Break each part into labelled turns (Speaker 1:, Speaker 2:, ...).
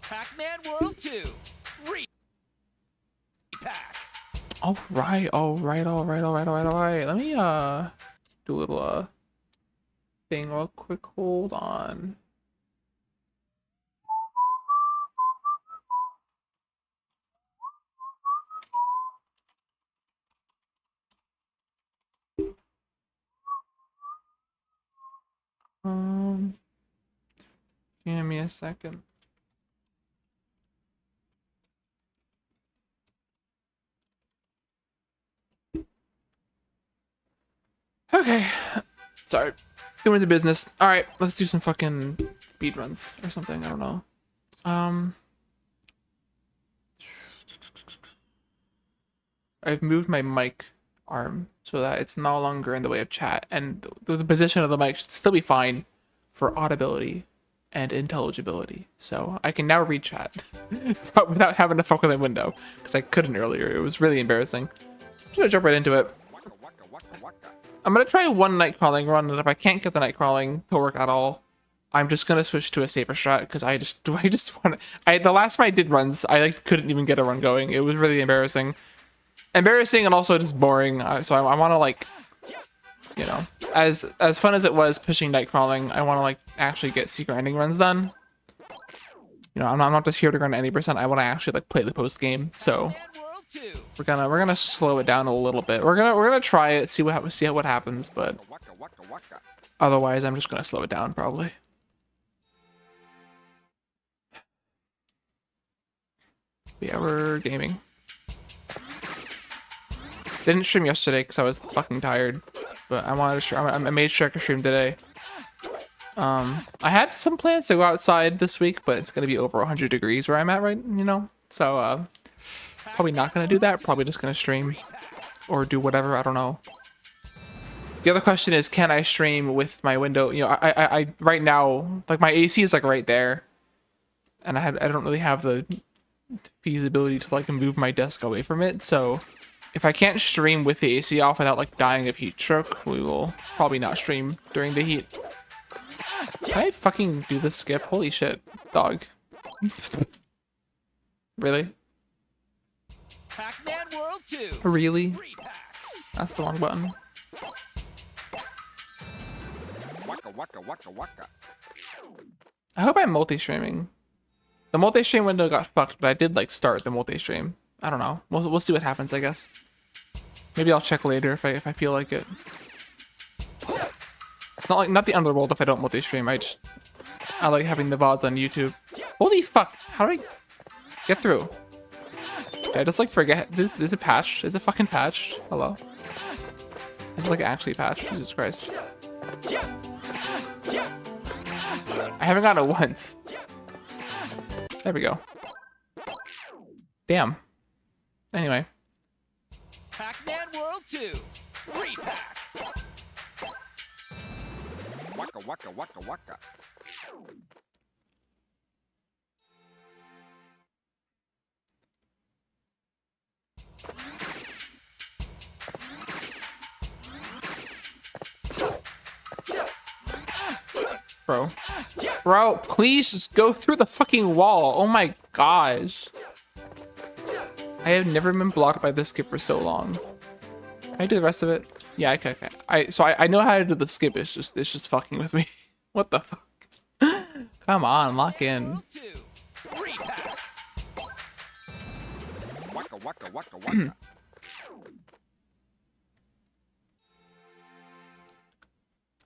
Speaker 1: Pac-Man World 2. Repack.
Speaker 2: All right. Let me do a little thing real quick. Hold on. Give me a second. Okay. Sorry. Doing the business. All right, let's do some fucking speed runs or something. I don't know. I've moved my mic arm so that it's no longer in the way of chat, and the position of the mic should still be fine for audibility and intelligibility. So I can now read chat without having to fuck with my window, because I couldn't earlier. It was really embarrassing. I'm just gonna jump right into it. I'm gonna try one night crawling run, and if I can't get the night crawling to work at all, I'm just gonna switch to a safer strat, because I just want to. The last time I did runs, I like couldn't even get a run going. It was really embarrassing. Embarrassing and also just boring. So I want to, like, you know, as fun as it was pushing night crawling, I want to, like, actually get secret ending runs done. You know, I'm not just here to run any percent. I want to actually, like, play the post game. So we're gonna slow it down a little bit. We're gonna try it, see what happens, but otherwise I'm just gonna slow it down probably. Yeah, we're gaming. Didn't stream yesterday because I was fucking tired, but I wanted to stream. I made sure I could stream today. I had some plans to go outside this week, but it's gonna be over 100 degrees where I'm at, right? You know, so probably not gonna do that. Probably just gonna stream or do whatever. I don't know. The other question is, can I stream with my window? You know, I right now, like, my AC is like right there, and I don't really have the feasibility to, like, move my desk away from it, so. If I can't stream with the AC off without, like, dying of heat stroke, we will probably not stream during the heat. Can I fucking do the skip? Holy shit, dog. Really?
Speaker 1: Pac-Man World 2.
Speaker 2: Really? That's the wrong button. I hope I'm multi-streaming. The multi-stream window got fucked, but I did, like, start the multi-stream. I don't know. We'll see what happens, I guess. Maybe I'll check later if I feel like it. It's not the underworld if I don't multi-stream. I like having the VODs on YouTube. Holy fuck! How do I get through? Did I just, like, forget? Is it patched? Is it fucking patched? Hello? Is it, like, actually patched? Jesus Christ! I haven't gotten it once. There we go. Damn. Anyway.
Speaker 1: Pac-Man World 2. Repack.
Speaker 2: Bro, please just go through the fucking wall. Oh my gosh. I have never been blocked by this skip for so long. Can I do the rest of it? Yeah, okay. I know how to do the skip. It's just fucking with me. What the fuck? Come on, lock in.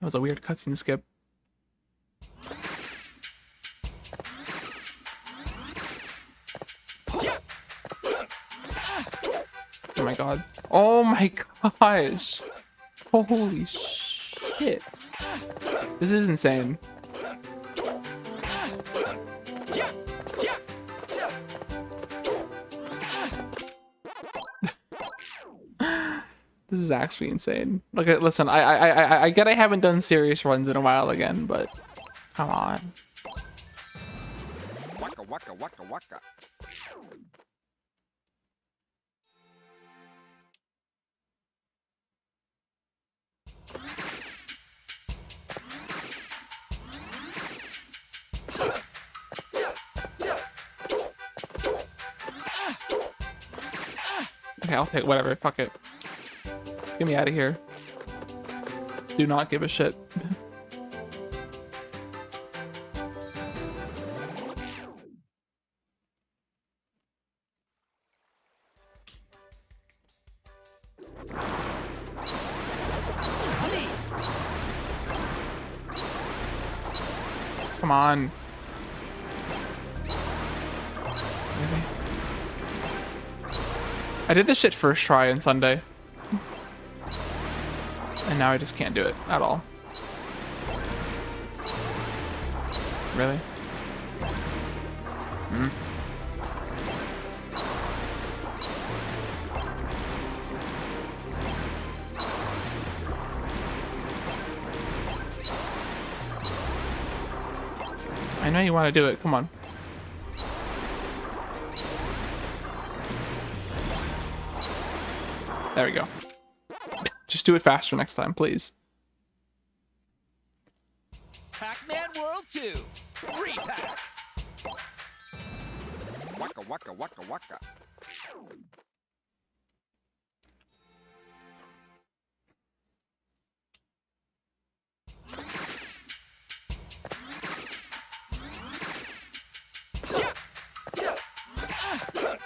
Speaker 2: That was a weird cutscene skip. Oh my god. Oh my gosh. Holy shit. This is insane. This is actually insane. Look, listen, I get I haven't done serious runs in a while again, but come on. Okay, I'll take whatever. Fuck it. Get me out of here. Do not give a shit. Come on. Really? I did this shit first try on Sunday. And now I just can't do it at all. Really? Hmm. I know you want to do it. Come on. There we go. Just do it faster next time, please.
Speaker 1: Pac-Man World 2. Repack. Waka waka waka waka.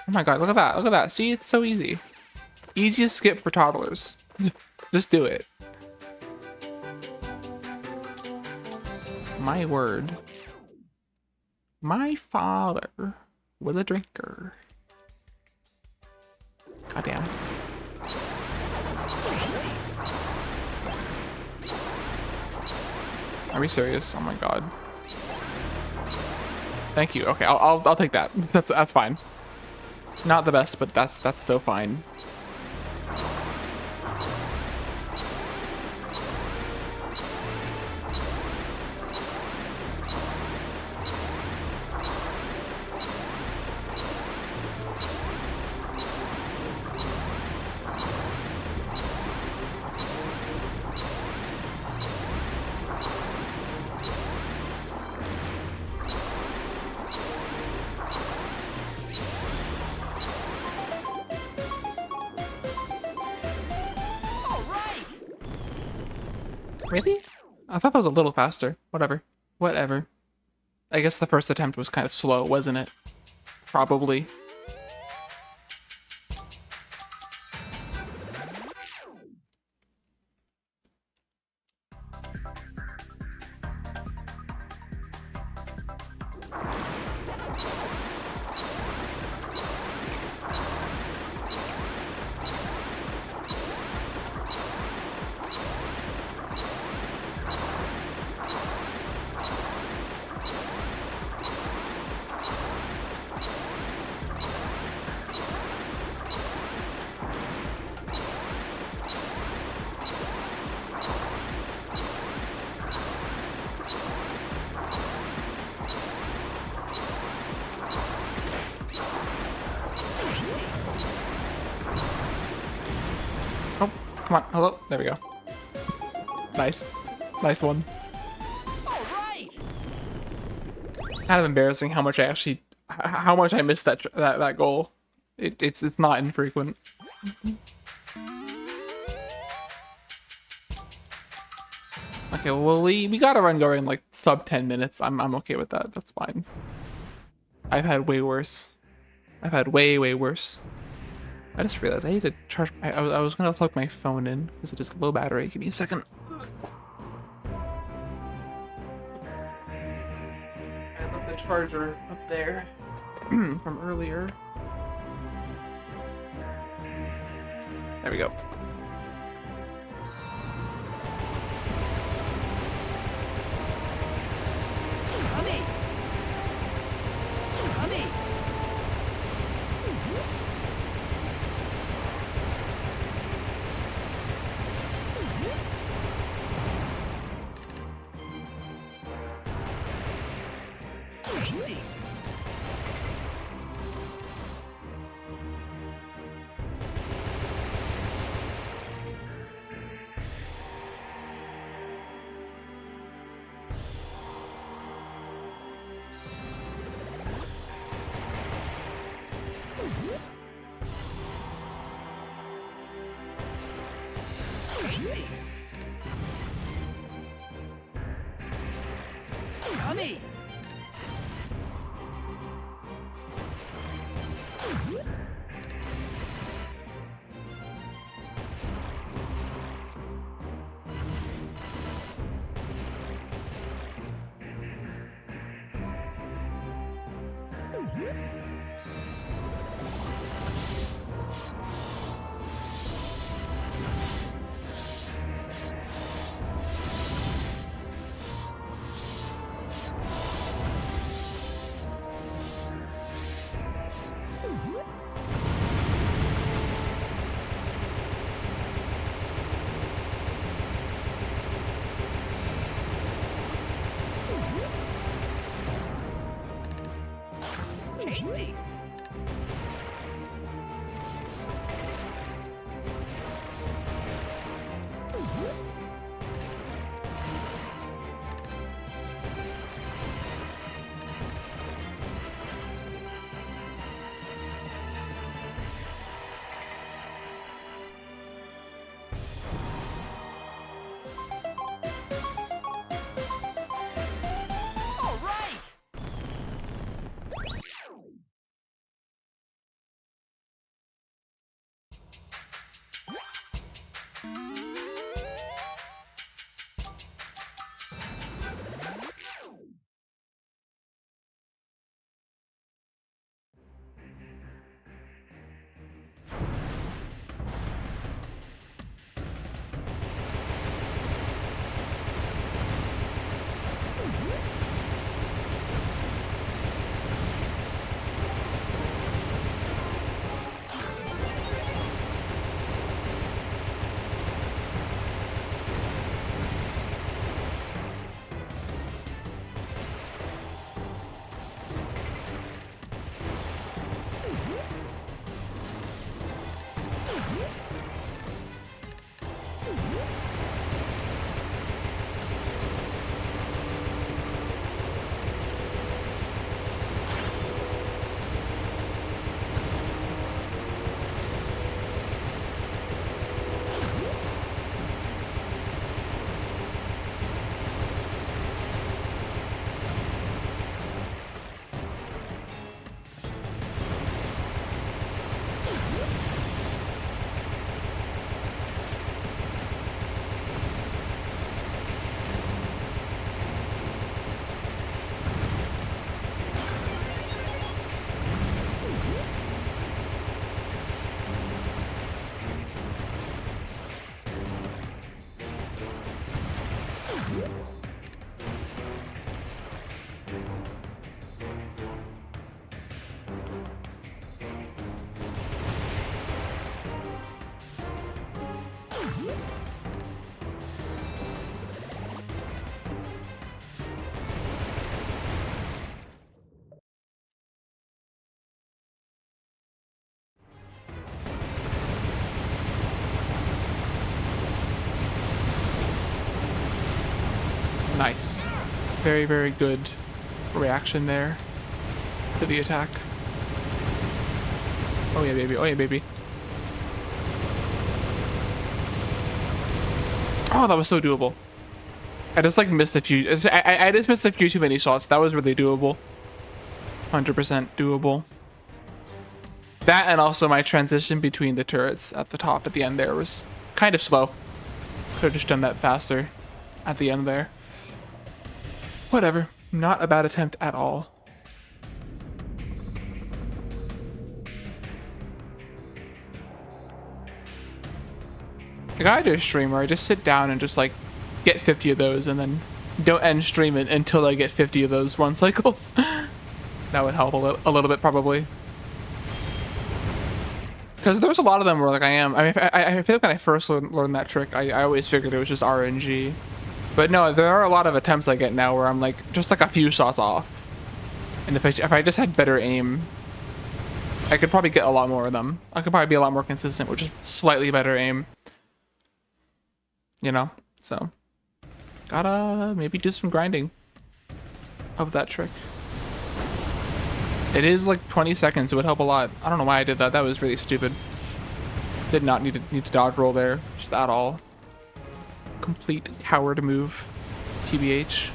Speaker 2: Oh my god, look at that. Look at that. See, it's so easy. Easiest skip for toddlers. Just do it. My word. My father was a drinker. Goddamn. Are we serious? Oh my god. Thank you. Okay, I'll take that. That's fine. Not the best, but that's so fine. Really? I thought that was a little faster. Whatever. Whatever. I guess the first attempt was kind of slow, wasn't it? Probably. Oh, come on. Hello. There we go. Nice. Nice one.
Speaker 1: All right.
Speaker 2: Kind of embarrassing how much I missed that goal. It's not infrequent. Okay, well we got a run going like sub 10 minutes. I'm okay with that. That's fine. I've had way worse. I've had way worse. I just realized I need to charge. I was gonna plug my phone in because it is low battery. Give me a second. I left the charger up there from earlier. There we go.
Speaker 1: Yummy! Tasty! All right!
Speaker 2: Nice. Very, very good reaction there to the attack. Oh yeah, baby. Oh yeah, baby. Oh, that was so doable. I just like missed a few. I just missed a few too many shots. That was really doable. 100% doable. That and also my transition between the turrets at the top at the end there was kind of slow. Could have just done that faster at the end there. Whatever. Not a bad attempt at all. I gotta do a stream where I just sit down and just like get 50 of those and then don't end stream it until I get 50 of those run cycles. That would help a little bit probably. Because there was a lot of them where like I mean, I feel like when I first learned that trick, I always figured it was just RNG. But no, there are a lot of attempts I get now where I'm like just like a few shots off. And if I just had better aim, I could probably get a lot more of them. I could probably be a lot more consistent with just slightly better aim. You know? So, gotta maybe do some grinding of that trick. It is like 20 seconds. It would help a lot. I don't know why I did that. That was really stupid. Did not need to dodge roll there. Just at all. Complete coward move. TBH.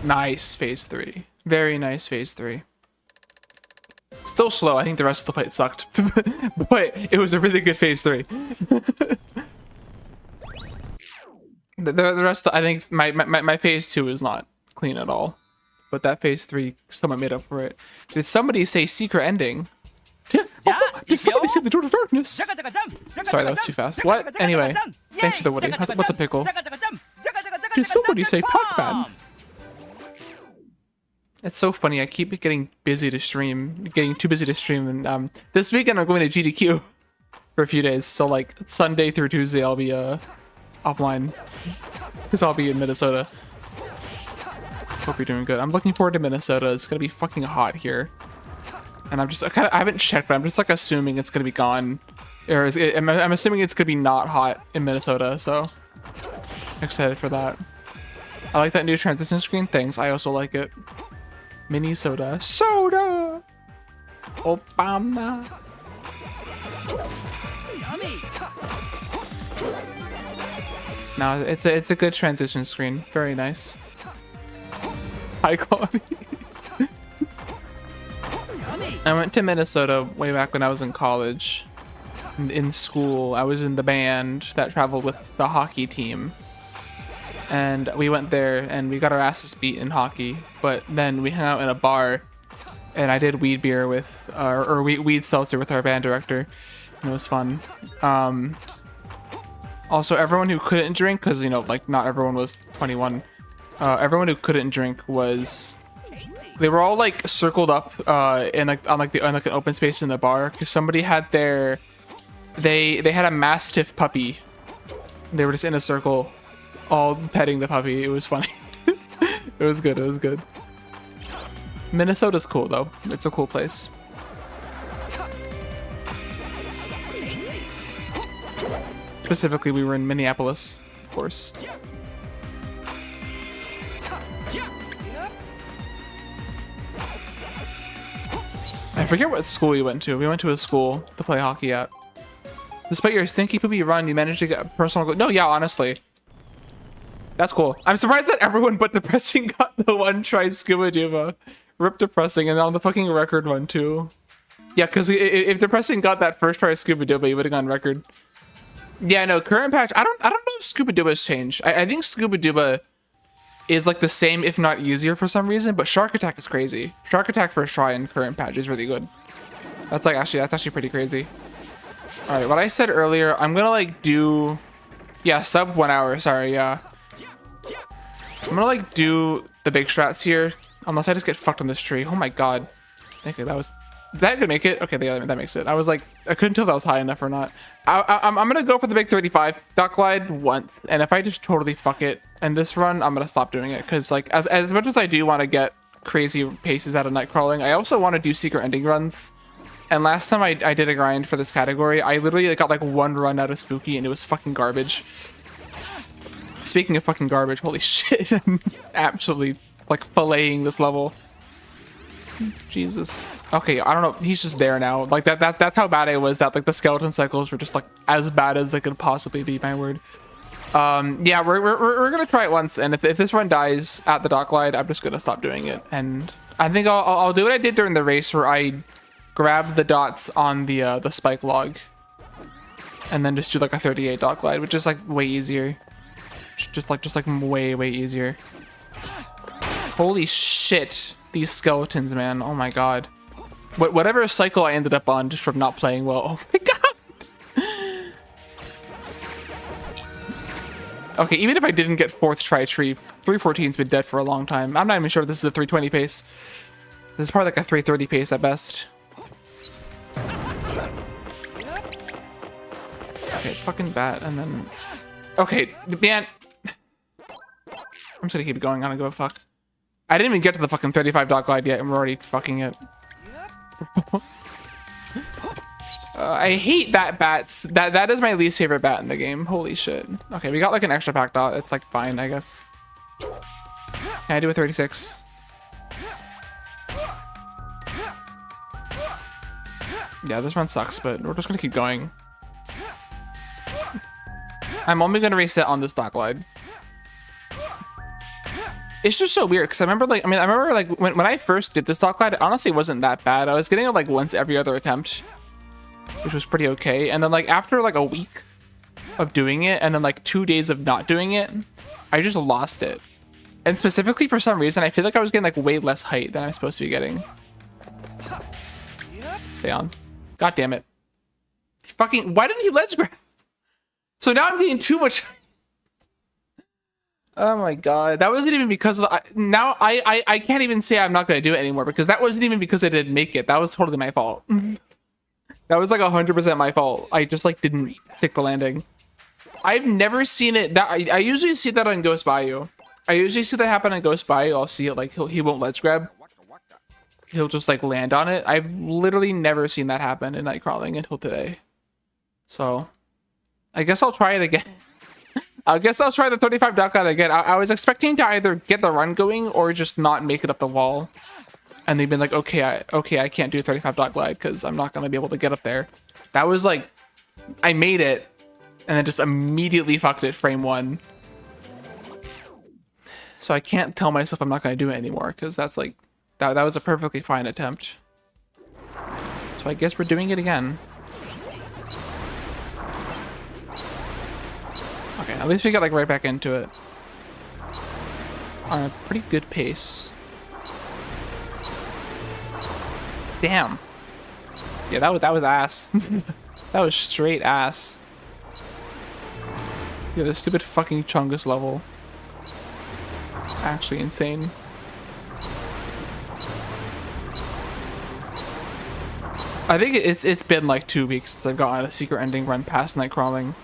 Speaker 2: Nice phase 3. Very nice phase 3. Still slow. I think the rest of the fight sucked. But it was a really good phase 3. the rest, I think my phase 2 is not clean at all. But that phase 3 somewhat made up for it. Did somebody say secret ending? Did somebody say the door to darkness? Sorry, that was too fast. What? Anyway, thanks for the Woody. What's a pickle? Did somebody say Pac-Man? It's so funny. I keep getting busy to stream, getting too busy to stream, and this weekend I'm going to GDQ for a few days. So like Sunday through Tuesday, I'll be offline because I'll be in Minnesota. Hope you're doing good. I'm looking forward to Minnesota. It's gonna be fucking hot here, and I haven't checked, but I'm just like assuming it's gonna be gone, or I'm assuming it's gonna be not hot in Minnesota. So excited for that. I like that new transition screen. Thanks. I also like it. Mini soda. Obama. No, it's a good transition screen. Very nice. High quality. I went to Minnesota way back when I was in college. In school, I was in the band that traveled with the hockey team. And we went there and we got our asses beat in hockey. But then we hung out in a bar and I did weed beer with, weed seltzer with our band director. And it was fun. Also, everyone who couldn't drink, because, you know, like, not everyone was 21. Everyone who couldn't drink was... They were all, like, circled up in, like, on an open space in the bar. Because somebody had their... They had a Mastiff puppy. They were just in a circle, all petting the puppy. It was funny. It was good. It was good. Minnesota's cool, though. It's a cool place. Specifically, we were in Minneapolis, of course. I forget what school we went to. We went to a school to play hockey at. Despite your stinky poopy run, you managed to get a personal goal. No, yeah, honestly. That's cool. I'm surprised that everyone but Depressing got the one try Scuba Duva. Rip Depressing, and on the fucking record one, too. Yeah, because if Depressing got that first try Scuba Duva, he would have gone record. Yeah, no, current patch, I don't know if Scuba Duba's changed. I think Scuba Duba is like the same, if not easier for some reason, but Shark Attack is crazy. Shark Attack first try in current patch is really good. That's actually pretty crazy. Alright, what I said earlier, I'm gonna like do... Yeah, sub 1 hour, sorry, yeah. I'm gonna like do the big strats here, unless I just get fucked on this tree. Oh my god. Okay, that was... That could make it? Okay, yeah, that makes it. I was like, I couldn't tell if that was high enough or not. I'm gonna go for the big 35 duck glide once, and if I just totally fuck it in this run, I'm gonna stop doing it. Because like, as much as I do want to get crazy paces out of night crawling, I also want to do secret ending runs. And last time I did a grind for this category, I literally got like one run out of Spooky, and it was fucking garbage. Speaking of fucking garbage, holy shit, I'm absolutely like filleting this level. Jesus. Okay, I don't know. He's just there now. Like that's how bad it was. That like the skeleton cycles were just like as bad as they could possibly be. My word. Yeah, we're gonna try it once, and if this run dies at the dock glide, I'm just gonna stop doing it. And I think I'll do what I did during the race, where I grabbed the dots on the spike log, and then just do like a 38 dock glide, which is like way easier. Just like way easier. Holy shit. These skeletons, man. Oh my god. Whatever cycle I ended up on just from not playing well. Oh my god. Okay, even if I didn't get fourth try tree, 314's been dead for a long time. I'm not even sure if this is a 320 pace. This is probably like a 330 pace at best. Okay, fucking bat, and then... Okay, man. I'm just gonna keep going. I don't give a fuck. I didn't even get to the fucking 35 dot glide yet, and we're already fucking it. I hate that bats. That is my least favorite bat in the game. Holy shit. Okay, we got like an extra pack dot. It's like fine, I guess. Can I do a 36? Yeah, this run sucks, but we're just gonna keep going. I'm only gonna reset on this dot glide. It's just so weird because I remember like when I first did this dock glide, it honestly wasn't that bad. I was getting it like once every other attempt, which was pretty okay. And then like after like a week of doing it and then like 2 days of not doing it, I just lost it. And specifically for some reason, I feel like I was getting like way less height than I'm supposed to be getting. Stay on. God damn it. Fucking, why didn't he ledge grab? So now I'm getting too much. Oh my god. That wasn't even because of the, now I can't even say I'm not going to do it anymore because that wasn't even because I didn't make it. That was totally my fault. That was like 100% my fault. I just like didn't stick the landing. I've never seen it. That I usually see that on Ghost Bayou. I usually see that happen on Ghost Bayou. I'll see it like he won't ledge grab. He'll just like land on it. I've literally never seen that happen in night crawling until today. So I guess I'll try it again. I guess I'll try the 35 duck out again. I was expecting to either get the run going or just not make it up the wall. And they've been like, okay, I can't do 35 dot glide because I'm not going to be able to get up there. That was like, I made it and then just immediately fucked it frame one. So I can't tell myself I'm not going to do it anymore because that's like, that was a perfectly fine attempt. So I guess we're doing it again. Okay, at least we got like right back into it. On a pretty good pace. Damn. Yeah, that was ass. That was straight ass. Yeah, the stupid fucking Chungus level. Actually insane. I think it's been like 2 weeks since I've gotten a secret ending run past night crawling.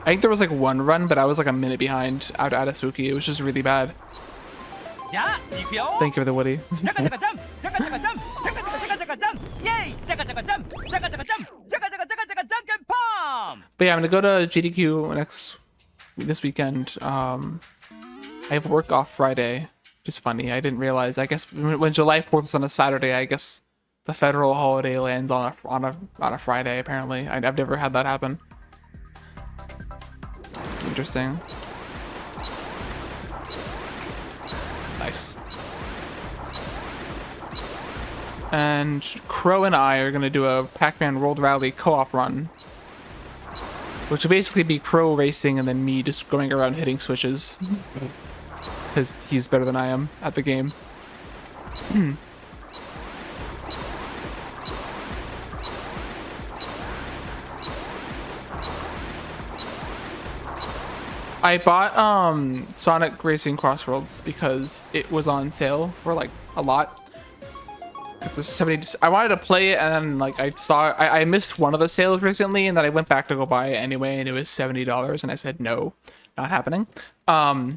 Speaker 2: I think there was like one run, but I was like a minute behind out of Spooky. It was just really bad. Thank you for the Woody. But yeah, I'm gonna go to GDQ this weekend. I have work off Friday, which is funny. I didn't realize. I guess when July 4th is on a Saturday, I guess the federal holiday lands on a Friday. Apparently, I've never had that happen. It's interesting. Nice. And Crow and I are gonna do a Pac-Man World Rally co-op run, which will basically be Crow racing and then me just going around hitting switches, because he's better than I am at the game. I bought Sonic Racing Crossworlds because it was on sale for like a lot. I wanted to play it and then like I missed one of the sales recently and then I went back to go buy it anyway and it was $70 and I said no, not happening. But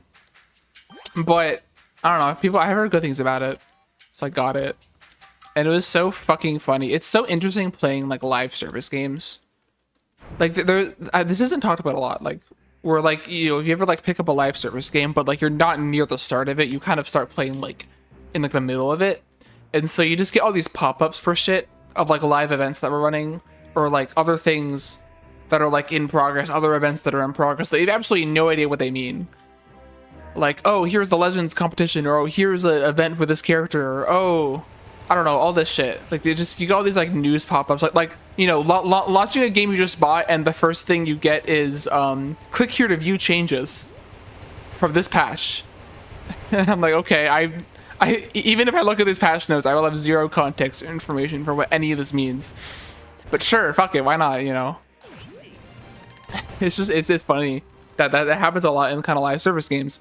Speaker 2: I don't know, I heard good things about it, so I got it. And it was so fucking funny. It's so interesting playing like live service games. Like this isn't talked about a lot. Like where like, you know, if you ever like pick up a live service game, but like you're not near the start of it, you kind of start playing like in like the middle of it. And so you just get all these pop-ups for shit of like live events that we're running or like other things that are like in progress, other events that are in progress that you have absolutely no idea what they mean. Like, oh, here's the Legends competition, or oh, here's an event with this character, or oh, I don't know, all this shit. Like you get all these like news pop-ups, like you know, launching a game you just bought and the first thing you get is click here to view changes from this patch. And I'm like, okay, I even if I look at these patch notes, I will have zero context or information for what any of this means. But sure, fuck it, why not, you know? It's funny that happens a lot in kind of live service games.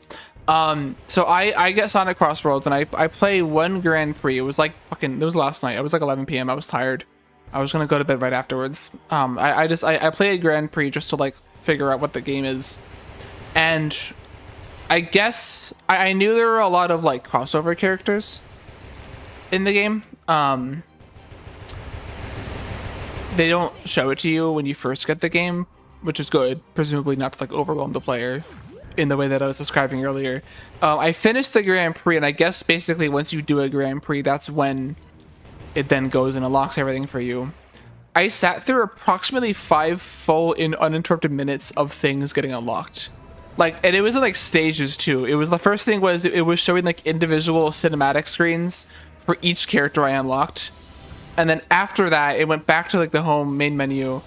Speaker 2: So I get Sonic Crossworlds and I play one Grand Prix. It was like it was last night. It was like 11 p.m. I was tired. I was gonna go to bed right afterwards. I play a Grand Prix just to like figure out what the game is. And I guess I knew there were a lot of like crossover characters in the game. They don't show it to you when you first get the game, which is good, presumably not to like overwhelm the player in the way that I was describing earlier. I finished the Grand Prix, and I guess basically once you do a Grand Prix, that's when it then goes and unlocks everything for you. I sat through approximately 5 full uninterrupted minutes of things getting unlocked. Like, and it was in like stages too. It was the first thing was it was showing like individual cinematic screens for each character I unlocked, and then after that it went back to like the home main menu,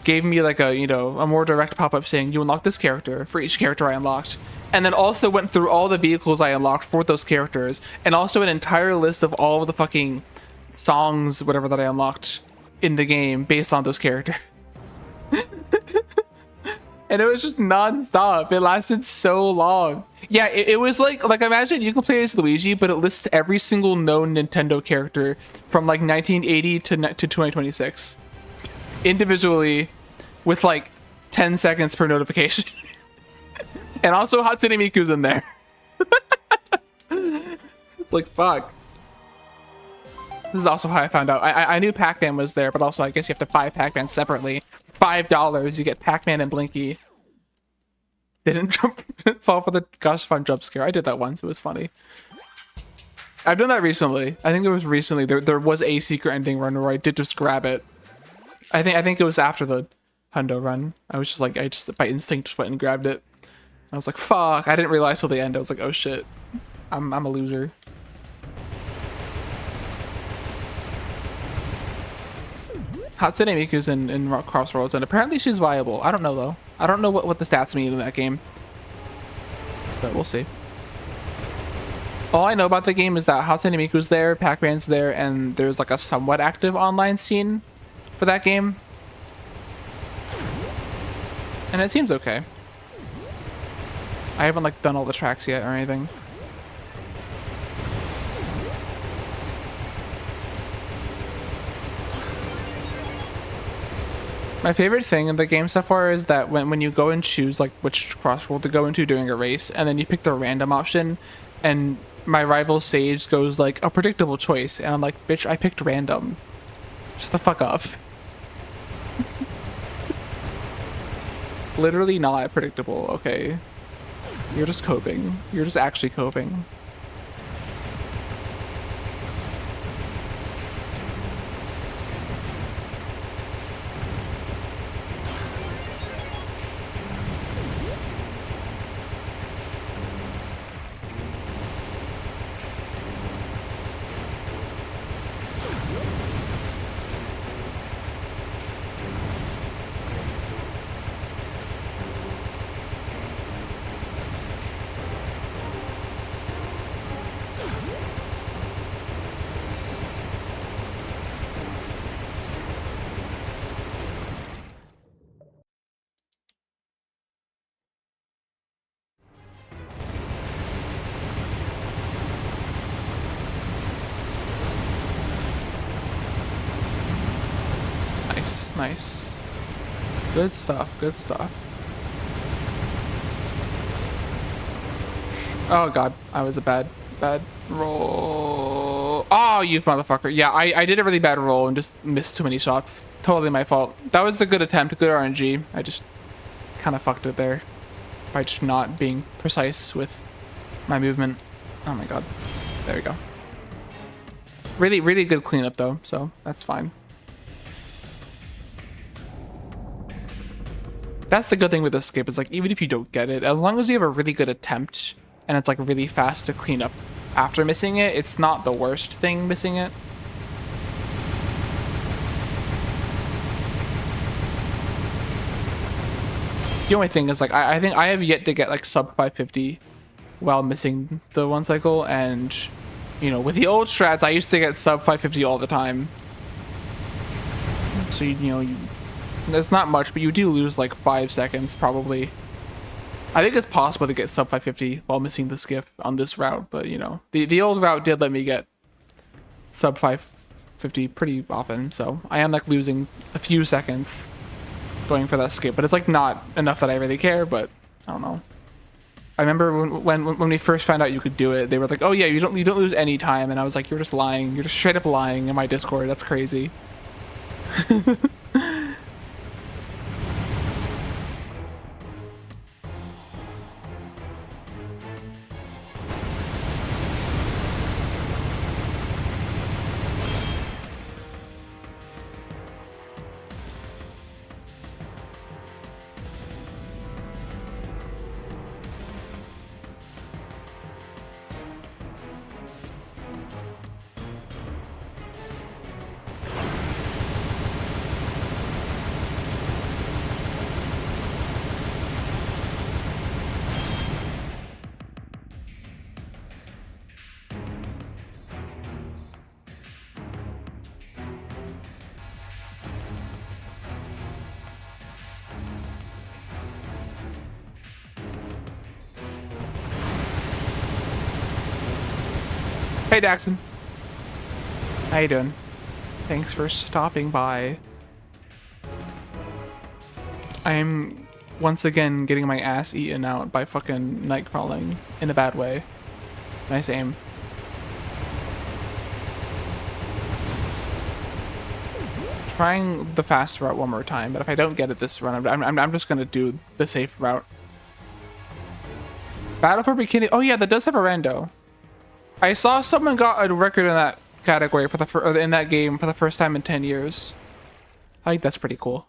Speaker 2: gave me like a, you know, a more direct pop-up saying you unlock this character for each character I unlocked, and then also went through all the vehicles I unlocked for those characters, and also an entire list of all of the fucking songs, whatever, that I unlocked in the game based on those characters. And it was just non-stop. It lasted so long. Yeah, it was like imagine you can play as Luigi, but it lists every single known Nintendo character from like 1980 to 2026 individually, with like 10 seconds per notification. And also Hatsune Miku's in there. It's like, fuck. This is also how I found out. I knew Pac-Man was there, but also I guess you have to buy Pac-Man separately. $5, you get Pac-Man and Blinky. Didn't fall for the gosh fun jump scare. I did that once. It was funny. I've done that recently. I think there was recently. There was a secret ending run where I did just grab it. I think it was after the Hundo run. I was just like, I just by instinct just went and grabbed it. I was like, fuck. I didn't realize till the end. I was like, oh shit. I'm a loser. Hatsune Miku's in Crossroads, and apparently she's viable. I don't know, though. I don't know what the stats mean in that game. But we'll see. All I know about the game is that Hatsune Miku's there, Pac-Man's there, and there's like a somewhat active online scene for that game. And it seems okay. I haven't like done all the tracks yet or anything. My favorite thing in the game so far is that when you go and choose like which crossroad to go into during a race, and then you pick the random option, and my rival Sage goes like a predictable choice, and I'm like, bitch, I picked random. Shut the fuck up. Literally not predictable, okay? You're just coping. You're just actually coping. Nice, nice. Good stuff, good stuff. Oh god, I was a bad roll. Oh, you motherfucker. Yeah, I did a really bad roll and just missed too many shots. Totally my fault. That was a good attempt, good RNG. I just kind of fucked it there by just not being precise with my movement. Oh my god. There we go. Really, really good cleanup though, so that's fine. That's the good thing with this skip, is like even if you don't get it, as long as you have a really good attempt and it's like really fast to clean up after missing it, it's not the worst thing missing it. The only thing is like I think I have yet to get like sub 550 while missing the one cycle, and you know, with the old strats I used to get sub 550 all the time. So you know, it's not much, but you do lose like 5 seconds probably. I think it's possible to get sub 550 while missing the skip on this route, but you know, the old route did let me get sub 550 pretty often, so I am like losing a few seconds going for that skip, but it's like not enough that I really care. But I don't know. I remember when we first found out you could do it, they were like, "Oh yeah, you don't lose any time," and I was like, "You're just lying. You're just straight up lying in my Discord. That's crazy." Hey, Daxon. How you doing? Thanks for stopping by. I'm once again getting my ass eaten out by fucking night crawling in a bad way. Nice aim. Trying the fast route one more time, but if I don't get it this run, I'm just gonna do the safe route. Battle for Bikini. Oh yeah, that does have a rando. I saw someone got a record in that category for the in that game for the first time in 10 years. I think that's pretty cool.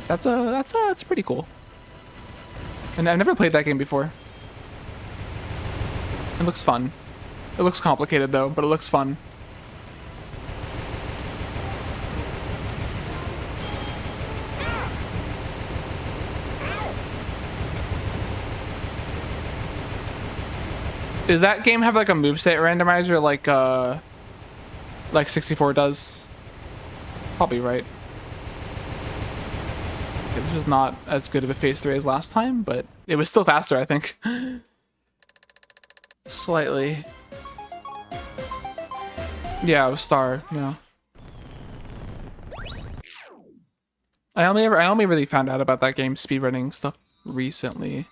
Speaker 2: That's pretty cool. And I've never played that game before. It looks fun. It looks complicated though, but it looks fun. Does that game have like a moveset randomizer like 64 does? Probably right. It was not as good of a phase 3 as last time, but it was still faster, I think. Slightly. Yeah, it was Star, yeah. I only really found out about that game speedrunning stuff recently.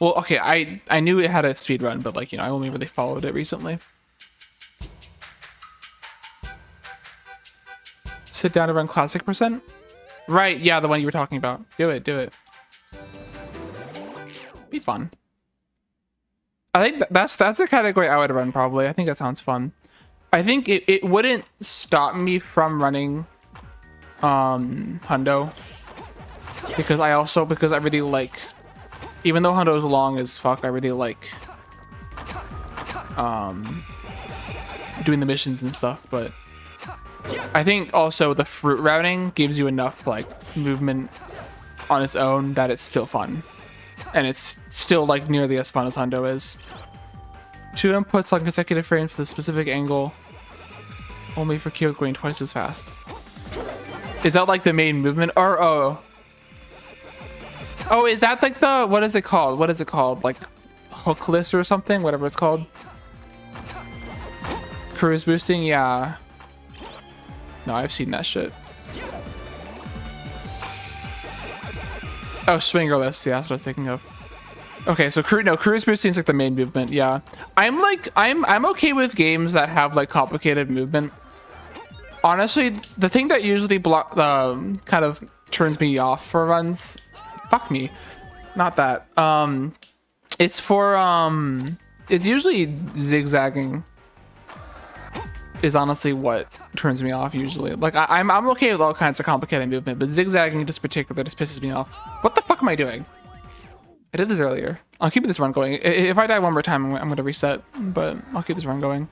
Speaker 2: Well, okay, I knew it had a speedrun, but like, you know, I only really followed it recently. Sit down to run classic percent? Right, yeah, the one you were talking about. Do it, do it. Be fun. I think that's a category I would run probably. I think that sounds fun. I think it wouldn't stop me from running Hundo. Because I really like, even though Hundo is long as fuck, I really like doing the missions and stuff, but I think also the fruit routing gives you enough like movement on its own that it's still fun. And it's still like nearly as fun as Hundo is. 2 inputs on consecutive frames with a specific angle. Only for keyboard going twice as fast. Is that like the main movement? Or oh, is that like the, what is it called? What is it called? Like hookless or something? Whatever it's called. Cruise boosting? Yeah. No, I've seen that shit. Oh, swingerless. Yeah, that's what I was thinking of. Okay, so cruise boosting is like the main movement. Yeah, I'm okay with games that have like complicated movement. Honestly, the thing that usually kind of turns me off for runs, fuck me, not that. It's for it's usually zigzagging. Is honestly what turns me off usually. Like I'm okay with all kinds of complicated movement, but zigzagging in particular just pisses me off. What the fuck am I doing? I did this earlier. I'll keep this run going. If I die one more time, I'm gonna reset, but I'll keep this run going.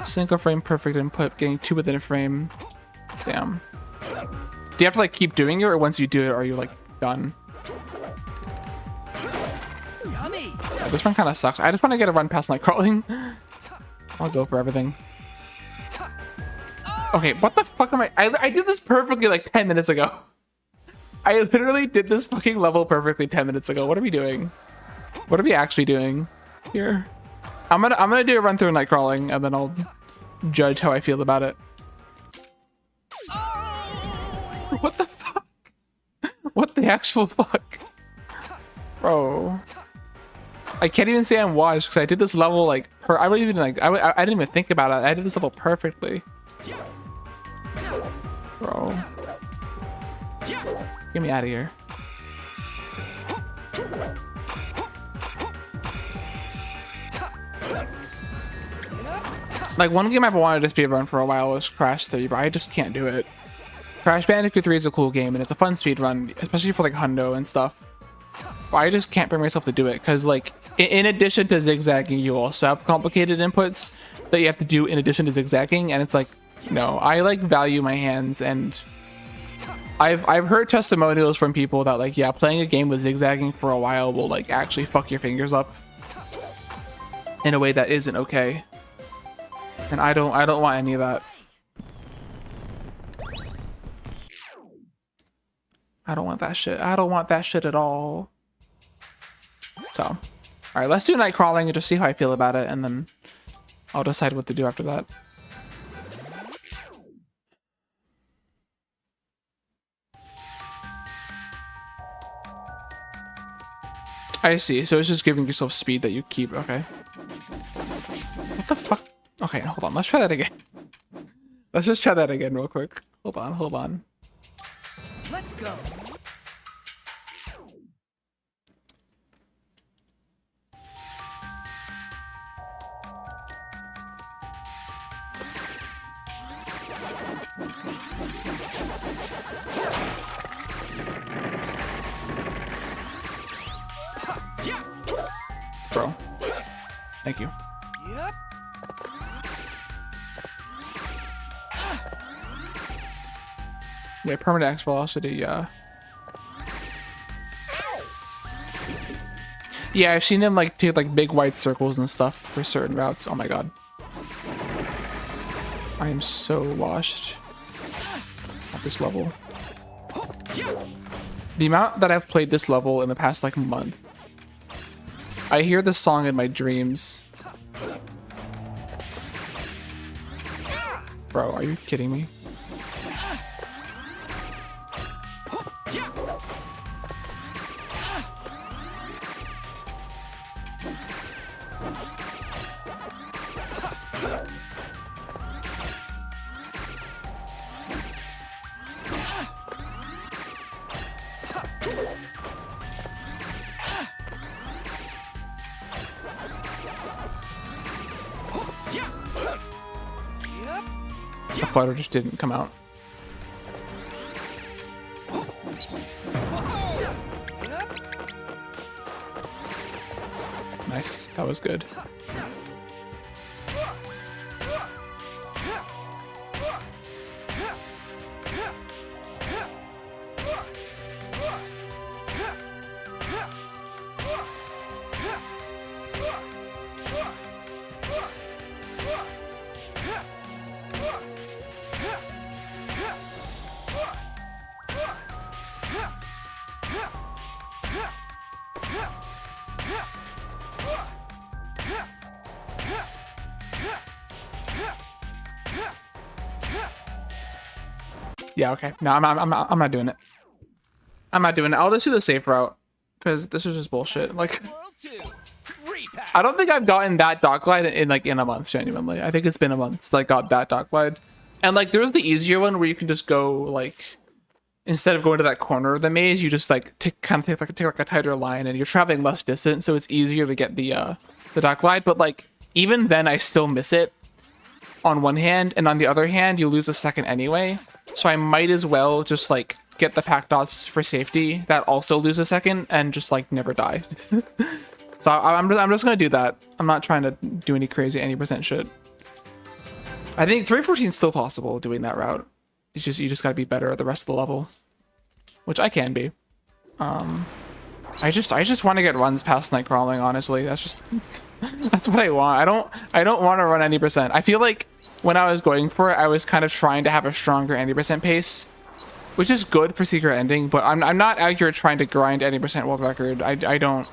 Speaker 2: Single frame perfect input, getting 2 within a frame. Damn. Do you have to like keep doing it, or once you do it, are you like done? Yeah, this run kind of sucks. I just want to get a run past night crawling. I'll go for everything. Okay, what the fuck am I did this perfectly like 10 minutes ago. I literally did this fucking level perfectly 10 minutes ago. What are we doing? What are we actually doing here? I'm gonna do a run through night crawling and then I'll judge how I feel about it. What the fuck? What the actual fuck? Bro. I can't even say I'm washed because I did this level like I wouldn't even like I didn't even think about it. I did this level perfectly. Bro. Get me out of here. Like one game I've wanted to speedrun for a while was Crash 3, but I just can't do it. Crash Bandicoot 3 is a cool game and it's a fun speedrun, especially for like Hundo and stuff. But I just can't bring myself to do it because like in addition to zigzagging, you also have complicated inputs that you have to do in addition to zigzagging, and it's like, no, I like value my hands, and I've heard testimonials from people that like, yeah, playing a game with zigzagging for a while will like actually fuck your fingers up in a way that isn't okay. And I don't want any of that. I don't want that shit. I don't want that shit at all. So, all right, let's do night crawling and just see how I feel about it, and then I'll decide what to do after that. I see. So it's just giving yourself speed that you keep. Okay. What the fuck? Okay, hold on. Let's try that again. Let's just try that again real quick. Hold on, hold on.
Speaker 1: Let's go.
Speaker 2: Bro. Thank you.
Speaker 1: Yep.
Speaker 2: Yeah, permanent X velocity, yeah. Yeah, I've seen them like take like big wide circles and stuff for certain routes. Oh my god. I am so washed at this level. The amount that I've played this level in the past like month. I hear this song in my dreams. Bro, are you kidding me? The flutter just didn't come out. Nice, that was good. Yeah, okay. No, I'm not doing it. I'm not doing it. I'll just do the safe route because this is just bullshit. Like,
Speaker 1: World 2. Repack.
Speaker 2: I don't think I've gotten that dock glide in a month. Genuinely, I think it's been a month since I got that dock glide. And like, there's the easier one where you can just go like, instead of going to that corner of the maze, you just like take a tighter line, and you're traveling less distance, so it's easier to get the dock glide. But like, even then, I still miss it on one hand, and on the other hand, you lose a second anyway. So I might as well just like get the pack dots for safety that also lose a second and just like never die. So I'm just gonna do that. I'm not trying to do any crazy 80% shit. I think 314 is still possible doing that route. It's just, you just gotta be better at the rest of the level, which I can be. I just want to get runs past night crawling. Honestly, that's just that's what I want. I don't want to run 80%. I feel like when I was going for it, I was kind of trying to have a stronger 80% pace, which is good for secret ending, but I'm not out here trying to grind 80% world record. I don't.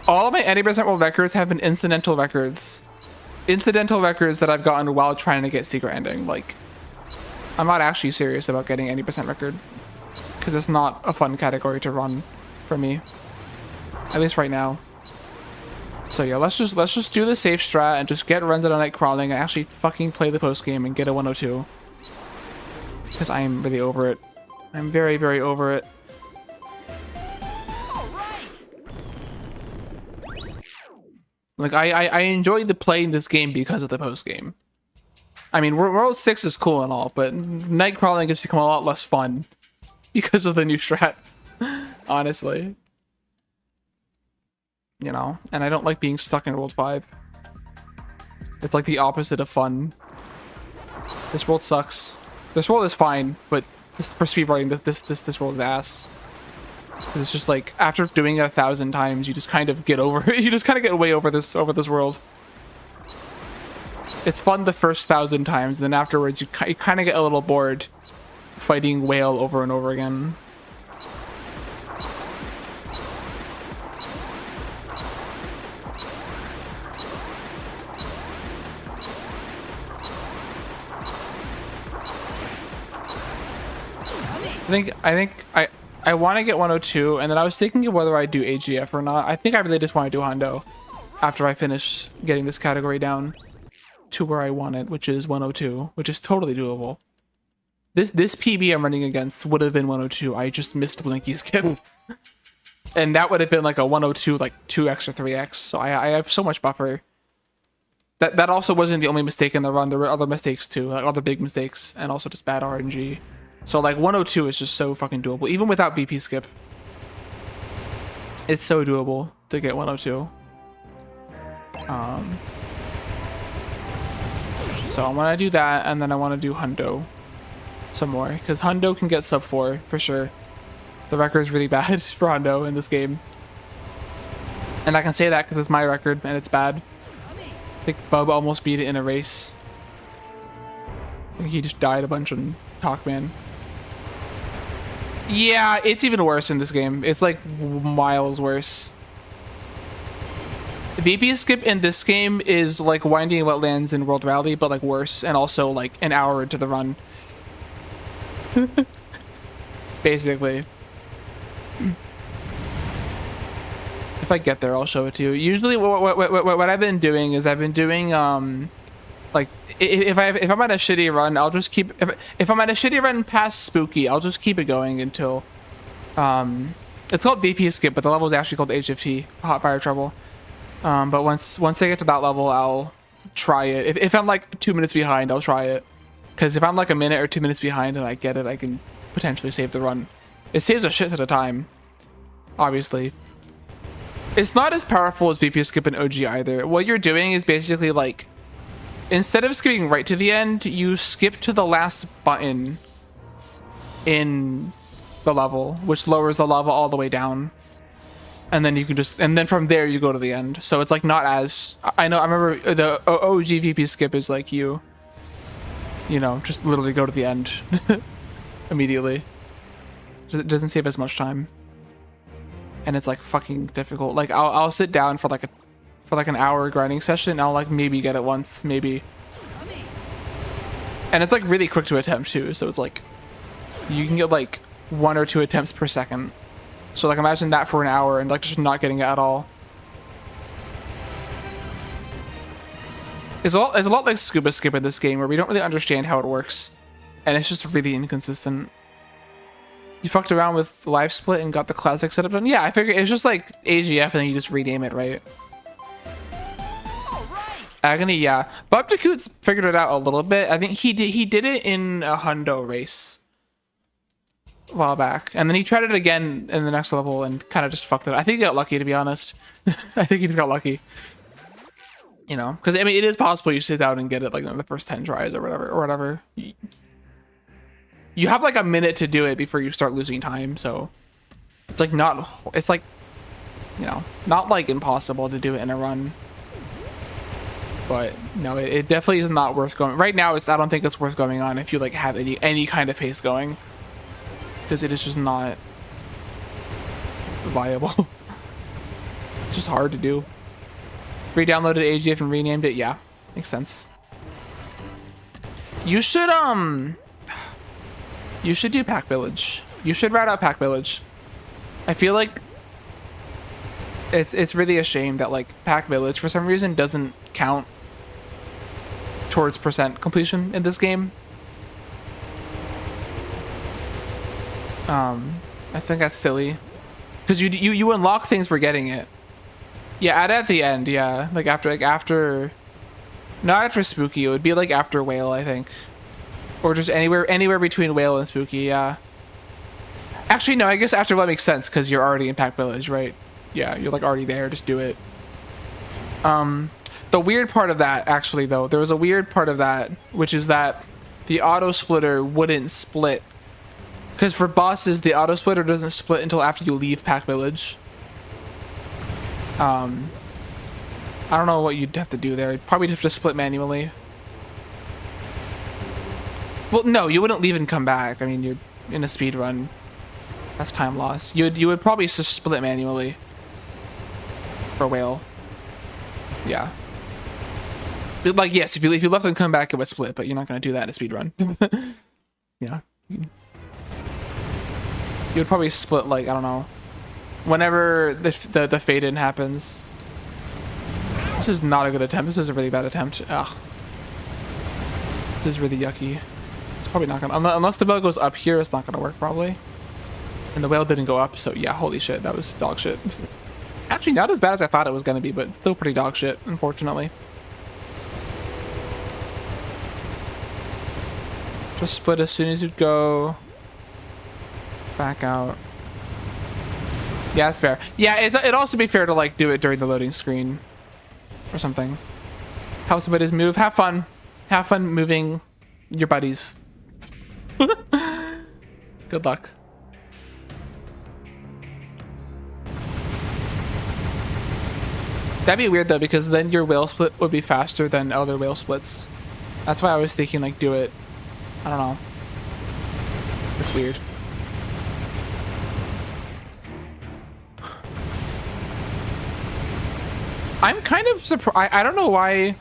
Speaker 2: All of my 80% world records have been incidental records. Incidental records that I've gotten while trying to get secret ending. Like, I'm not actually serious about getting 80% record because it's not a fun category to run for me, at least right now. So yeah, let's just do the safe strat and just get runs at a night crawling and actually fucking play the post game and get a 102. Because I am really over it. I'm very, very over it. Like, I enjoyed the playing this game because of the post game. I mean, World 6 is cool and all, but night crawling has become a lot less fun because of the new strats. Honestly. You know, and I don't like being stuck in World 5. It's like the opposite of fun. This world sucks. This world is fine, but this, for speedrunning, this world is ass. It's just like, after doing it 1,000 times, you just kind of get over it. You just kind of get way over this world. It's fun the first 1,000 times, then afterwards you kind of get a little bored fighting whale over and over again. I want to get 102, and then I was thinking of whether I do AGF or not. I think I really just want to do Hundo after I finish getting this category down to where I want it, which is 102, which is totally doable. This PB I'm running against would have been 102. I just missed Blinky skip. And that would have been like a 102, like 2x or 3x. So I have so much buffer. That also wasn't the only mistake in the run. There were other mistakes too, like other big mistakes, and also just bad RNG. So like 102 is just so fucking doable, even without BP skip. It's so doable to get 102. So I want to do that, and then I want to do Hundo some more, because Hundo can get sub 4 for sure. The record is really bad for Hundo in this game, and I can say that because it's my record and it's bad. I think Bub almost beat it in a race. I think he just died a bunch on Pac-Man. Yeah, it's even worse in this game. It's like miles worse. VP skip in this game is like Winding Wetlands in World Rally, but like worse, and also like an hour into the run. Basically. If I get there, I'll show it to you. Usually what I've been doing is I've been doing like if I'm at a shitty run, I'll just keep if I'm at a shitty run past Spooky, I'll just keep it going until it's called BP skip, but the level is actually called HFT, Hot Fire Trouble. But once I get to that level, I'll try it. If I'm like 2 minutes behind, I'll try it. Because if I'm like a minute or 2 minutes behind and I get it, I can potentially save the run. It saves a shit ton of time, obviously. It's not as powerful as VP skip and OG either. What you're doing is basically like, instead of skipping right to the end, you skip to the last button in the level, which lowers the lava all the way down. And then you can just, and then from there you go to the end. So it's like not as, I remember the OG VP skip is like you know, just literally go to the end immediately. It doesn't save as much time. And it's like fucking difficult. Like I'll sit down for like an hour grinding session, and I'll like maybe get it once, maybe. And it's like really quick to attempt too, so it's like you can get like 1 or 2 attempts per second. So like imagine that for an hour and like just not getting it at all. It's a lot like scuba skip in this game, where we don't really understand how it works, and it's just really inconsistent. You fucked around with live split and got the classic setup done. Yeah, I figured it's just like AGF and then you just rename it, right? Agony, yeah. Bob DeCoots figured it out a little bit. I think he did it in a Hundo race a while back, and then he tried it again in the next level and kind of just fucked it. I think he got lucky, to be honest. I think he just got lucky. You know, because I mean, it is possible you sit down and get it like in the first 10 tries or whatever. You have like a minute to do it before you start losing time, so it's like not, it's like, you know, not like impossible to do it in a run. But no, it definitely is not worth going. Right now, I don't think it's worth going on if you like have any kind of pace going, because it is just not viable. It's just hard to do. Re-downloaded AGF and renamed it. Yeah, makes sense. You should do Pack Village. You should route out Pack Village. I feel like it's really a shame that like Pack Village for some reason doesn't count towards percent completion in this game. I think that's silly, because you unlock things for getting it. Yeah, add at the end. Yeah, like after not after Spooky. It would be like after Whale, I think. Or just anywhere between Whale and Spooky, yeah. Actually, no, I guess after that makes sense, because you're already in Pack Village, right? Yeah, you're like already there, just do it. The weird part of that, actually, though, there was a weird part of that, which is that the auto splitter wouldn't split. Because for bosses, the auto splitter doesn't split until after you leave Pack Village. I don't know what you'd have to do there. You'd probably have to split manually. Well, no, you wouldn't leave and come back. I mean, you're in a speed run. That's time loss. You would probably just split manually for Whale. Yeah. But like, yes, if you left and come back, it would split, but you're not gonna do that in a speed run. Yeah. you would probably split, like, I don't know, whenever the fade in happens. This is not a good attempt. This is a really bad attempt. Ugh. This is really yucky. It's probably not gonna, unless the whale goes up here, it's not gonna work probably. And the whale didn't go up, so yeah, holy shit, that was dog shit. Actually, not as bad as I thought it was gonna be, but still pretty dog shit, unfortunately. Just split as soon as you go. Back out. Yeah, it's fair. Yeah, it'd also be fair to like do it during the loading screen or something. Help some buddies move. Have fun. Have fun moving your buddies. Good luck. That'd be weird though, because then your whale split would be faster than other whale splits. That's why I was thinking like do it. I don't know. It's weird. I'm kind of surprised. I don't know why.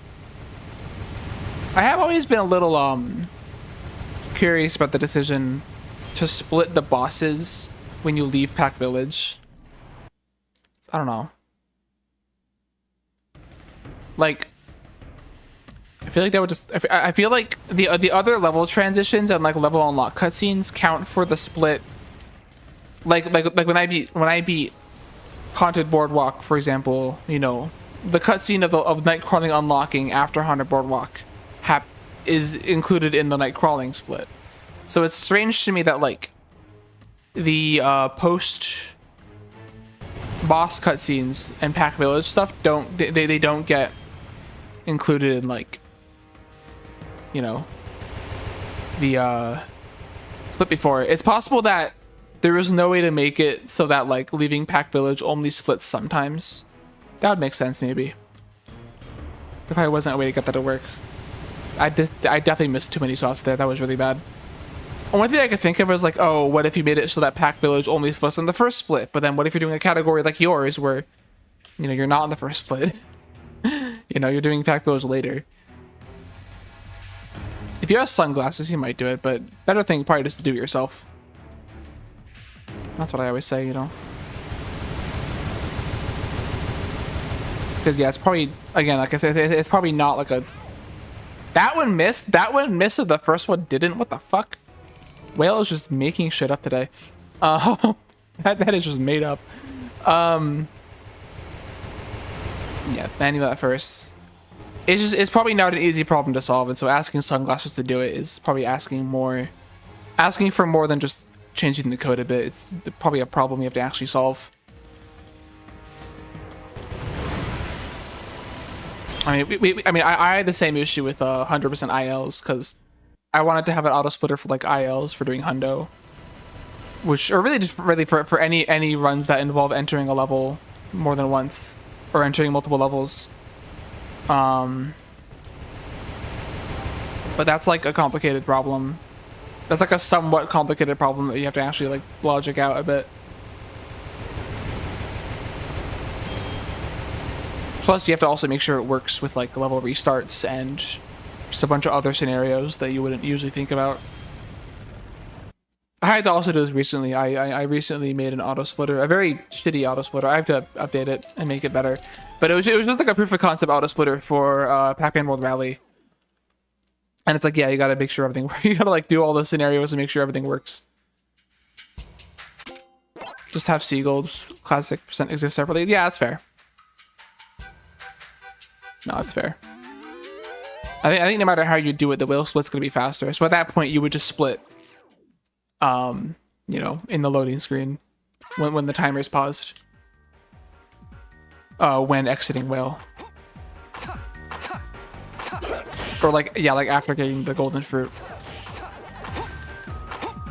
Speaker 2: I have always been a little curious about the decision to split the bosses when you leave Pac Village. I don't know. Like, I feel like that would just. I feel like the other level transitions and like level unlock cutscenes count for the split. Like when I beat Haunted Boardwalk, for example, you know, the cutscene of night crawling unlocking after Haunted Boardwalk is included in the night crawling split. So it's strange to me that like the post boss cutscenes and Pac Village stuff they don't get included in like, you know, the split before. It's possible that there was no way to make it so that like leaving Pac Village only splits sometimes. That would make sense maybe. There probably wasn't a way to get that to work. I definitely missed too many shots there. That was really bad. One thing I could think of is like, oh, what if you made it so that Pac Village only splits in the first split? But then what if you're doing a category like yours where, you know, you're not in the first split? You know, you're doing Pac Village later. If you have sunglasses, you might do it, but better thing probably just to do it yourself. That's what I always say, you know. Because yeah, it's probably, again, like I said, it's probably not like a... That one missed. That one missed and the first one didn't. What the fuck? Whale is just making shit up today. That is just made up. Yeah, manual at first. It's probably not an easy problem to solve, and so asking sunglasses to do it is probably asking for more than just changing the code a bit. It's probably a problem you have to actually solve. I mean, I had the same issue with 100% ILs because I wanted to have an auto splitter for like ILs for doing hundo, which or really just for any runs that involve entering a level more than once or entering multiple levels. But that's like a complicated problem. That's like a somewhat complicated problem that you have to actually like logic out a bit. Plus, you have to also make sure it works with like level restarts and just a bunch of other scenarios that you wouldn't usually think about. I had to also do this recently. I recently made an auto splitter, a very shitty auto splitter. I have to update it and make it better. But it was just like a proof of concept auto splitter for Pac-Man World Rally. And it's like, yeah, you gotta make sure everything works. You gotta like do all the scenarios and make sure everything works. Just have seagulls, classic percent exist separately. Yeah, that's fair. No, it's fair. I think no matter how you do it, the whale split's gonna be faster. So at that point, you would just split, you know, in the loading screen when the timer is paused. When exiting whale. Or like, yeah, like after getting the golden fruit.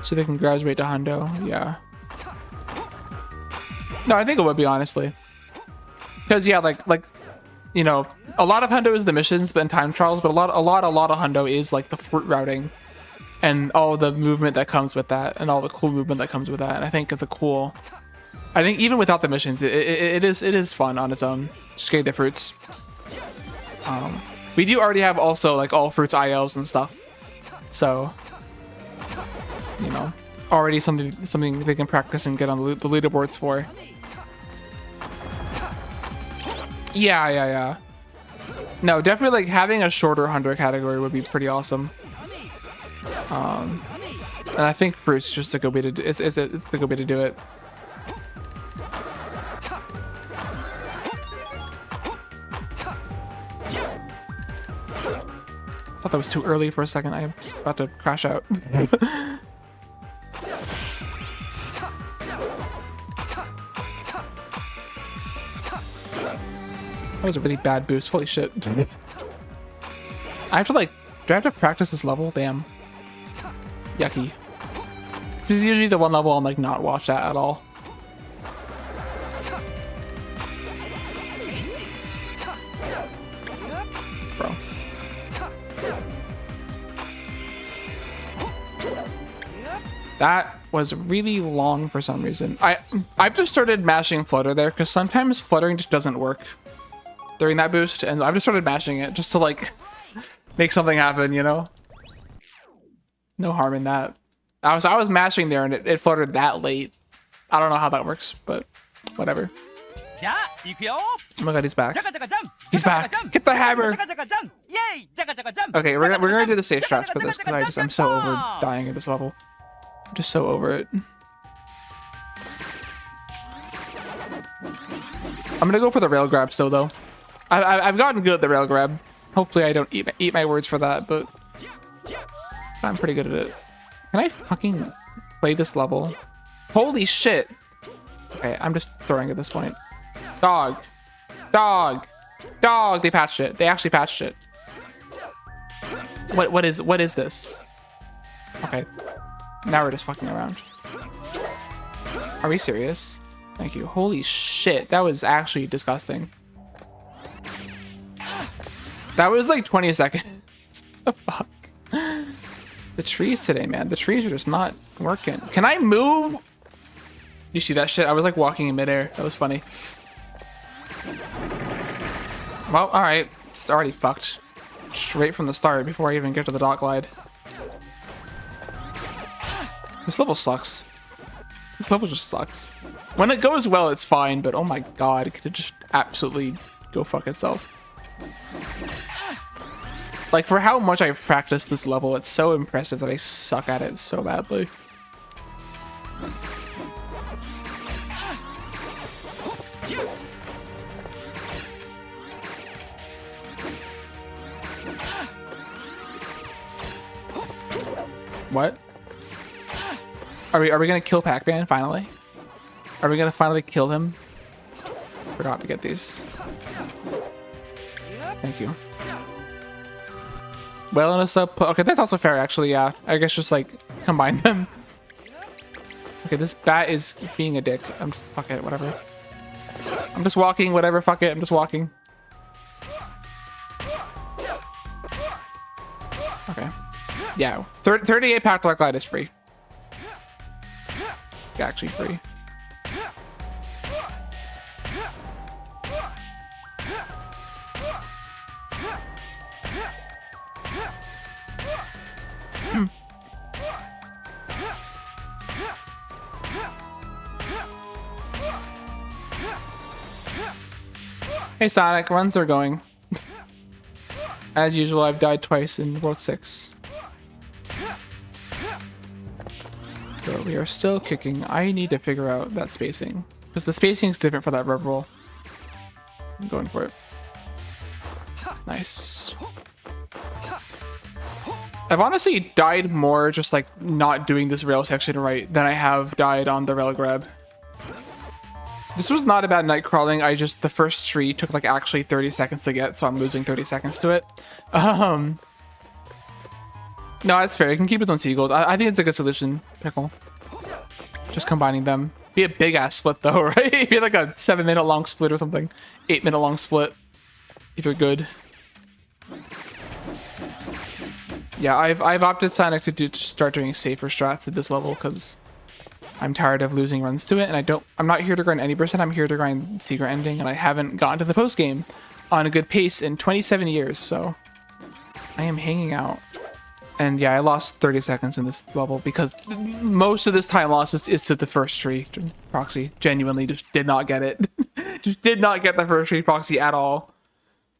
Speaker 2: So they can graduate to hundo, yeah. No, I think it would be, honestly. Because yeah, like you know, a lot of hundo is the missions and time trials, but a lot of hundo is like the fruit routing and all the movement that comes with that and all the cool movement that comes with that. And I think it's a cool. I think even without the missions, it is fun on its own. Just getting the fruits. We do already have also like all fruits ILs and stuff, so you know already something they can practice and get on the leaderboards for. Yeah. No, definitely like having a shorter hunter category would be pretty awesome. And I think fruit's just a good way to do it's the good way to do it. I thought that was too early for a second. I was about to crash out. That was a really bad boost. Holy shit. I have to like, do I have to practice this level? Damn. Yucky. This is usually the one level I'm like not watched at all. Bro. That was really long for some reason. I've just started mashing flutter there because sometimes fluttering just doesn't work during that boost, and I've just started mashing it just to like make something happen, you know? No harm in that. I was mashing there and it fluttered that late. I don't know how that works, but whatever. Oh my god, he's back. He's back. Get the hammer. Okay, we're gonna do the safe strats for this because I'm so over dying at this level. I'm just so over it. I'm gonna go for the rail grab still though. I've gotten good at the rail grab. Hopefully I don't eat my words for that, but I'm pretty good at it. Can I fucking play this level? Holy shit. Okay, I'm just throwing at this point. Dog. Dog. Dog. They patched it. They actually patched it. What is this? Okay. Now we're just fucking around. Are we serious? Thank you. Holy shit. That was actually disgusting. That was like 20 seconds. The fuck? The trees today, man. The trees are just not working. Can I move? You see that shit? I was like walking in midair. That was funny. Well, alright. It's already fucked. Straight from the start before I even get to the dock glide. This level sucks. This level just sucks. When it goes well, it's fine, but oh my god, it could just absolutely go fuck itself. Like, for how much I've practiced this level, it's so impressive that I suck at it so badly. What? Are we gonna kill Pac-Man finally? Are we gonna finally kill him? Forgot to get these. Thank you. Well, in a sub. Okay, that's also fair, actually. Yeah, I guess just like combine them. Okay, this bat is being a dick. I'm just fuck it, whatever. I'm just walking, whatever. Fuck it, I'm just walking. Okay. Yeah, 38 pack dark light is free. Actually free. Hey Sonic, runs are going. As usual, I've died twice in World 6. So we are still kicking. I need to figure out that spacing. Because the spacing is different for that rev roll. I'm going for it. Nice. I've honestly died more just like not doing this rail section right than I have died on the rail grab. This was not about night crawling. The first tree took like actually 30 seconds to get, so I'm losing 30 seconds to it. No, that's fair. You can keep it on seagulls. I think it's a good solution, Pickle. Just combining them. Be a big ass split though, right? Be like a 7-minute long split or something. 8-minute long split. If you're good. Yeah, I've opted Sonic to start doing safer strats at this level because I'm tired of losing runs to it, and I'm not here to grind any percent. I'm here to grind secret ending, and I haven't gotten to the post game on a good pace in 27 years, so I am hanging out. And yeah, I lost 30 seconds in this level because most of this time lost is to the first tree proxy. Genuinely just did not get it. Just did not get the first tree proxy at all.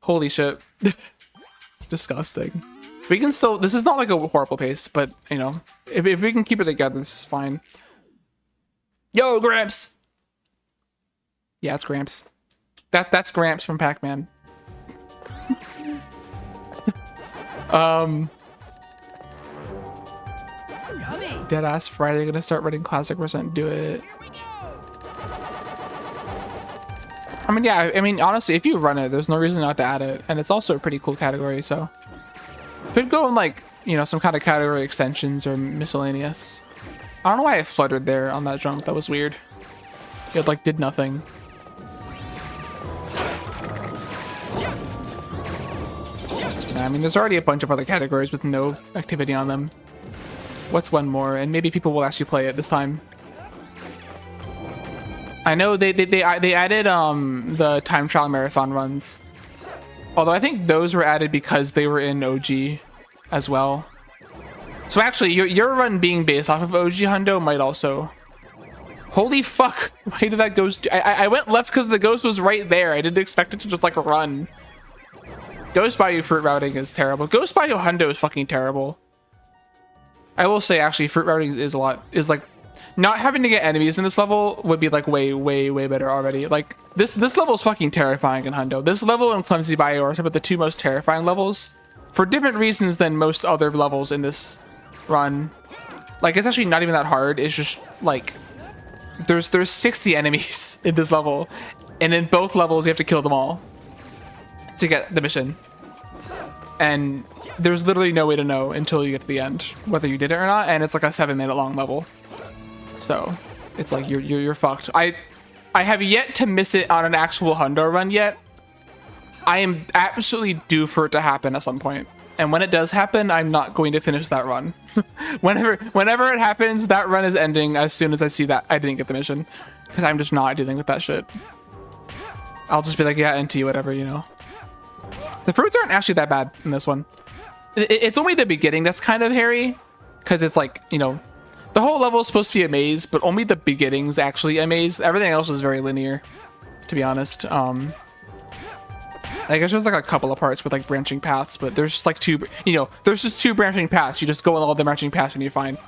Speaker 2: Holy shit. Disgusting. We can still, this is not like a horrible pace, but you know, if we can keep it together, this is fine. Yo, Gramps! Yeah, it's Gramps. That's Gramps from Pac-Man. Deadass Friday, gonna start running classic percent. Do it. I mean, yeah, I mean, honestly, if you run it, there's no reason not to add it. And it's also a pretty cool category, so. Could go in, like, you know, some kind of category extensions or miscellaneous. I don't know why I fluttered there on that jump. That was weird. It, like, did nothing. I mean, there's already a bunch of other categories with no activity on them. What's one more? And maybe people will actually play it this time. I know they added the time trial marathon runs. Although I think those were added because they were in OG as well. So actually, your run being based off of OG Hundo might also... Holy fuck! Why did that ghost... I went left because the ghost was right there. I didn't expect it to just, like, run. Ghost Bayou fruit routing is terrible. Ghost Bayou Hundo is fucking terrible. I will say, actually, fruit routing is like... Not having to get enemies in this level would be, like, way, way, way better already. Like, this level is fucking terrifying in Hundo. This level and Clumsy Bayou are some of the two most terrifying levels. For different reasons than most other levels in this run. Like, it's actually not even that hard. It's just, like... There's 60 enemies in this level. And in both levels, you have to kill them all to get the mission. And there's literally no way to know until you get to the end whether you did it or not, and it's like a 7-minute long level. So it's like you're fucked. I have yet to miss it on an actual Hundo run yet. I am absolutely due for it to happen at some point. And when it does happen, I'm not going to finish that run. whenever it happens, that run is ending as soon as I see that I didn't get the mission. Because I'm just not dealing with that shit. I'll just be like, yeah, NT, whatever, you know. The fruits aren't actually that bad in this one. It's only the beginning that's kind of hairy. Because it's like, you know, the whole level is supposed to be a maze, but only the beginning's actually a maze. Everything else is very linear, to be honest. I guess there's like a couple of parts with like branching paths, but there's just like there's just two branching paths. You just go on all the branching paths and you're fine.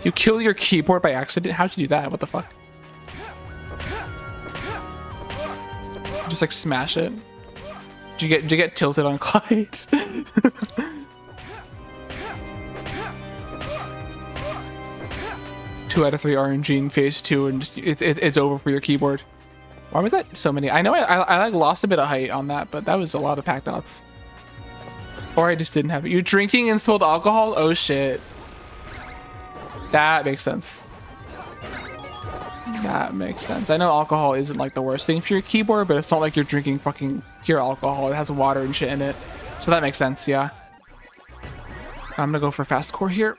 Speaker 2: You kill your keyboard by accident? How'd you do that? What the fuck? Just like smash it. Did you get tilted on Clyde? 2 out of 3 RNG in phase 2, and just it's over for your keyboard. Why was that so many? I know I like lost a bit of height on that, but that was a lot of pack dots. Or I just didn't have it. You drinking and spilled alcohol? Oh shit. That makes sense. That makes sense. I know alcohol isn't like the worst thing for your keyboard, but it's not like you're drinking fucking pure alcohol. It has water and shit in it. So that makes sense, yeah. I'm gonna go for fast core here.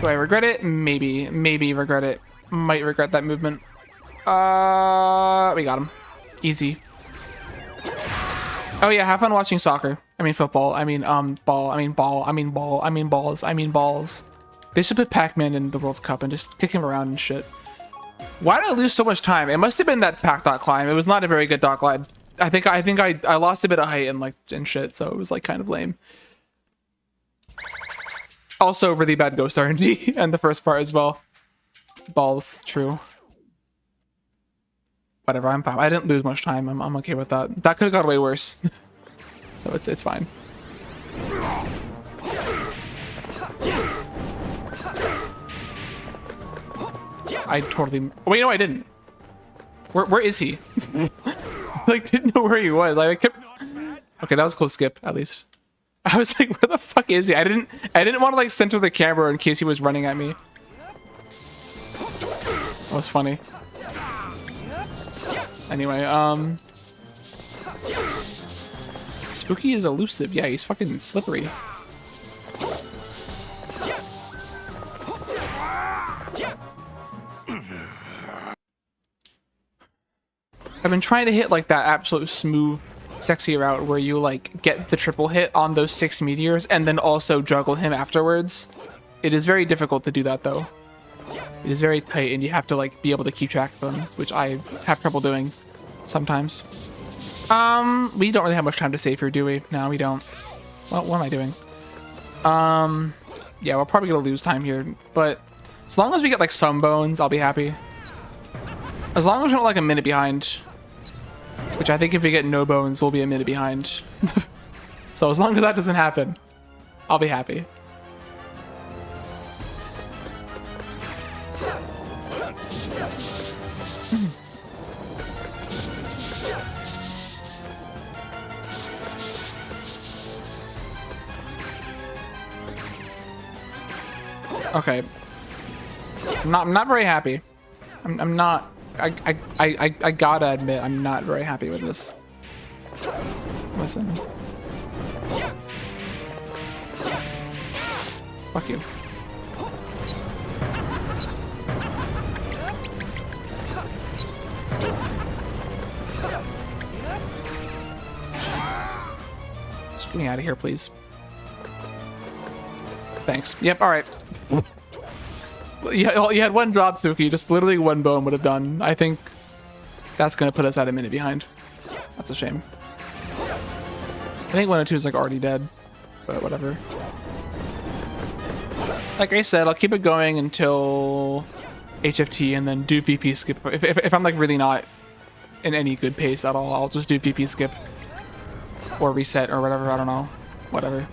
Speaker 2: Do I regret it? Maybe. Maybe regret it. Might regret that movement. We got him. Easy. Oh yeah, have fun watching soccer. I mean football. I mean ball. I mean ball. I mean ball. I mean balls. I mean balls. They should put Pac-Man in the World Cup and just kick him around and shit. Why did I lose so much time? It must have been that pack dot climb. It was not a very good dot glide. I think I lost a bit of height and shit, so it was like kind of lame. Also really bad ghost RNG and the first part as well. Balls, true. Whatever, I'm fine. I didn't lose much time. I'm okay with that. That could have got way worse. So it's fine. I totally... Wait, no, I didn't. Where is he? Like, didn't know where he was. Like, I kept... Okay, that was a close skip, at least. I was like, where the fuck is he? I didn't want to, like, center the camera in case he was running at me. That was funny. Anyway, Spooky is elusive. Yeah, he's fucking slippery. I've been trying to hit like that absolute smooth sexy route where you like get the triple hit on those 6 meteors and then also juggle him afterwards. It is very difficult to do that though. It is very tight and you have to like be able to keep track of them, which I have trouble doing sometimes. We don't really have much time to save here, do we? No, we don't. What am I doing? Yeah, we're probably gonna lose time here, but as long as we get like some bones, I'll be happy. As long as we're not like a minute behind, which I think if we get no bones, we'll be a minute behind. So as long as that doesn't happen, I'll be happy. Okay. I'm not very happy. I'm not. I gotta admit, I'm not very happy with this. Listen. Fuck you. Just get me out of here, please. Thanks. Yep, alright. You had one drop, Suki. Just literally one bone would have done. I think that's going to put us at a minute behind. That's a shame. I think 1 and 2 is like already dead. But whatever. Like I said, I'll keep it going until HFT and then do VP skip. If I'm like really not in any good pace at all, I'll just do VP skip. Or reset or whatever. I don't know. Whatever.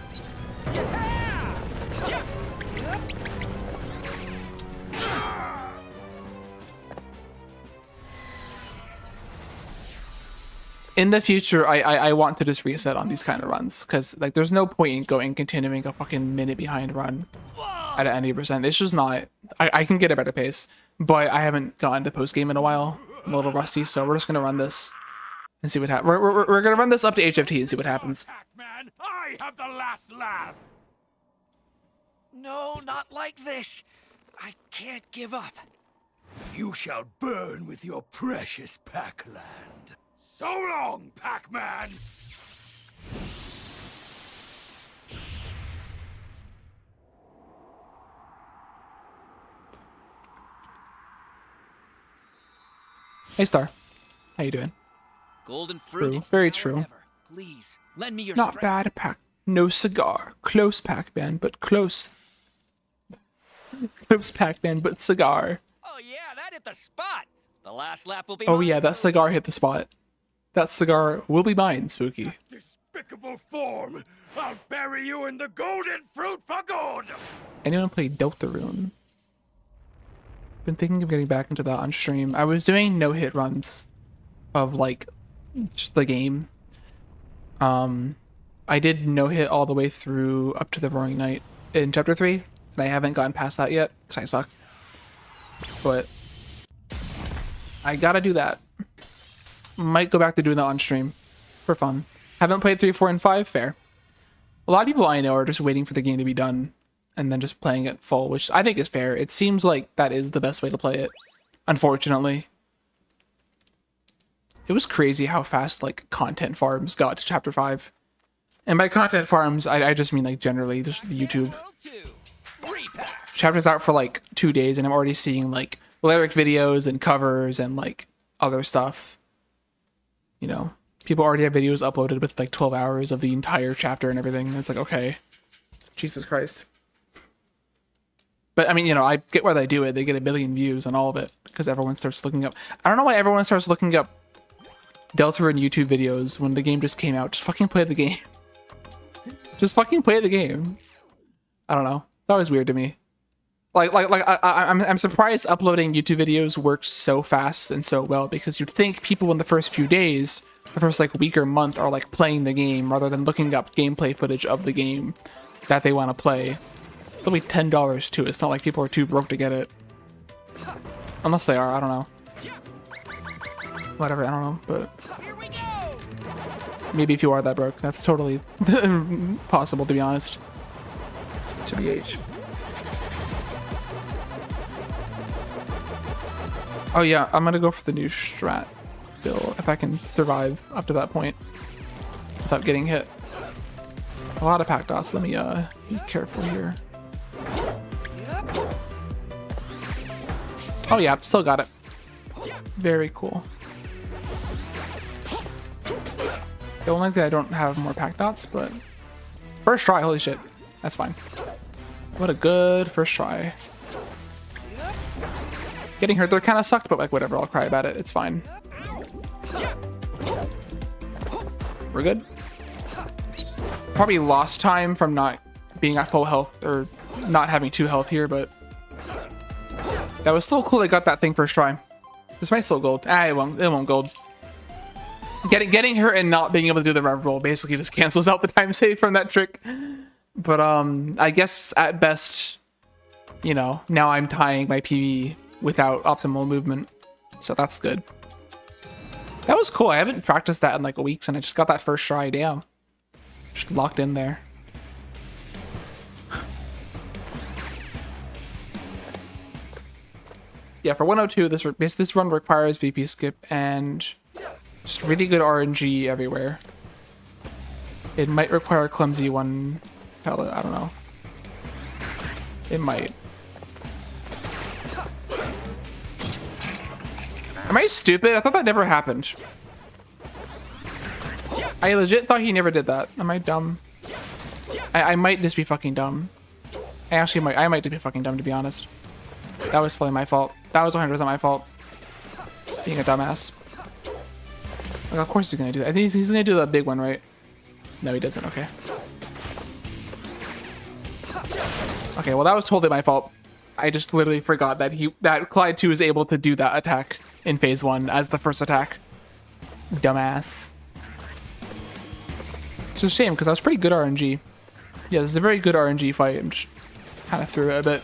Speaker 2: In the future, I want to just reset on these kind of runs, because like there's no point in continuing a fucking minute behind run at any percent. It's just not. I can get a better pace, but I haven't gotten to post game in a while. I'm a little rusty, so we're just gonna run this and see what happens. We're gonna run this up to HFT and see what happens.
Speaker 1: Pac-Man, I have the last laugh. No, not like this. I can't give up. You shall burn with your precious Pac-Land. So long, Pac-Man!
Speaker 2: Hey, Star. How you doing?
Speaker 1: Golden fruit.
Speaker 2: True. Very true.
Speaker 1: Ever. Please, lend me your
Speaker 2: Not
Speaker 1: strength.
Speaker 2: bad, Pac. No cigar. Close, Pac-Man, but close. Close, Pac-Man, but cigar.
Speaker 1: Oh yeah, that hit the spot. The last lap will be
Speaker 2: Oh
Speaker 1: mine.
Speaker 2: yeah, that cigar hit the spot. That cigar will be mine, Spooky.
Speaker 1: Despicable form! I'll bury you in the golden fruit for good!
Speaker 2: Anyone play Deltarune? Been thinking of getting back into that on stream. I was doing no-hit runs of like just the game. I did no-hit all the way through up to the Roaring Night in chapter 3, and I haven't gotten past that yet because I suck. But I gotta do that. Might go back to doing that on stream for fun. Haven't played 3, 4, and 5. Fair. A lot of people I know are just waiting for the game to be done and then just playing it full, which I think is fair. It seems like that is the best way to play it, unfortunately. It was crazy how fast like content farms got to chapter 5. And by content farms, I just mean like generally just the YouTube. Chapter's out for like 2 days and I'm already seeing like lyric videos and covers and like other stuff. You know, people already have videos uploaded with like 12 hours of the entire chapter and everything. And it's like, okay, Jesus Christ. But I mean, you know, I get why they do it. They get 1 billion views on all of it because everyone starts looking up. I don't know why everyone starts looking up Deltarune YouTube videos when the game just came out. Just fucking play the game. Just fucking play the game. I don't know. It's always weird to me. I'm surprised uploading YouTube videos works so fast and so well, because you'd think people in the first few days, the first like week or month, are like playing the game rather than looking up gameplay footage of the game that they want to play. It's only $10 too. It's not like people are too broke to get it. Unless they are, I don't know. Whatever, I don't know, but maybe if you are that broke, that's totally possible, to be honest. To BH. Oh yeah, I'm gonna go for the new strat bill if I can survive up to that point. without getting hit. A lot of pack dots. Let me be careful here. Oh yeah, still got it. Very cool. Don't like that I don't have more pack dots, but first try, holy shit. That's fine. What a good first try. Getting hurt there kind of sucked, but like whatever, I'll cry about it. It's fine. We're good. Probably lost time from not being at full health or not having 2 health here, but that was so cool. I got that thing first try. This might still gold. It won't gold. Getting hurt and not being able to do the rev roll basically just cancels out the time save from that trick. But I guess at best, you know, now I'm tying my PB without optimal movement, so that's good. That was cool. I haven't practiced that in like a week, and I just got that first try. Damn, just locked in there. Yeah, for 102, this run requires VP skip and just really good RNG everywhere. It might require a clumsy one pellet. I don't know. It might. Am I stupid? I thought that never happened. I legit thought he never did that. Am I dumb? I might just be fucking dumb. I might just be fucking dumb, to be honest. That was fully my fault. That was 100% my fault. Being a dumbass. Like, of course he's gonna do that. I think he's gonna do the big one, right? No, he doesn't. Okay. Okay, well that was totally my fault. I just literally forgot that Clyde 2 is able to do that attack in phase 1 as the first attack. Dumbass. It's a shame because that was pretty good RNG. Yeah, this is a very good RNG fight. I'm just kind of through it a bit.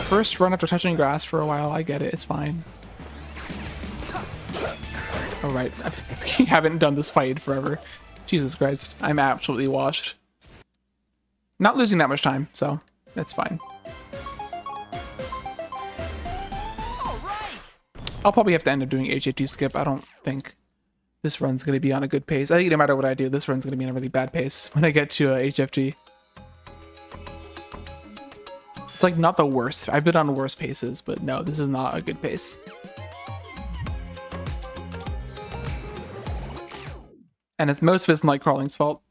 Speaker 2: First run after touching grass for a while. I get it. It's fine. All right. I haven't done this fight in forever. Jesus Christ. I'm absolutely washed. Not losing that much time, so that's fine. I'll probably have to end up doing HFT skip. I don't think this run's going to be on a good pace. I think no matter what I do, this run's going to be on a really bad pace when I get to HFT. It's like not the worst. I've been on worse paces, but no, this is not a good pace. And it's most of it's Nightcrawling's fault.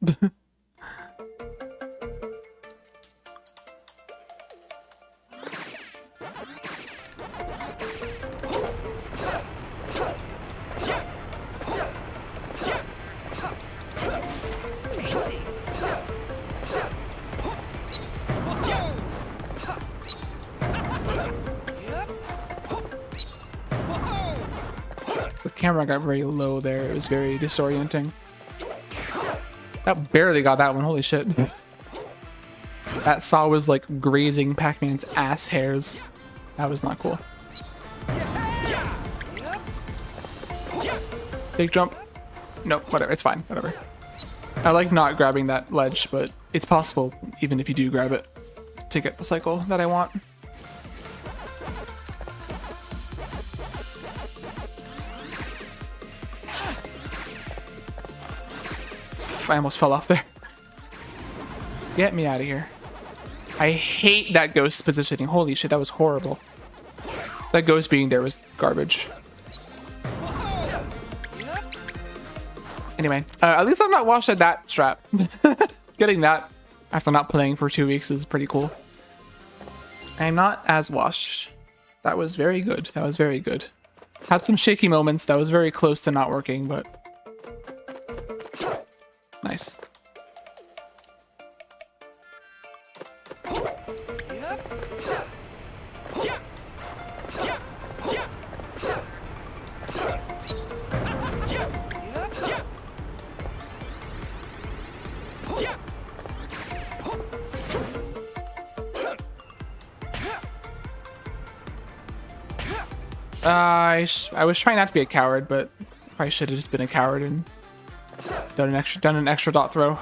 Speaker 2: The camera got very low there. It was very disorienting. That barely got that one. Holy shit. That saw was like grazing Pac-Man's ass hairs. That was not cool. Big jump. Nope, whatever. It's fine. Whatever. I like not grabbing that ledge, but it's possible, even if you do grab it, to get the cycle that I want. I almost fell off there. Get me out of here. I hate that ghost positioning. Holy shit, that was horrible. That ghost being there was garbage. Anyway, at least I'm not washed at that strap. Getting that after not playing for 2 weeks is pretty cool. I'm not as washed. That was very good. That was very good. Had some shaky moments. That was very close to not working, but nice. I was trying not to be a coward, but I should have just been a coward and done an extra dot throw.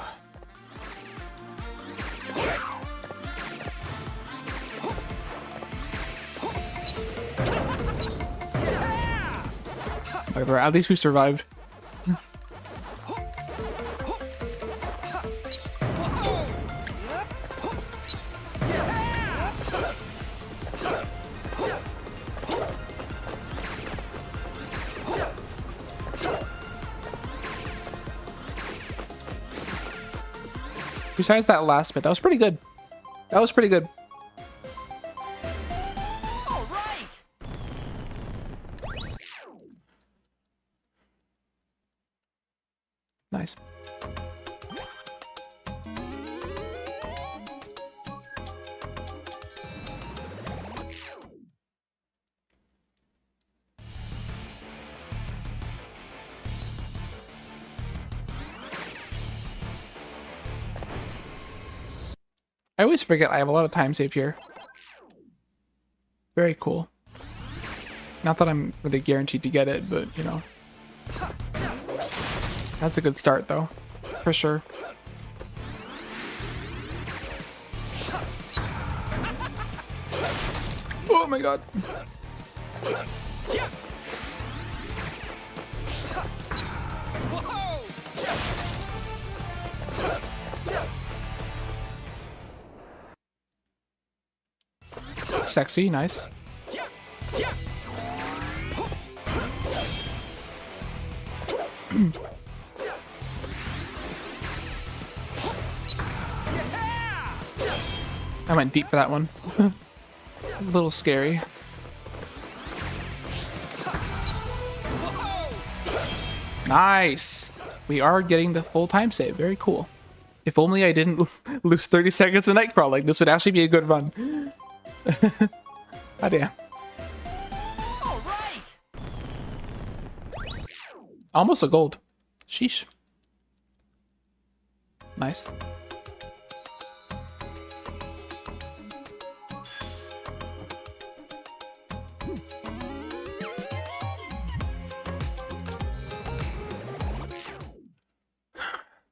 Speaker 2: Whatever, at least we survived. Besides that last bit, that was pretty good. That was pretty good.
Speaker 1: All right.
Speaker 2: Nice. I always forget I have a lot of time saved here. Very cool. Not that I'm really guaranteed to get it, but you know. That's a good start though, for sure. Oh my god. Sexy, nice. I went deep for that one. A little scary. Nice! We are getting the full time save. Very cool. If only I didn't lose 30 seconds of night crawling, this would actually be a good run. Oh damn.
Speaker 1: All right.
Speaker 2: Almost a gold. Sheesh. Nice.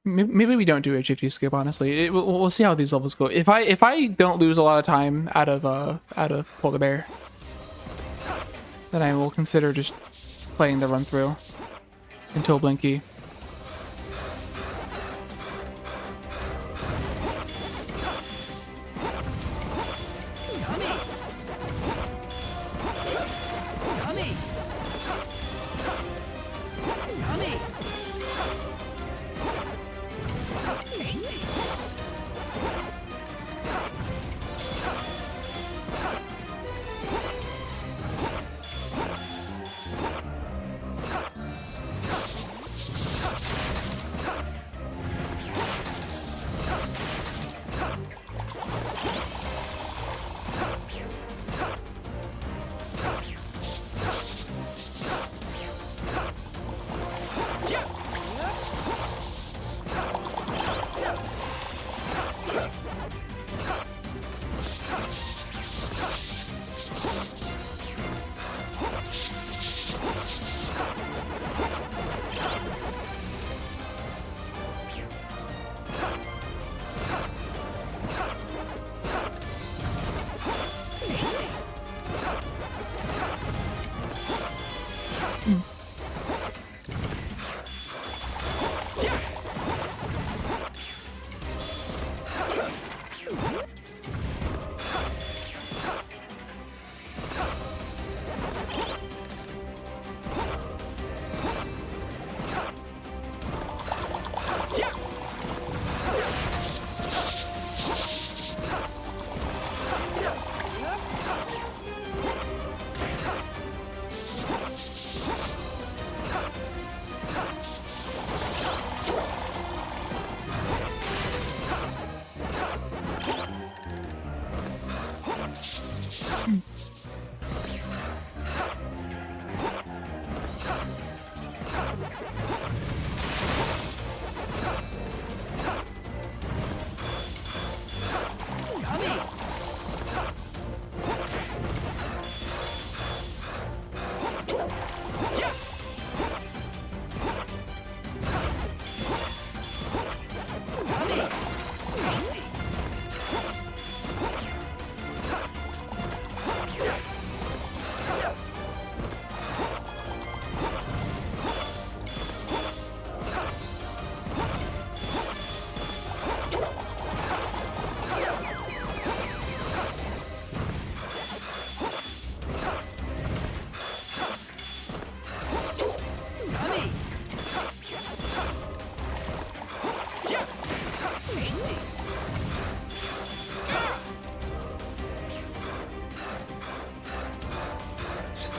Speaker 2: Maybe we don't do HFT skip. Honestly, we'll see how these levels go. If I don't lose a lot of time out of Polar Bear, then I will consider just playing the run through until Blinky.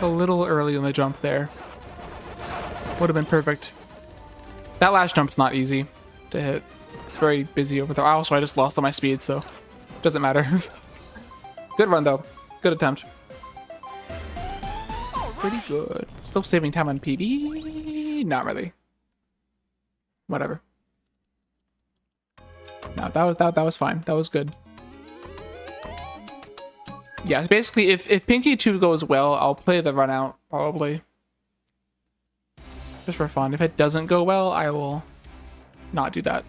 Speaker 2: a little early on the jump there. Would have been perfect. That last jump's not easy to hit. It's very busy over there. Also, I just lost on my speed, so doesn't matter. Good run, though. Good attempt. Pretty good. Still saving time on PB? Not really. Whatever. No, that was fine. That was good. Yeah, basically, if Pinky 2 goes well, I'll play the run out, probably. Just for fun. If it doesn't go well, I will not do that.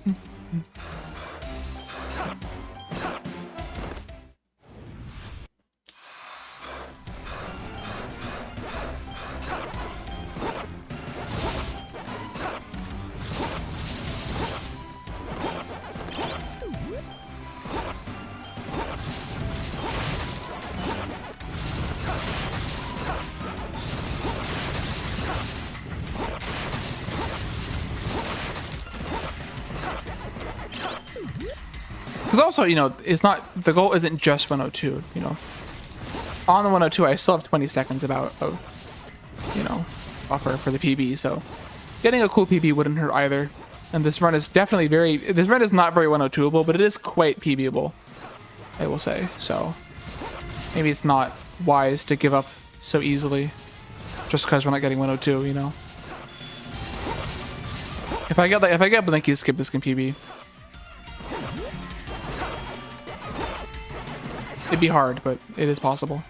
Speaker 2: Because also, you know, it's not, the goal isn't just 102, you know. On the 102, I still have 20 seconds about, you know, buffer for the PB, so getting a cool PB wouldn't hurt either. And this run is definitely this run is not very 102able, but it is quite PBable, I will say. So maybe it's not wise to give up so easily just because we're not getting 102, you know. If I get Blinky skip, this can PB. It'd be hard, but it is possible.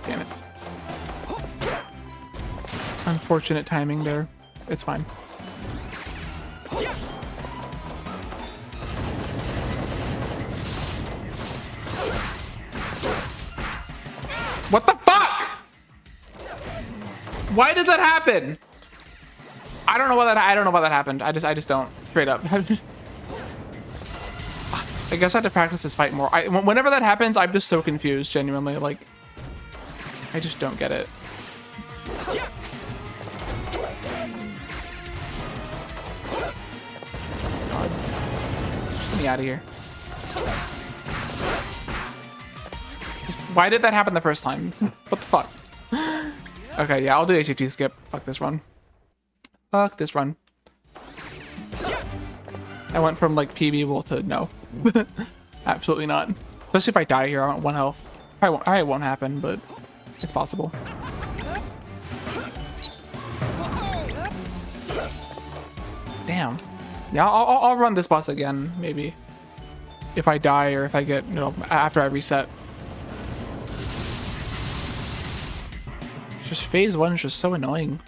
Speaker 2: Damn it. Unfortunate timing there. It's fine. What the fuck? Why does that happen? I don't know why that happened. I just don't. Straight up. I guess I have to practice this fight more. Whenever that happens, I'm just so confused, genuinely. Like, I just don't get it. God. Just get me out of here. Why did that happen the first time? What the fuck? Okay, yeah, I'll do HHT skip. Fuck this run. Fuck this run. I went from like PB to no. Absolutely not. Especially if I die here, I want 1 health. Probably won't happen, but it's possible. Damn. Yeah, I'll run this boss again, maybe. If I die or if I get, you know, after I reset. Just phase 1 is just so annoying.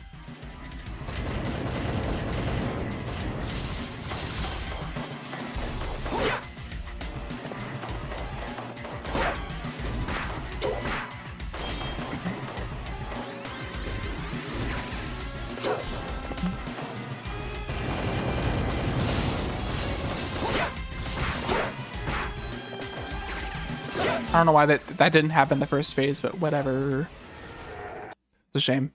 Speaker 2: I don't know why that didn't happen the first phase, but whatever. It's a shame.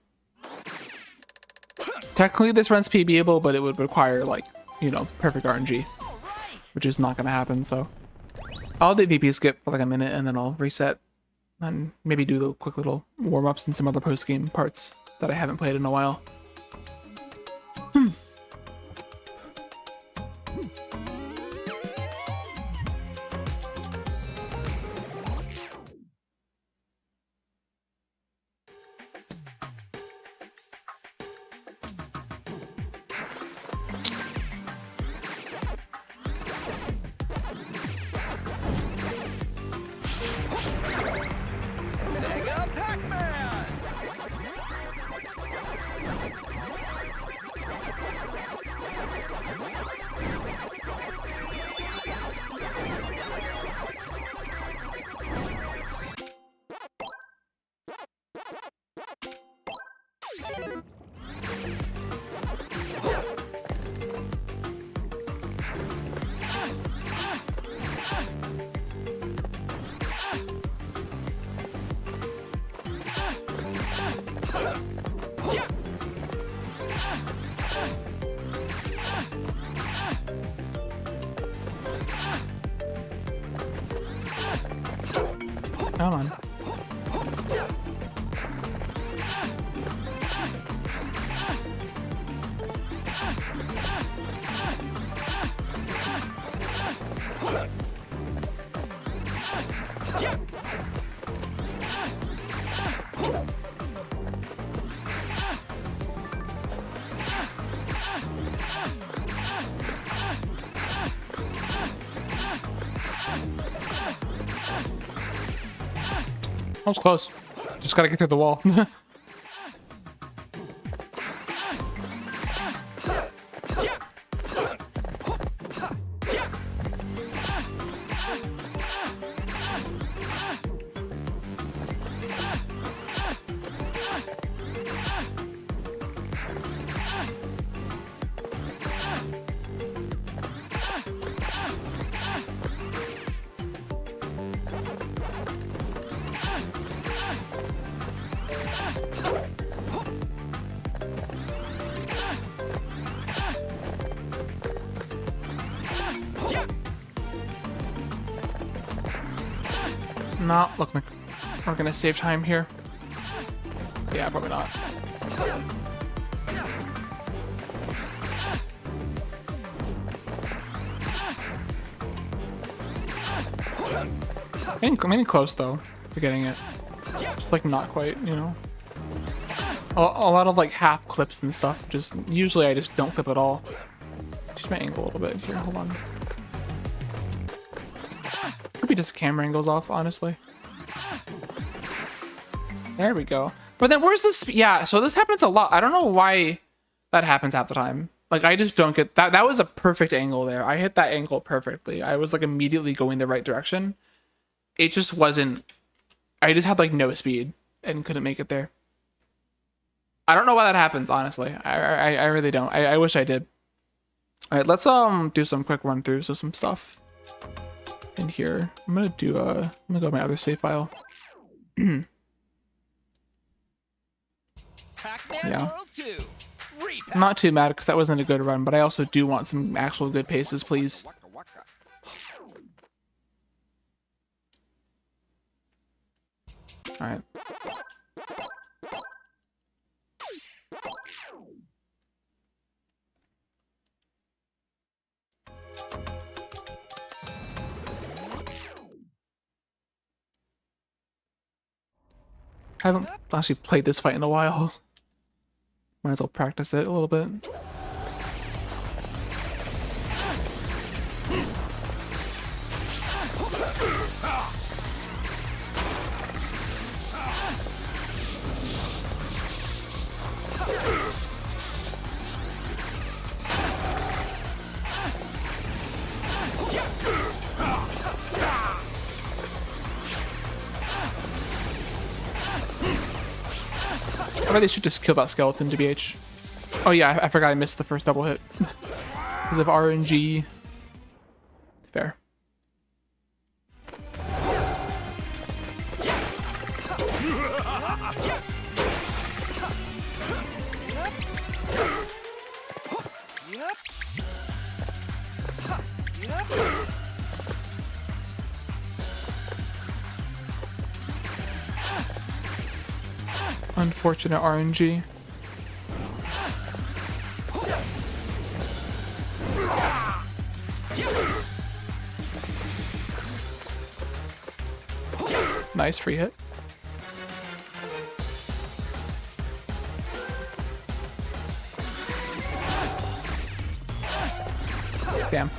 Speaker 2: Technically, this run's PBable, but it would require, like, you know, perfect RNG, which is not going to happen, so. I'll do VP skip for like a minute, and then I'll reset, and maybe do the quick little warm-ups and some other post-game parts that I haven't played in a while.
Speaker 1: Mega Pac-Man!
Speaker 2: Come on. That was close. Just gotta get through the wall. Not looking like we're gonna save time here. Yeah, probably not. I'm getting close though to getting it. Just like not quite, you know. A lot of like half clips and stuff. Just usually I just don't clip at all. Just my angle a little bit here. Hold on. Could be just camera angles off, honestly. There we go. But then where's this? Yeah, so this happens a lot. I don't know why that happens half the time. Like, I just don't get that. That was a perfect angle there. I hit that angle perfectly. I was like immediately going the right direction. It just wasn't. I just had like no speed and couldn't make it there. I don't know why that happens, honestly. I really don't. I wish I did. All right, let's do some quick run throughs of some stuff in here. I'm gonna go to my other save file. Yeah. I'm not too mad because that wasn't a good run, but I also do want some actual good paces, please. All right. I haven't actually played this fight in a while. Might as well practice it a little bit. I really should just kill that skeleton, TBH. Oh yeah, I forgot I missed the first double hit. Because of RNG. Fair. Unfortunate RNG. Nice free hit. Damn.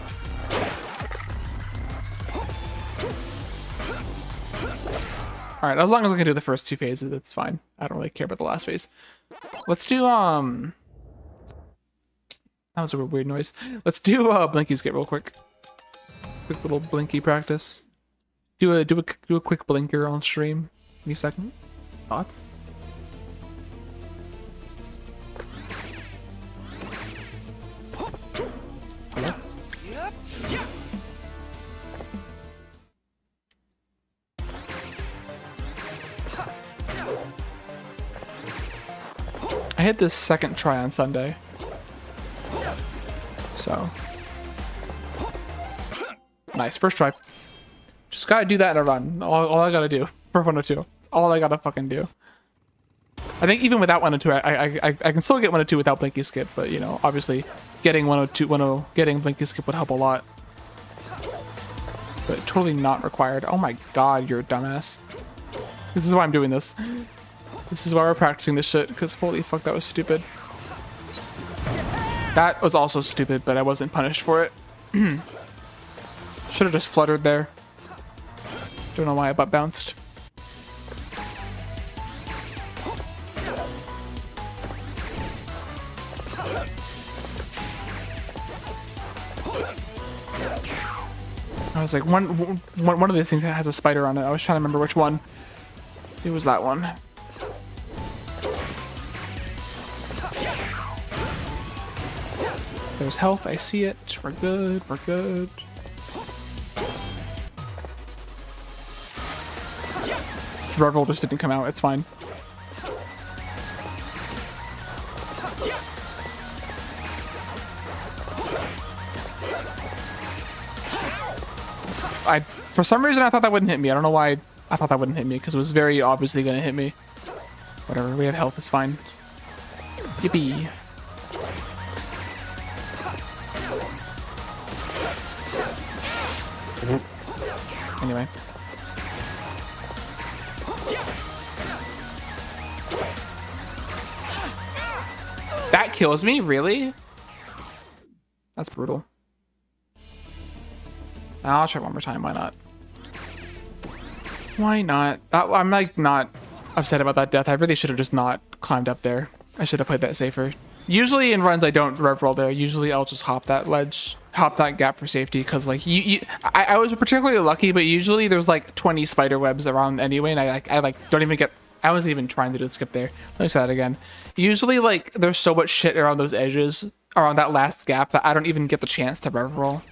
Speaker 2: Alright, as long as I can do the first two phases, that's fine. I don't really care about the last phase. Let's do, that was a weird noise. Let's do, Blinky skip real quick. Quick little Blinky practice. Do a quick blinker on stream. Any second. Thoughts? Hello? hit this second try on Sunday. So. Nice, first try. Just gotta do that in a run. All I gotta do for 102. That's all I gotta fucking do. I think even without 102, I can still get 102 without Blinky Skip, but you know, obviously getting 102, getting Blinky Skip would help a lot. But totally not required. Oh my god, you're a dumbass. This is why I'm doing this. This is why we're practicing this shit, because holy fuck, that was stupid. That was also stupid, but I wasn't punished for it. Should have just fluttered there. Don't know why I butt bounced. I was like, one of these things has a spider on it. I was trying to remember which one. It was that one. There's health. I see it. We're good. We're good. Struggle just didn't come out. It's fine. For some reason, I thought that wouldn't hit me. I don't know why I thought that wouldn't hit me, because it was very obviously going to hit me. Whatever, we have health, it's fine. Yippee. Anyway. That kills me? Really? That's brutal. I'll try one more time, why not? Why not? I'm like not upset about that death. I really should have just not climbed up there. I should have played that safer. Usually in runs I don't rev roll there. Usually I'll just hop that ledge, hop that gap for safety, because like I was particularly lucky, but usually there's like 20 spider webs around anyway, and I like don't even get. I wasn't even trying to do skip there. Let me say that again. Usually like there's so much shit around those edges, around that last gap, that I don't even get the chance to rev roll.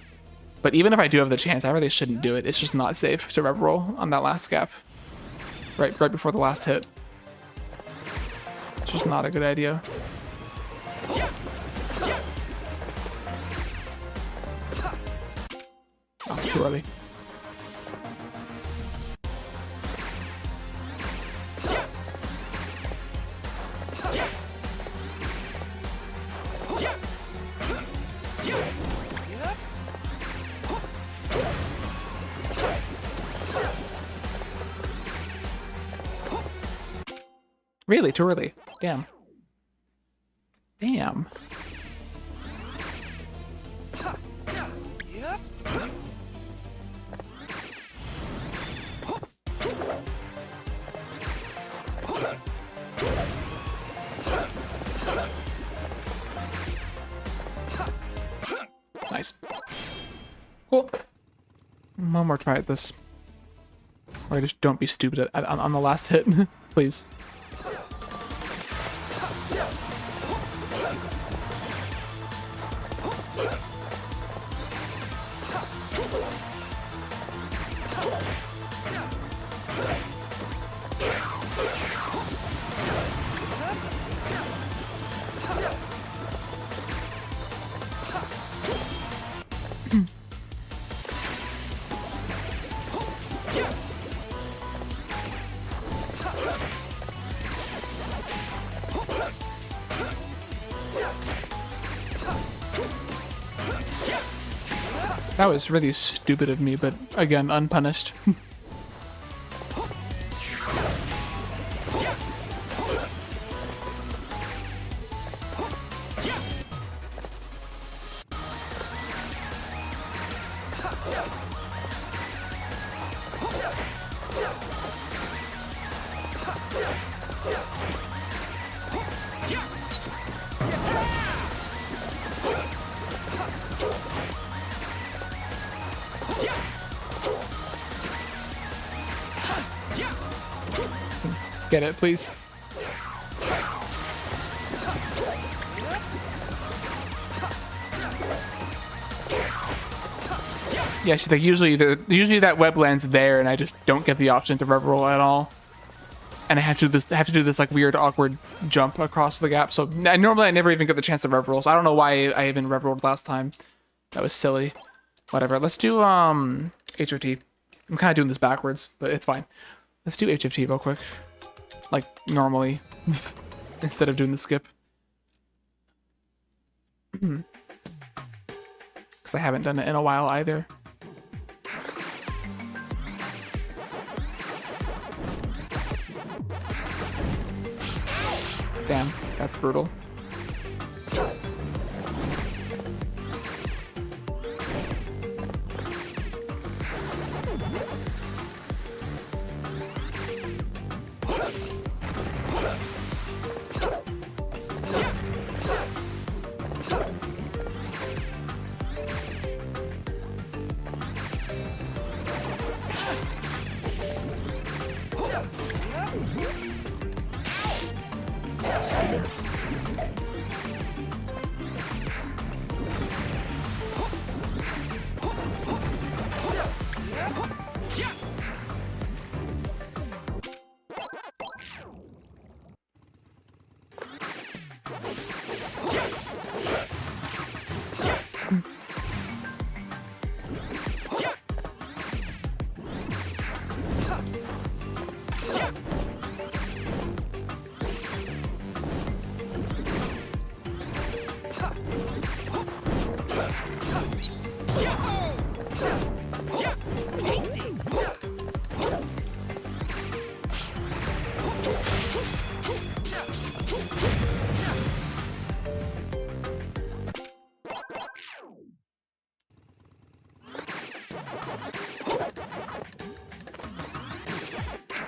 Speaker 2: But even if I do have the chance, I really shouldn't do it. It's just not safe to rev roll on that last gap. Right before the last hit. It's just not a good idea. Oh, too early. Really? Too early. Damn. Damn. Nice. Cool. One more try at this. Or just don't be stupid on the last hit, please. That was really stupid of me, but again, unpunished. Get it, please. Yeah, she's like usually that web lands there, and I just don't get the option to rev roll at all. and I have to do this like weird awkward jump across the gap. So normally I never even get the chance to rev roll. So I don't know why I even rev rolled last time. That was silly. Whatever. Let's do HOT. I'm kind of doing this backwards, but it's fine. Let's do HFT real quick, like normally, instead of doing the skip. Because I haven't done it in a while either. Damn, that's brutal. Stupid.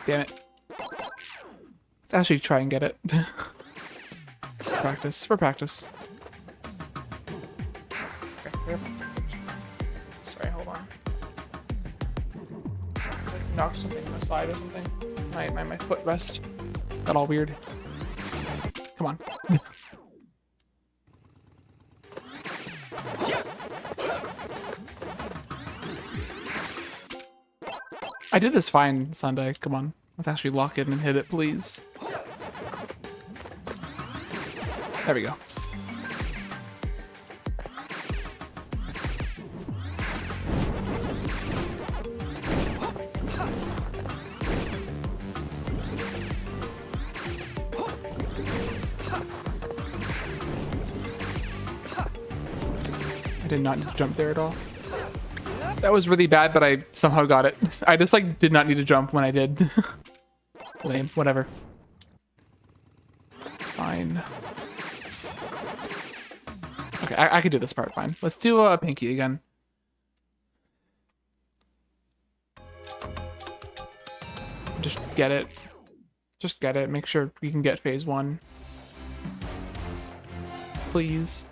Speaker 2: Damn it. Let's actually try and get it. Practice. For practice. Okay. Sorry, hold on. Like knocked something aside or something. My foot rest got all weird. Come on. I did this fine, Sunday. Come on. Let's actually lock in and hit it, please. There we go. I did not need to jump there at all. That was really bad, but I somehow got it. I just like did not need to jump when I did. Lame. Whatever. Fine. Okay, I could do this part fine. Let's do a pinky again. Just get it. Just get it. Make sure we can get phase 1. Please.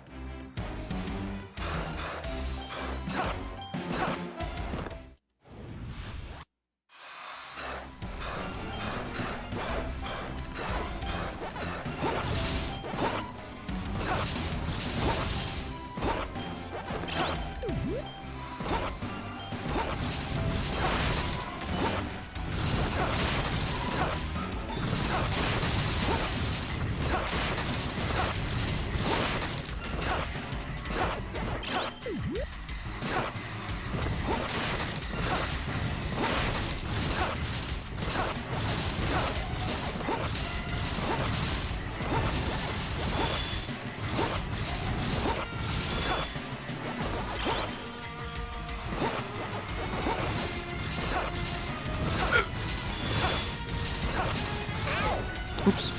Speaker 2: Oops.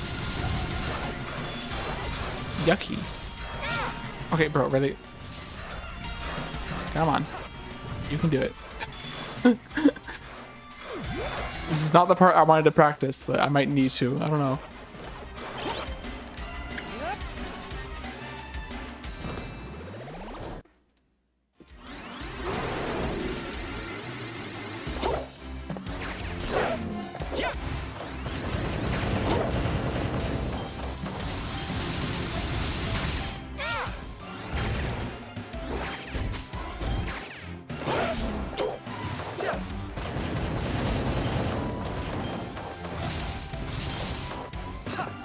Speaker 2: Yucky. Okay, bro, really? Come on. You can do it. This is not the part I wanted to practice, but I might need to. I don't know.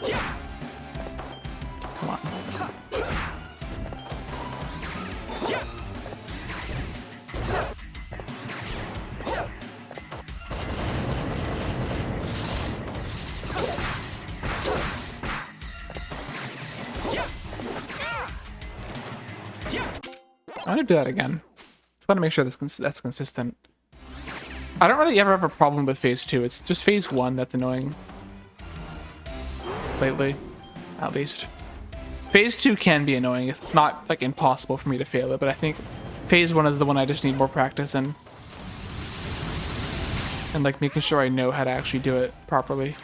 Speaker 2: Come on. I'm gonna do that again. Just want to make sure that's consistent. I don't really ever have a problem with phase 2. It's just phase 1 that's annoying. Lately, at least. Phase 2 can be annoying. It's not like impossible for me to fail it, but I think phase 1 is the one I just need more practice in. And like making sure I know how to actually do it properly.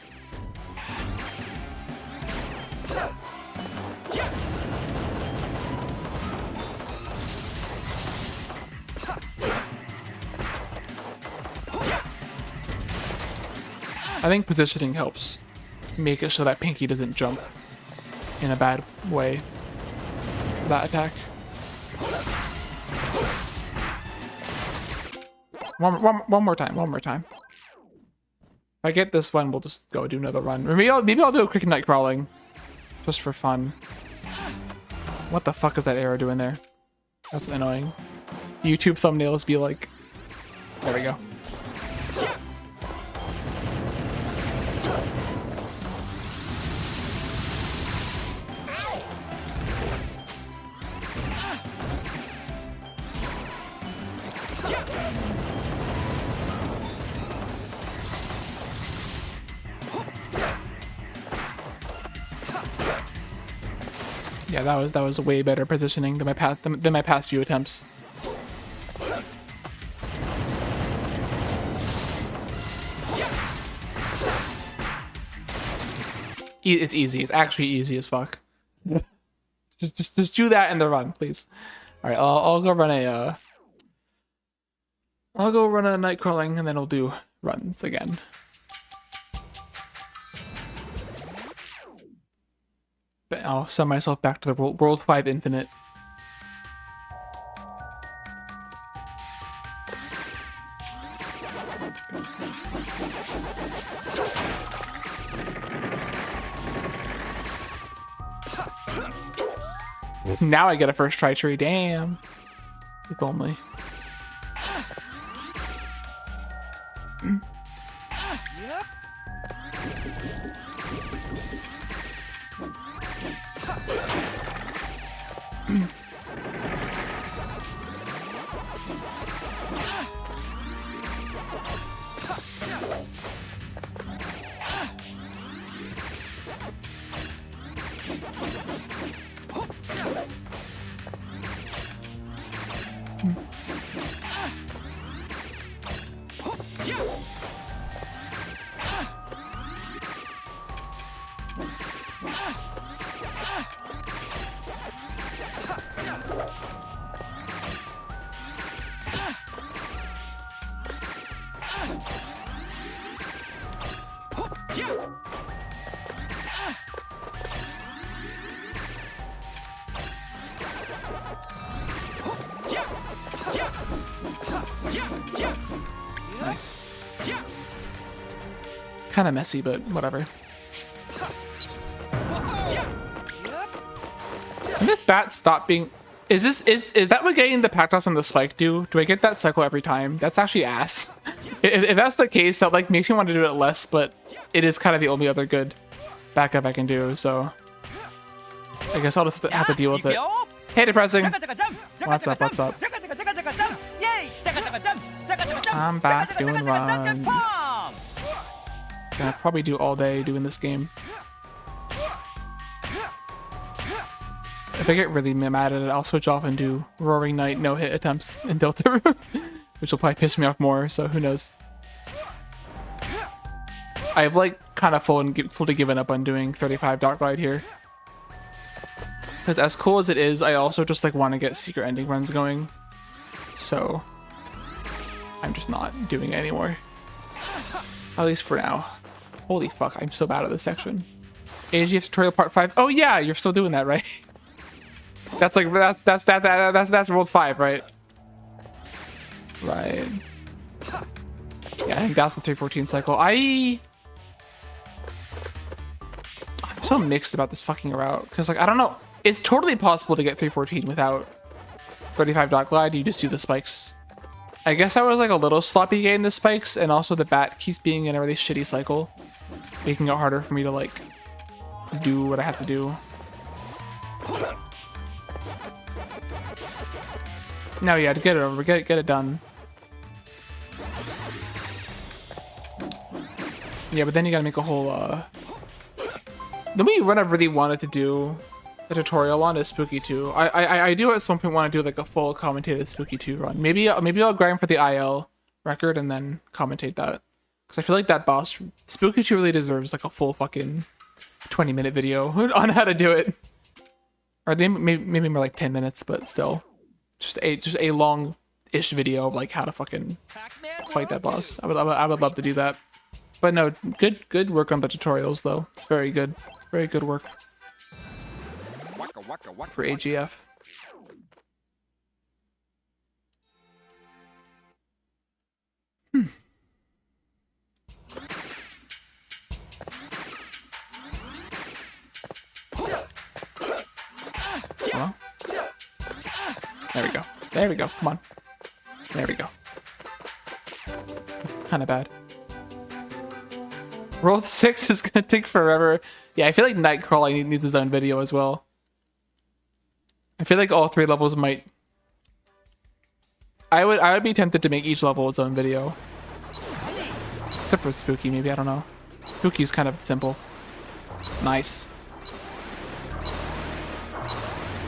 Speaker 2: I think positioning helps make it so that Pinky doesn't jump in a bad way for that attack. One more time. If I get this one, we'll just go do another run. Or maybe I'll do a quick night crawling just for fun. What the fuck is that arrow doing there? That's annoying. YouTube thumbnails be like, there we go. Yeah, that was way better positioning than my past few attempts. It's easy. It's actually easy as fuck. just do that and the run, please. All right, I'll go run a night crawling and then I'll do runs again. But I'll send myself back to the World 5 Infinite. Now I get a first try tree. Damn. If only. Nice. Kind of messy, but whatever. Can this bat stop being... Is that what getting the Pactos on the spike do? Do I get that cycle every time? That's actually ass. If that's the case, that like makes me want to do it less, but it is kind of the only other good backup I can do, so... I guess I'll just have to deal with it. Hey, Depressing! What's up, what's up? I'm back doing runs. Gonna probably do all day doing this game. If I get really mad at it, I'll switch off and do Roaring Knight no-hit attempts in Delta Room, which will probably piss me off more, so who knows. I've like kind of fully given up on doing 35 Dark Glide here. Because as cool as it is, I also just like want to get secret ending runs going. So I'm just not doing it anymore. At least for now. Holy fuck, I'm so bad at this section. AGF tutorial part 5. Oh yeah, you're still doing that, right? That's like that's World 5, right? Right. Yeah, I think that's the 314 cycle. I'm so mixed about this fucking route because, like, I don't know. It's totally possible to get 314 without 35 dot glide. You just do the spikes. I guess I was like a little sloppy getting the spikes, and also the bat keeps being in a really shitty cycle, making it harder for me to like do what I have to do. No, yeah, to get it over, get it done. Yeah, but then you gotta make a whole Then one I really wanted to do a tutorial on is Spooky 2. I do at some point want to do like a full commentated Spooky 2 run. Maybe I'll grind for the IL record and then commentate that. Because I feel like that boss, Spooky 2 really deserves like a full fucking 20-minute video on how to do it. Or maybe more like 10 minutes, but still. Just a long-ish video of like how to fucking fight that boss. I would love to do that. But no, good work on the tutorials though. It's very good. Very good work. For AGF. Well, there we go. There we go. Come on. There we go. Kind of bad. World 6 is gonna take forever. Yeah, I feel like Nightcrawler needs his own video as well. I feel like all 3 levels might... I would be tempted to make each level its own video. Except for Spooky, maybe, I don't know. Spooky's kind of simple. Nice.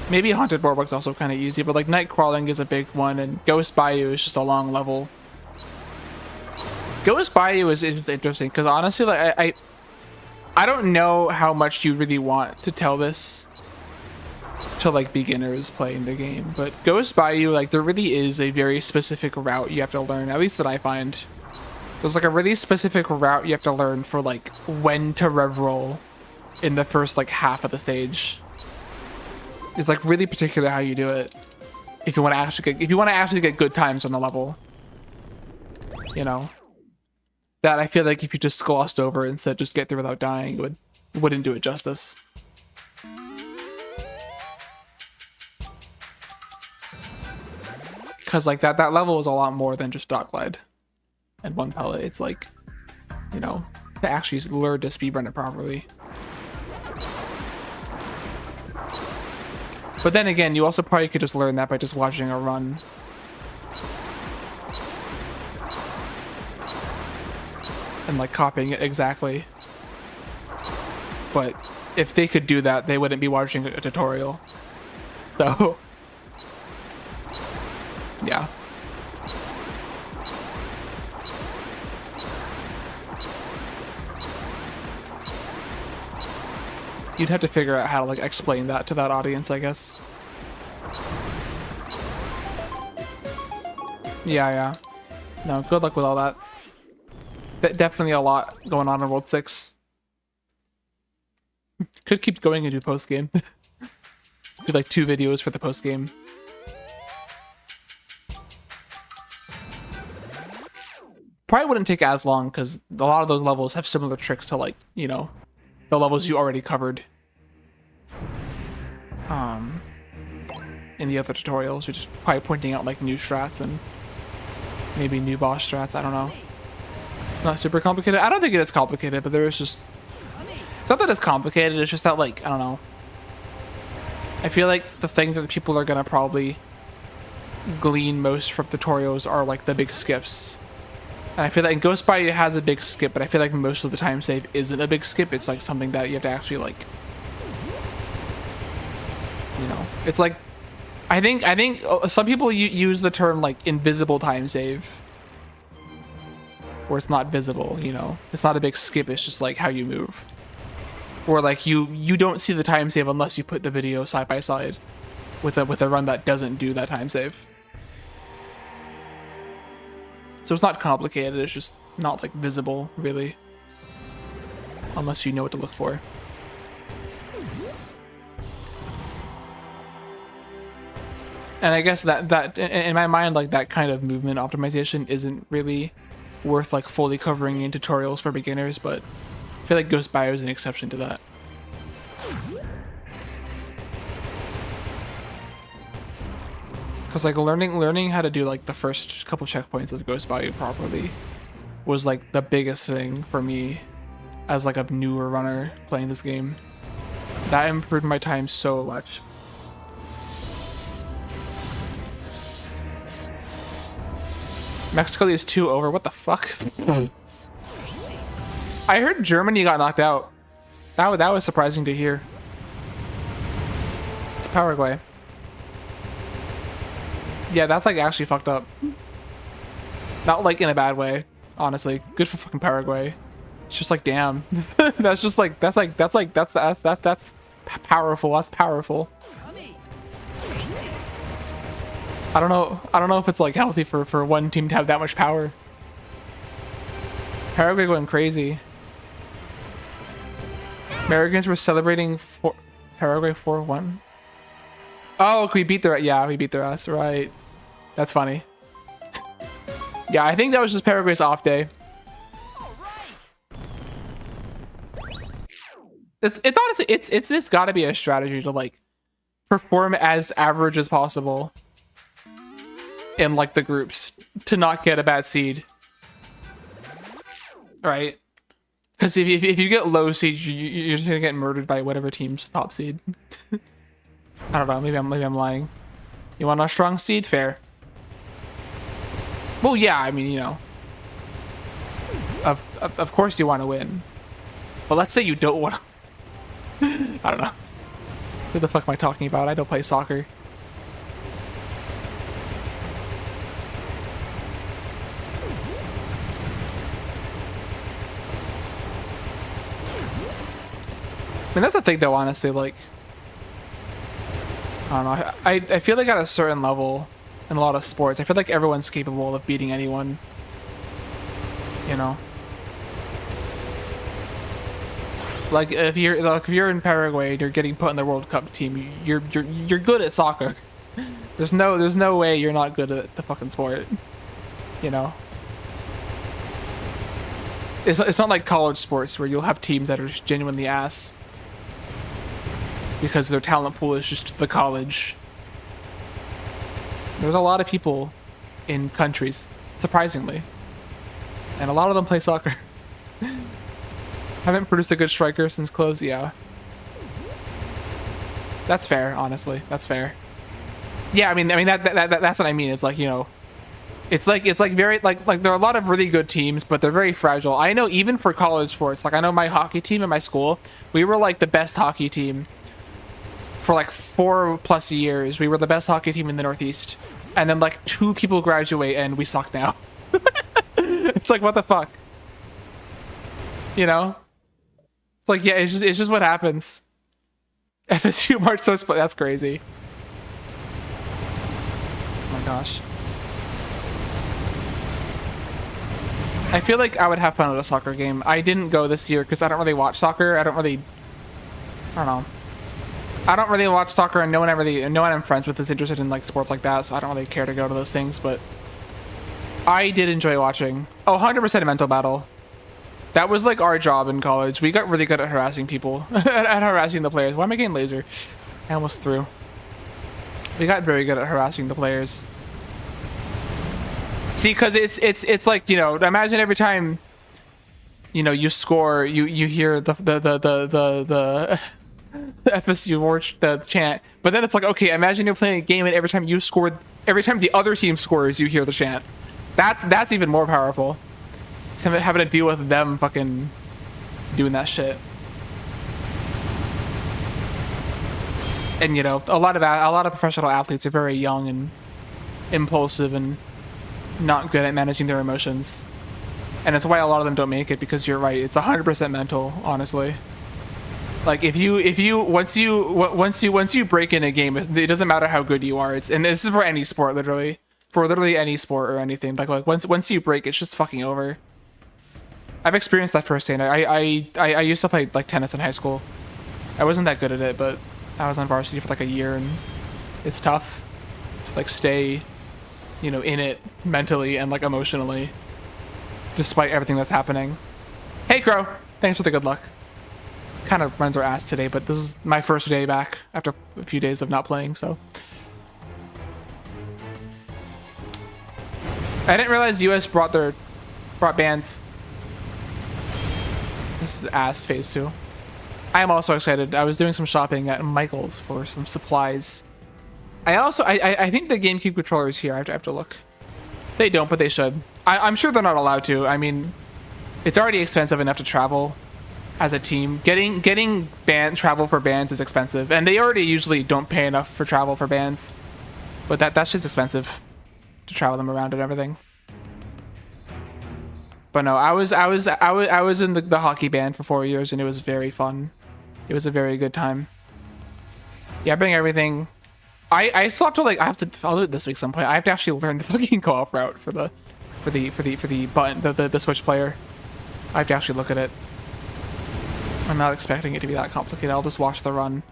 Speaker 2: Maybe Haunted Boardwalk's also kind of easy, but like Night Crawling is a big one, and Ghost Bayou is just a long level. Ghost Bayou is interesting, because honestly, like I don't know how much you really want to tell this to like beginners playing the game, but Ghost Bayou, like there really is a very specific route you have to learn, at least that I find. There's like a really specific route you have to learn for like when to rev roll in the first like half of the stage. It's like really particular how you do it if you want to actually get good times on the level. You know, that I feel like if you just glossed over and said just get through without dying, wouldn't do it justice. Because like that level is a lot more than just dot glide and one pellet. It's like, you know, to actually learn to speedrun it properly. But then again, you also probably could just learn that by just watching a run. And like copying it exactly. But if they could do that, they wouldn't be watching a tutorial. So, yeah. You'd have to figure out how to like explain that to that audience, I guess. Yeah. No, good luck with all that. Definitely a lot going on in World 6. Could keep going and do post-game. Do like 2 videos for the post-game. Probably wouldn't take as long because a lot of those levels have similar tricks to like, you know, the levels you already covered. In the other tutorials, you're just probably pointing out like new strats and maybe new boss strats, I don't know. It's not super complicated. I don't think it is complicated, but there is just... It's not that it's complicated, it's just that like, I don't know. I feel like the thing that people are gonna probably glean most from tutorials are like the big skips. And I feel like Ghost Bayou has a big skip, but I feel like most of the time save isn't a big skip. It's like something that you have to actually like, you know, it's like, I think some people use the term like invisible time save, where it's not visible, you know, it's not a big skip. It's just like how you move, or like you don't see the time save unless you put the video side by side with a run that doesn't do that time save. So it's not complicated, it's just not like visible, really. Unless you know what to look for. And I guess that in my mind, like that kind of movement optimization isn't really worth like fully covering in tutorials for beginners, but I feel like Ghost Bayou is an exception to that. Because like learning how to do like the first couple checkpoints of Ghost Bayou properly was like the biggest thing for me as like a newer runner playing this game. That improved my time so much. Mexico is 2 over. What the fuck? I heard Germany got knocked out. That was surprising to hear. Paraguay. Yeah, that's like actually fucked up. Not like in a bad way, honestly. Good for fucking Paraguay. It's just like, damn. That's just like that's powerful. That's powerful. I don't know if it's like healthy for one team to have that much power. Paraguay going crazy. Americans were celebrating for Paraguay 4-1. Oh, we beat their ass, right? That's funny. Yeah, I think that was just Paraguay's off day. It's honestly it's gotta be a strategy to like perform as average as possible in like the groups to not get a bad seed, right? Because if you get low seed, you're just gonna get murdered by whatever team's top seed. I don't know. Maybe I'm lying. You want a strong seed? Fair. Well, yeah. I mean, you know, of course you want to win, but let's say you don't want to. I don't know. What the fuck am I talking about? I don't play soccer. I mean, that's the thing, though. Honestly, like, I don't know. I feel like at a certain level in a lot of sports, I feel like everyone's capable of beating anyone. You know. Like if you're in Paraguay and you're getting put in the World Cup team, you're good at soccer. There's no way you're not good at the fucking sport. You know. It's not like college sports where you'll have teams that are just genuinely ass because their talent pool is just the college. There's a lot of people in countries, surprisingly, and a lot of them play soccer. Haven't produced a good striker since close. Yeah, that's fair. Honestly, that's fair. Yeah, I mean that's what I mean. It's like, you know, it's like very like there are a lot of really good teams, but they're very fragile. I know even for college sports, like I know my hockey team in my school, we were like the best hockey team for like 4+ years. We were the best hockey team in the Northeast, and then like 2 people graduate and we suck now. It's like, what the fuck, you know? It's like, yeah, it's just what happens. FSU March so split. That's crazy. Oh my gosh. I feel like I would have fun at a soccer game. I didn't go this year because I don't really watch soccer. I don't know. I don't really watch soccer, and no one I'm friends with is interested in like sports like that, so I don't really care to go to those things, but I did enjoy watching. Oh, 100% mental battle. That was like our job in college. We got really good at harassing people, at harassing the players. Why am I getting laser? I almost threw. We got very good at harassing the players. See, because it's like, you know, imagine every time, you know, you score, you hear the FSU watch the chant, but then it's like, okay, imagine you're playing a game and every time the other team scores, you hear the chant. That's even more powerful. Having to deal with them fucking doing that shit. And you know, a lot of professional athletes are very young and impulsive and not good at managing their emotions, and that's why a lot of them don't make it, because you're right, it's 100% mental, honestly. Like if you once you break in a game, it doesn't matter how good you are. And this is for any sport, literally any sport or anything. Like once you break, it's just fucking over. I've experienced that firsthand. I used to play like tennis in high school. I wasn't that good at it, but I was on varsity for like a year, and it's tough to like stay, you know, in it mentally and like emotionally, despite everything that's happening. Hey Crow, thanks for the good luck. Kind of runs our ass today, but this is my first day back after a few days of not playing, so I didn't realize US brought bands. This is ass phase 2. I am also excited. I was doing some shopping at Michael's for some supplies. I think the GameCube controller is here. I have to look. They don't, but they should. I'm sure they're not allowed to. I mean, it's already expensive enough to travel as a team. Getting band travel for bands is expensive, and they already usually don't pay enough for travel for bands. But that's just expensive to travel them around and everything. But no, I was in the hockey band for 4 years, and it was very fun. It was a very good time. Yeah, bring everything. I still have to like I'll do it this week some point. I have to actually learn the fucking co-op route for the button the Switch player. I have to actually look at it. I'm not expecting it to be that complicated. I'll just watch the run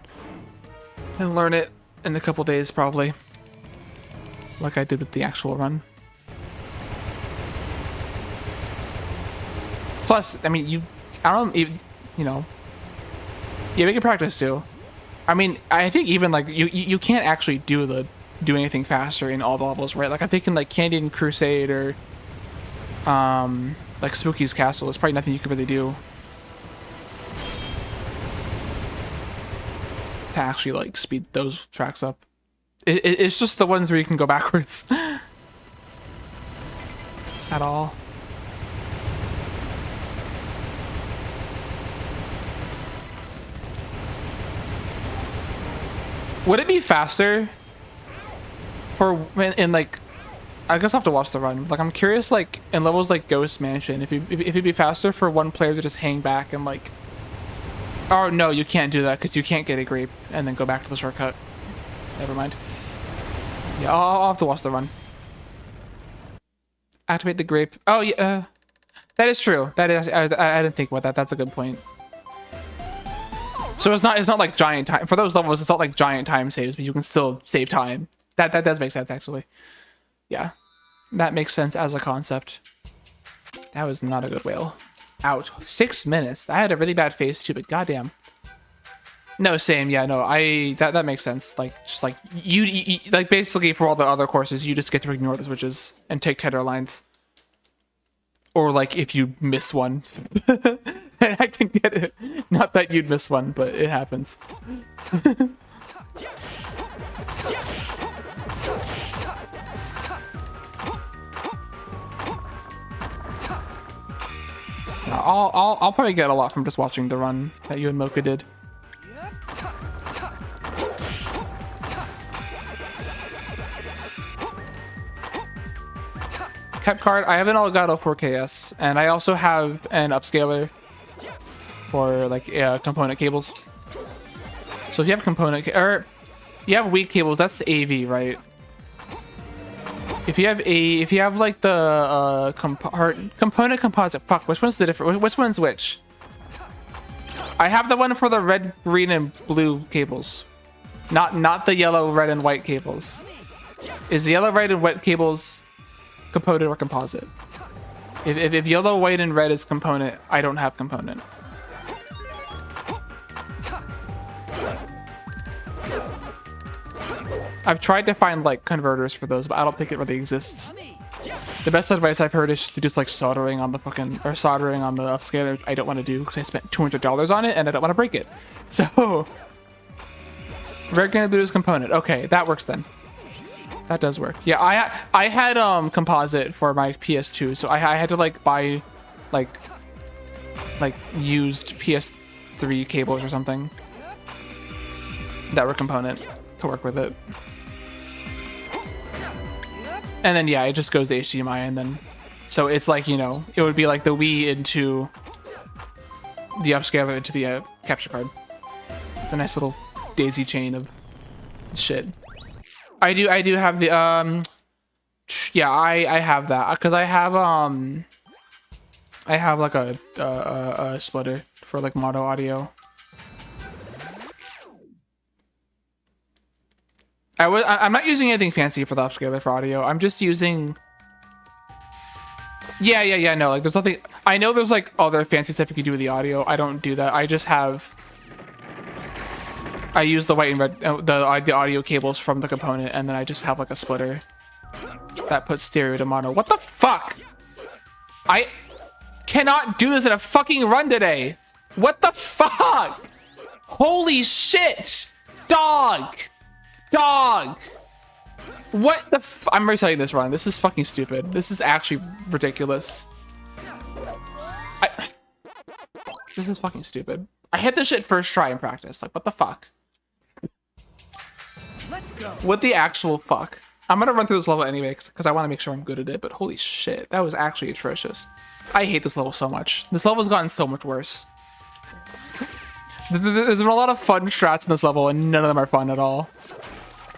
Speaker 2: and learn it in a couple days probably, like I did with the actual run. Plus, I mean, you know, yeah, we can practice too. I mean, I think even like you can't actually do anything faster in all the levels, right? Like I'm thinking like Candian Crusade or like Spooky's Castle. There's probably nothing you can really do to actually like speed those tracks up. It's just the ones where you can go backwards at all. Would it be faster for in like, I guess I'll have to watch the run. Like I'm curious, like in levels like Ghost Mansion, if it'd be faster for one player to just hang back and like, oh no, you can't do that because you can't get a grape and then go back to the shortcut. Never mind. Yeah, I'll have to watch the run. Activate the grape. Oh yeah, that is true. That is, I didn't think about that. That's a good point. So it's not like giant time for those levels. It's not like giant time saves, but you can still save time. That does make sense actually. Yeah, that makes sense as a concept. That was not a good whale. Out 6 minutes. I had a really bad phase too, but goddamn. No, same. Yeah, no. That makes sense. Like just like you like basically for all the other courses, you just get to ignore the switches and take tether lines. Or like if you miss one. I can get it. Not that you'd miss one, but it happens. I'll probably get a lot from just watching the run that you and Mocha did. Kept card. I have an Elgato 4KS, and I also have an upscaler for like component cables. So if you have or you have weak cables, that's AV, right? If you have like the component composite, fuck, which one's the different? Which one's which? I have the one for the red, green, and blue cables, not the yellow, red, and white cables. Is the yellow, red, and white cables component or composite? If yellow, white, and red is component, I don't have component. I've tried to find like converters for those, but I don't think it really exists. The best advice I've heard is just to do like soldering on the upscaler. I don't want to do because I spent $200 on it and I don't want to break it. So red, green, and blue is component. Okay, that works then. That does work. Yeah, I had composite for my PS2, so I had to like buy like used PS3 cables or something that were component to work with it. And then yeah, it just goes to HDMI, and then so it's like, you know, it would be like the Wii into the upscaler into the capture card. It's a nice little daisy chain of shit. I do have the yeah, I have that because I have like a splitter for like mono audio. I'm not using anything fancy for the upscaler for audio. I'm just using. Yeah. No, like there's nothing. I know there's like other fancy stuff you can do with the audio. I don't do that. I just have. I use the white and red, the audio cables from the component, and then I just have like a splitter That puts stereo to mono. What the fuck? I cannot do this in a fucking run today. What the fuck? Holy shit. Dog. What the I'm restarting this run. This is fucking stupid. This is actually ridiculous. This is fucking stupid. I hit this shit first try in practice. Like, what the fuck?
Speaker 1: Let's go.
Speaker 2: What the actual fuck? I'm gonna run through this level anyway because I want to make sure I'm good at it, but holy shit, that was actually atrocious. I hate this level so much. This level's gotten so much worse. There's been a lot of fun strats in this level, and none of them are fun at all.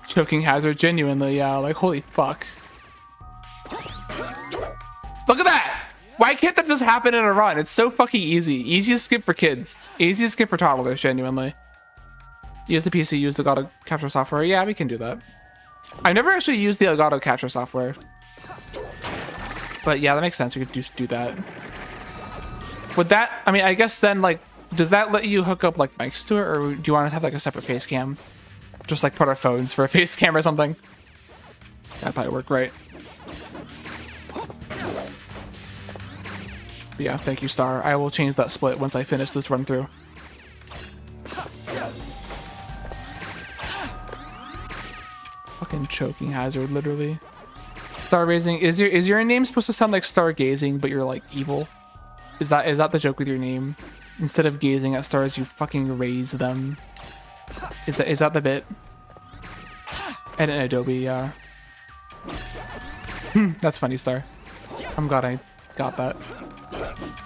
Speaker 2: Choking hazard, genuinely, yeah, like, holy fuck. Look at that! Why can't that just happen in a run? It's so fucking easy. Easy to skip for kids. Easy to skip for toddlers, genuinely. Use the PC, use the Elgato capture software. Yeah, we can do that. I've never actually used the Elgato capture software. But yeah, that makes sense. We could just do that. Would that, I mean, I guess then, like, does that let you hook up, like, mics to it? Or do you want to have, like, a separate face cam? Just, like, put our phones for a face cam or something? That'd probably work great. But yeah, thank you, Star. I will change that split once I finish this run through. Fucking choking hazard, literally. Star raising, is your name supposed to sound like stargazing, but you're like evil? Is that the joke with your name? Instead of gazing at stars, you fucking raise them. Is that the bit? And in Adobe, yeah. That's funny, Star. I'm glad I got that.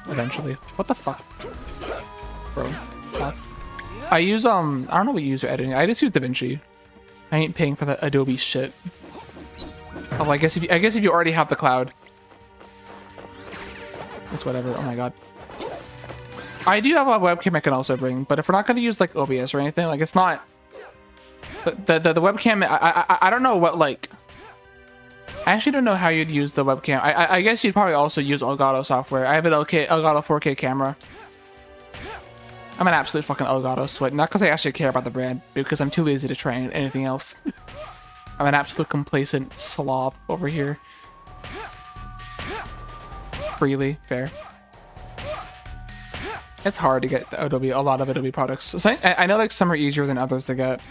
Speaker 2: Eventually. What the fuck? Bro, that's... I use, I don't know what you use for editing. I just use DaVinci. I ain't paying for that Adobe shit. Oh, I guess if you already have the cloud. It's whatever. Oh my god. I do have a webcam I can also bring, but if we're not going to use like OBS or anything, like it's not the webcam. I don't know what, like, I actually don't know how you'd use the webcam. I guess you'd probably also use Elgato software. I have an Elgato 4K camera. I'm an absolute fucking Elgato sweat. Not because I actually care about the brand, because I'm too lazy to try anything else. I'm an absolute complacent slob over here. Freely, fair. It's hard to get a lot of Adobe products. So I know like some are easier than others to get.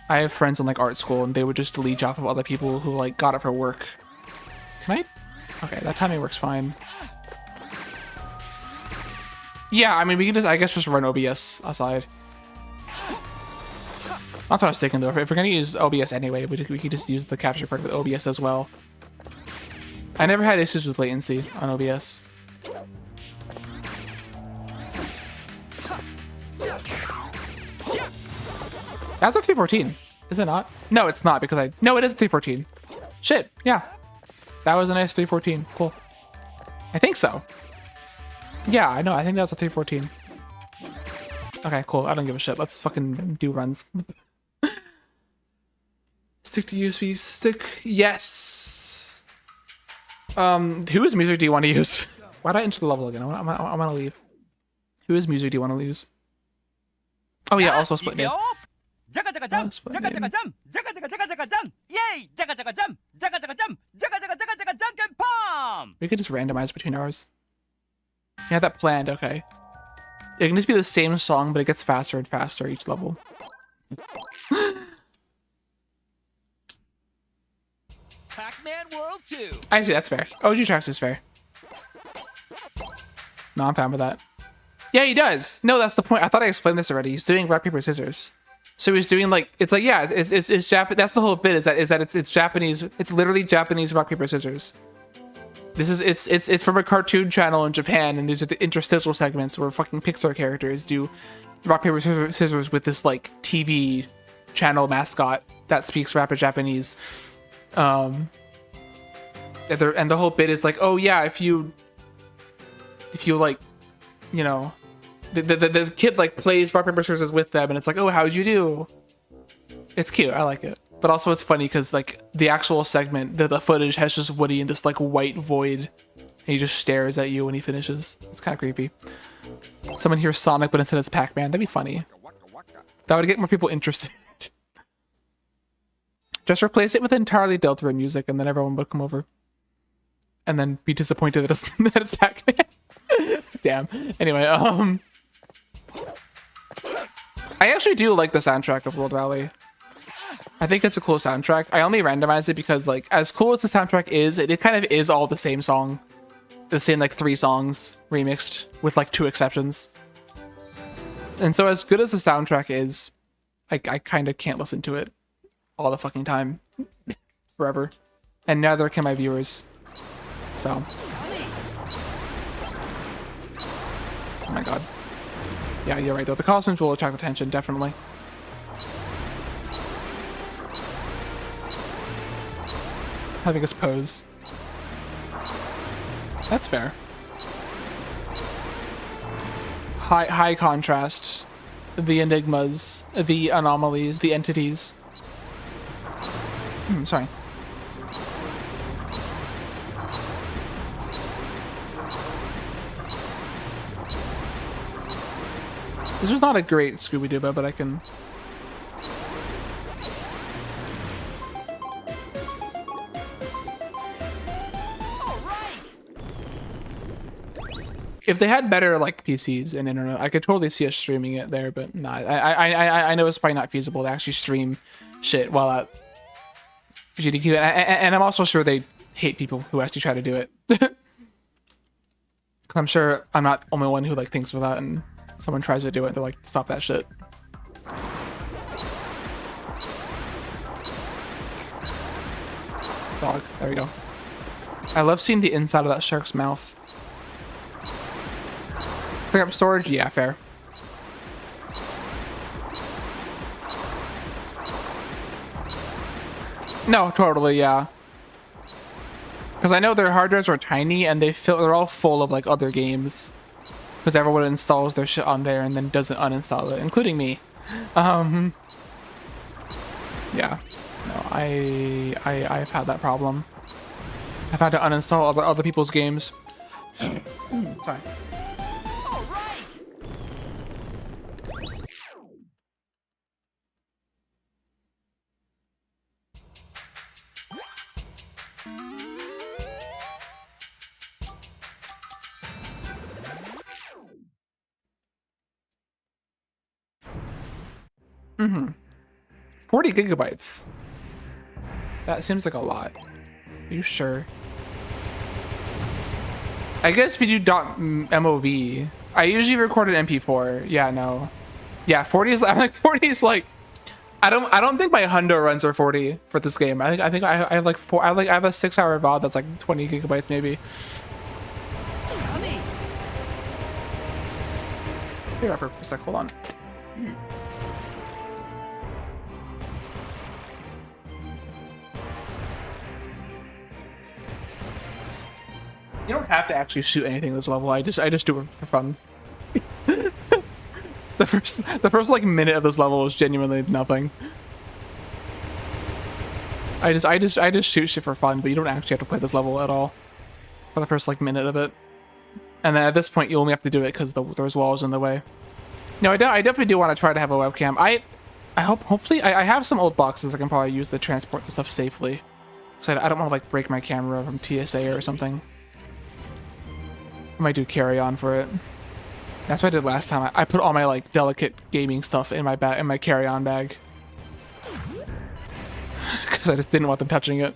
Speaker 2: I have friends in like art school and they would just leech off of other people who like got it for work. Can I? Okay, that timing works fine. Yeah, I mean, we can just, I guess, just run OBS aside. That's what I was thinking, though. If we're going to use OBS anyway, we could just use the capture card with OBS as well. I never had issues with latency on OBS. That's a 314, is it not? No, it's not, because no, it is a 314. Shit, yeah. That was a nice 314. Cool. I think so. Yeah, I know. I think that was a 314. Okay, cool. I don't give a shit. Let's fucking do runs. Stick to USB stick. Yes. Whose music do you want to use? Why did I enter the level again? I want to leave. Whose music do you want to use? Oh yeah, also split name. We could just randomize between ours. You have that planned, okay. It can just be the same song, but it gets faster and faster each level.
Speaker 1: Pac-Man World 2.
Speaker 2: I see, that's fair. OG Tracks is fair. No, I'm fine with that. Yeah, he does. No, that's the point. I thought I explained this already. He's doing rock, paper, scissors. So he's doing like, it's like, yeah, it's Japanese. That's the whole bit, is that it's Japanese. It's literally Japanese rock, paper, scissors. This is, it's from a cartoon channel in Japan, and these are the interstitial segments where fucking Pixar characters do rock, paper, scissors with this like TV channel mascot that speaks rapid Japanese. And the whole bit is like, oh yeah, if you like, you know, the kid like plays rock, paper, scissors with them, and it's like, oh, how'd you do? It's cute. I like it. But also it's funny because like the actual segment, the footage has just Woody in this like white void. And he just stares at you when he finishes. It's kind of creepy. Someone hears Sonic, but instead it's Pac-Man. That'd be funny. That would get more people interested. Just replace it with entirely Deltarune music, and then everyone would come over. And then be disappointed that it's Pac-Man. Damn. Anyway, I actually do like the soundtrack of World Rally. I think it's a cool soundtrack. I only randomized it because, like, as cool as the soundtrack is, it kind of is all the same song. The same, like, 3 songs remixed with, like, 2 exceptions. And so as good as the soundtrack is, I kind of can't listen to it all the fucking time. Forever. And neither can my viewers. So. Oh my god. Yeah, you're right though. The costumes will attract attention, definitely. Having us pose. That's fair. High contrast. The enigmas, the anomalies, the entities. Sorry. This was not a great Scooby-Doo, but I can... If they had better, like, PCs and internet, I could totally see us streaming it there, but nah, I know it's probably not feasible to actually stream shit while at GDQ, and I'm also sure they hate people who actually try to do it. Because I'm sure I'm not the only one who, like, thinks of that, and someone tries to do it, they're like, stop that shit. Dog, there we go. I love seeing the inside of that shark's mouth. Clear up storage? Yeah, fair. No, totally, yeah. Because I know their hard drives are tiny and they're all full of like other games. Because everyone installs their shit on there and then doesn't uninstall it, including me. Yeah. No, I've had that problem. I've had to uninstall other people's games. Sorry. Mm-hmm. 40 gigabytes. That seems like a lot. Are you sure? I guess if you do .mov, I usually record an MP4. Yeah, no. Yeah, 40 is. I'm like 40 is like. I don't think my hundo runs are 40 for this game. I think I have like I have a 6-hour VOD that's like 20 gigabytes maybe. Be right for a sec. Hold on. You don't have to actually shoot anything this level. I just do it for fun. The first like minute of this level is genuinely nothing. I just shoot shit for fun, but you don't actually have to play this level at all for the first like minute of it. And then at this point, you only have to do it because there's walls in the way. No, I definitely do want to try to have a webcam. I hopefully I have some old boxes I can probably use to transport the stuff safely. Because I don't want to like break my camera from TSA or something. I might do carry-on for it. That's what I did last time. I put all my like delicate gaming stuff in my carry-on bag. Because I just didn't want them touching it.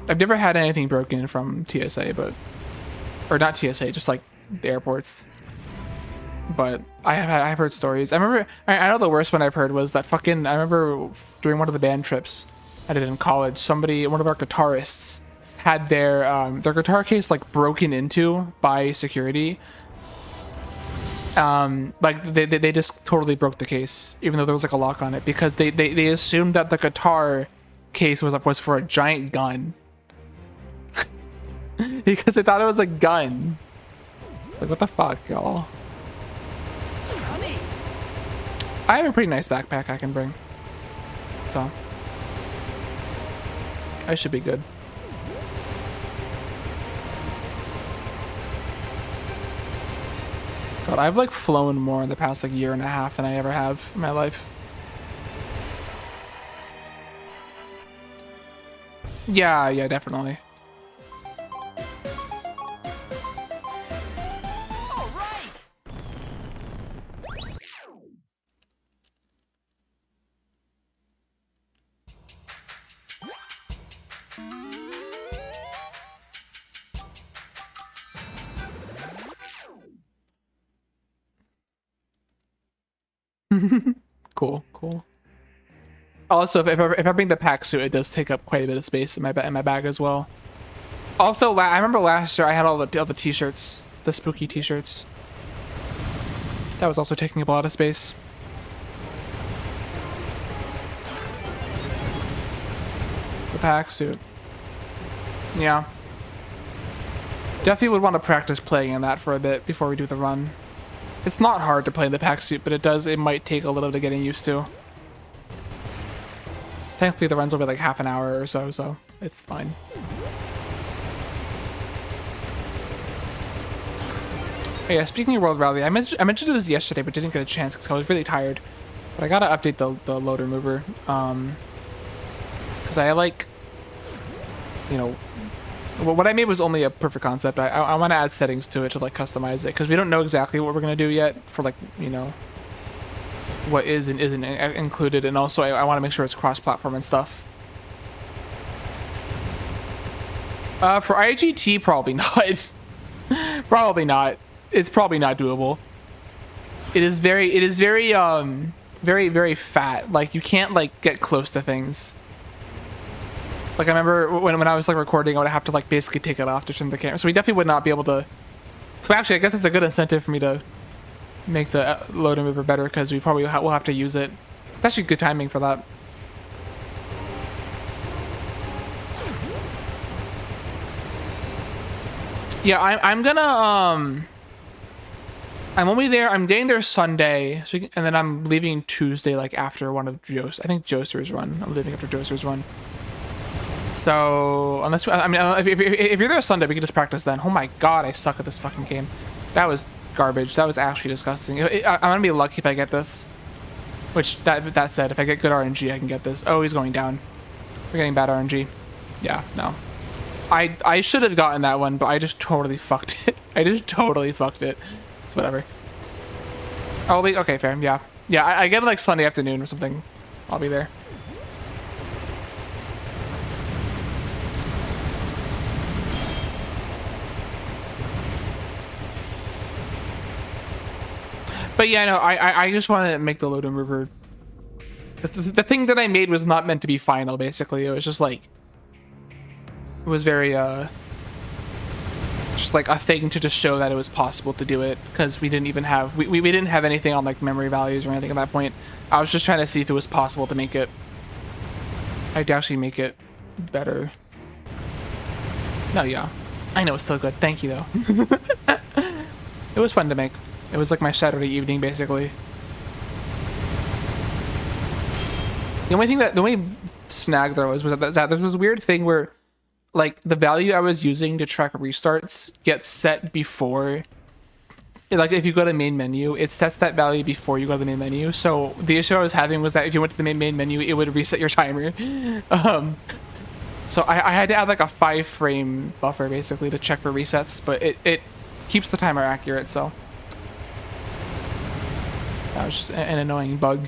Speaker 2: I've never had anything broken from TSA, or not TSA, just like the airports. But I've heard stories. I know the worst one I've heard was that I remember during one of the band trips I did in college, one of our guitarists had their guitar case like broken into by security. Like they just totally broke the case, even though there was like a lock on it, because they assumed that the guitar case was for a giant gun. Because they thought it was a gun. Like, what the fuck, y'all? I have a pretty nice backpack I can bring, so I should be good. God, I've like flown more in the past like year and a half than I ever have in my life. Yeah, yeah, definitely.
Speaker 1: All right.
Speaker 2: Cool, cool. Also, if I bring the pack suit, it does take up quite a bit of space in my bag as well. Also, I remember last year I had all the t-shirts, the spooky t-shirts. That was also taking up a lot of space. The pack suit. Yeah. Definitely would want to practice playing in that for a bit before we do the run. It's not hard to play in the pack suit, but it might take a little bit of getting used to. Thankfully, the run's will be like half an hour or so, so it's fine. Oh yeah, speaking of World Rally, I mentioned this yesterday, but didn't get a chance because I was really tired. But I gotta update the loader mover, because I like, you know, what I made was only a proof of concept. I want to add settings to it to like customize it because we don't know exactly what we're gonna do yet for like, you know, what is and isn't included, and also I want to make sure it's cross-platform and stuff. For IGT, probably not. Probably not. It's probably not doable. It is very very fat. Like you can't like get close to things. Like I remember when I was like recording, I would have to like basically take it off to turn the camera. So we definitely would not be able to. So actually, I guess it's a good incentive for me to make the loader mover better because we probably will have to use it. It's actually good timing for that. Yeah, I'm gonna I'm only there. I'm getting there Sunday, so and then I'm leaving Tuesday, like after one of I think Joester's run. I'm leaving after Joester's run. So unless I mean, if you're there Sunday, we can just practice then. Oh my god, I suck at this fucking game. That was garbage. That was actually disgusting. I'm gonna be lucky if I get this. Which that said, if I get good RNG, I can get this. Oh, he's going down. We're getting bad RNG. Yeah, no. I should have gotten that one, but I just totally fucked it. I just totally fucked it. It's whatever. I'll be okay. Fair. Yeah, yeah. I get it like Sunday afternoon or something. I'll be there. But yeah, no. I just want to make the loader mover. The thing that I made was not meant to be final. Basically, it was just like. It was very just like a thing to just show that it was possible to do it because we didn't even have we didn't have anything on like memory values or anything at that point. I was just trying to see if it was possible to make it. I'd actually make it better. No, yeah, I know it's still good. Thank you though. It was fun to make. It was like my Saturday evening basically. The only snag there was that there was this weird thing where. Like the value I was using to track restarts gets set before, like if you go to the main menu, it sets that value before you go to the main menu. So the issue I was having was that if you went to the main menu, it would reset your timer. So I had to add like a 5-frame buffer basically to check for resets, but it keeps the timer accurate. So that was just an annoying bug.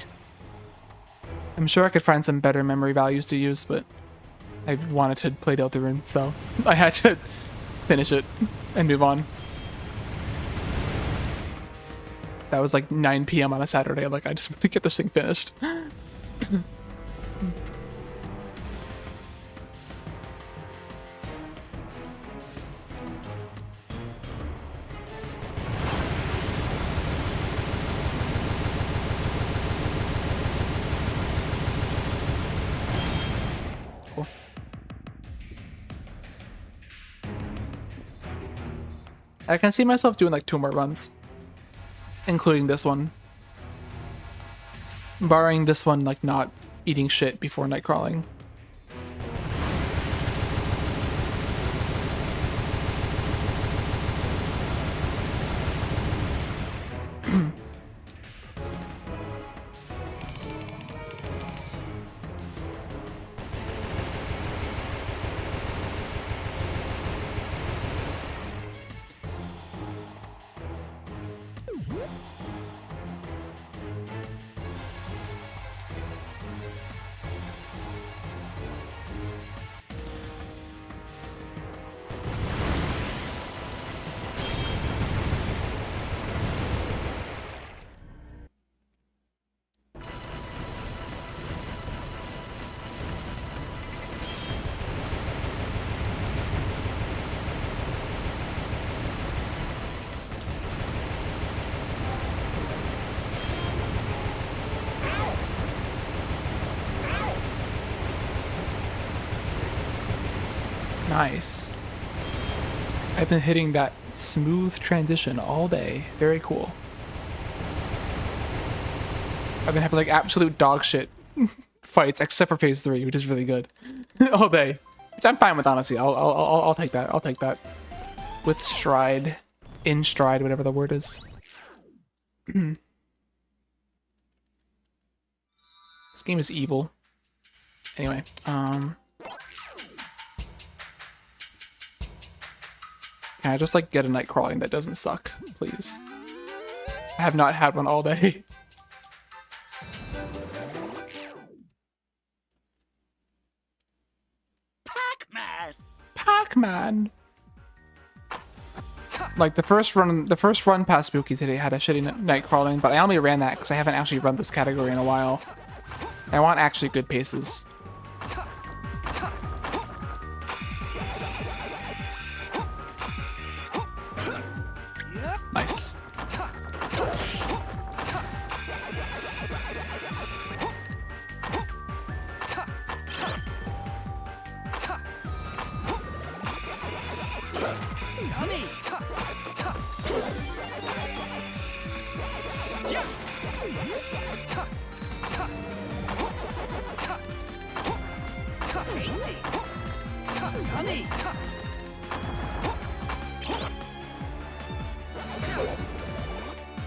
Speaker 2: I'm sure I could find some better memory values to use, but. I wanted to play Deltarune, so I had to finish it and move on. That was like 9 p.m. on a Saturday. Like, I just want to get this thing finished. I can see myself doing like 2 more runs, including this one. Barring this one, like not eating shit before night crawling. Nice. I've been hitting that smooth transition all day. Very cool. I've been having like absolute dog shit fights, except for phase 3, which is really good. All day. Which I'm fine with, honestly. I'll take that. I'll take that. With stride. In stride, whatever the word is. This game is evil. Anyway, can I just like get a night crawling that doesn't suck, please? I have not had one all day.
Speaker 1: Pac-Man!
Speaker 2: Pac-Man! Like the first run past Spooky today had a shitty night crawling, but I only ran that because I haven't actually run this category in a while. I want actually good paces. Nice.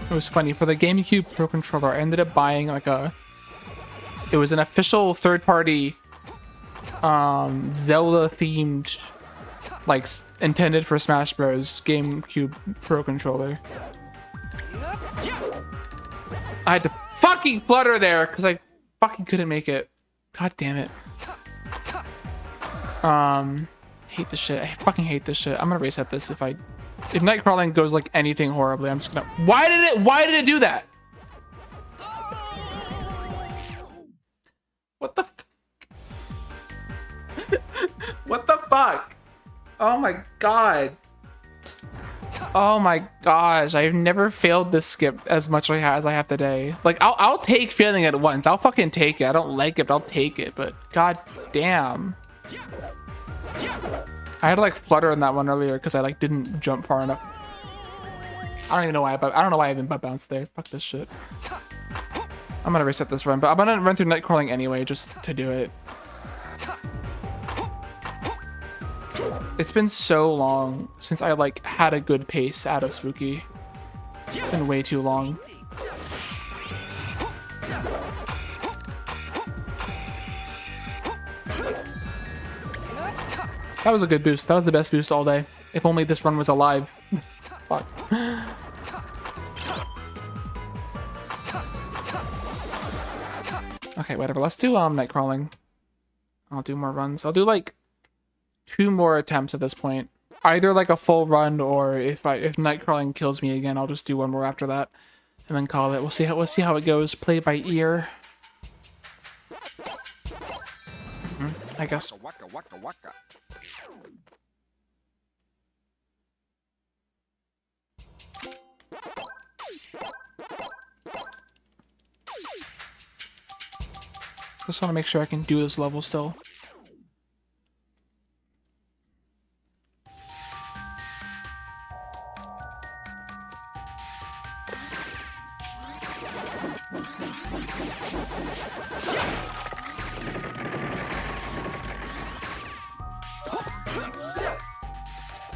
Speaker 2: It was funny, for the GameCube Pro Controller, I ended up buying like it was an official third-party Zelda-themed, like intended for Smash Bros. GameCube Pro Controller. I had to fucking flutter there because I fucking couldn't make it. God damn it. Hate this shit. I fucking hate this shit. I'm gonna reset this if Nightcrawling goes like anything horribly. I'm just gonna. Why did it do that? What the fuck? What the fuck? Oh my god. Oh my gosh, I've never failed this skip as much as I have today. Like, I'll take failing it once. I'll fucking take it. I don't like it, but I'll take it. But god damn. I had to like flutter in that one earlier because I like didn't jump far enough. I don't even know why. I don't know why I even butt bounced there. Fuck this shit. I'm gonna reset this run, but I'm gonna run through Nightcrawling anyway just to do it. It's been so long since I like had a good pace out of Spooky. It's been way too long. That was a good boost. That was the best boost all day. If only this run was alive. Fuck. Okay, whatever. Let's do Nightcrawling. I'll do more runs. I'll do like 2 more attempts at this point. Either like a full run, or if Nightcrawling kills me again, I'll just do 1 more after that, and then call it. We'll see how it goes. Play by ear. I guess. Just want to make sure I can do this level still.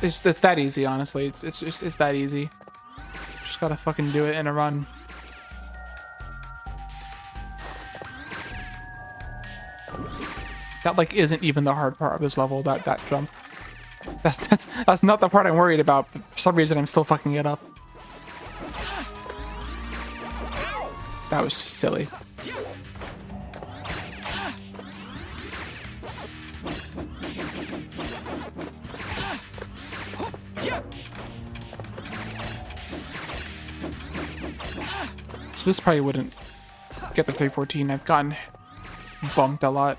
Speaker 2: It's that easy, honestly. It's that easy. Just gotta fucking do it in a run. That like isn't even the hard part of this level. That jump. That's not the part I'm worried about. But for some reason, I'm still fucking it up. That was silly. So this probably wouldn't get the 314. I've gotten bumped a lot.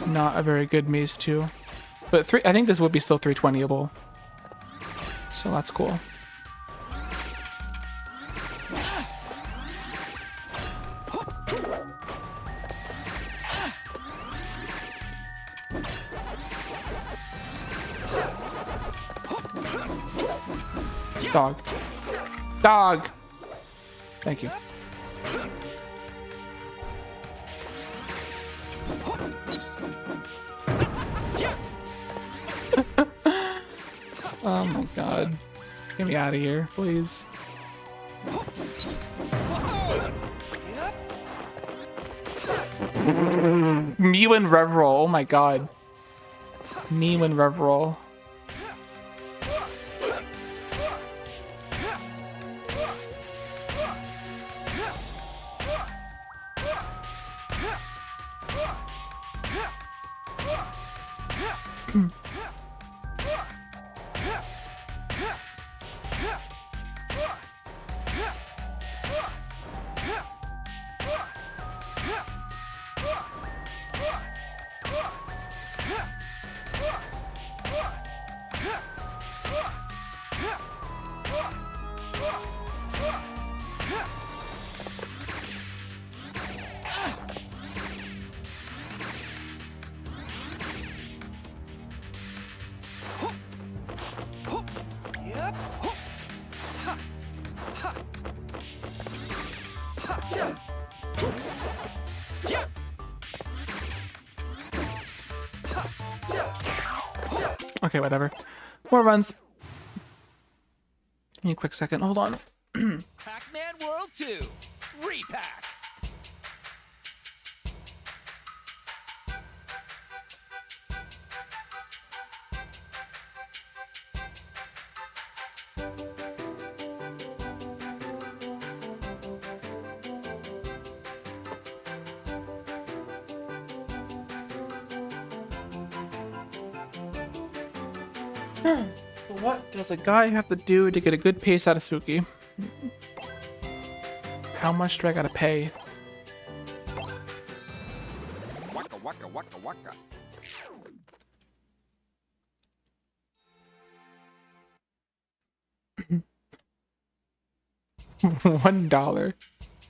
Speaker 2: Not a very good maze too. But I think this would be still 320able. So that's cool. Dog. Dog! Thank you. Oh my god. Get me out of here, please. Mew and Revroll, oh my god. Mew and Revroll. Okay, whatever. More runs. Give me a quick second. Hold on.
Speaker 1: Pac-Man World 2. Repack.
Speaker 2: What does a guy have to do to get a good pace out of Spooky? How much do I gotta pay?
Speaker 1: Waka waka waka waka.
Speaker 2: $1.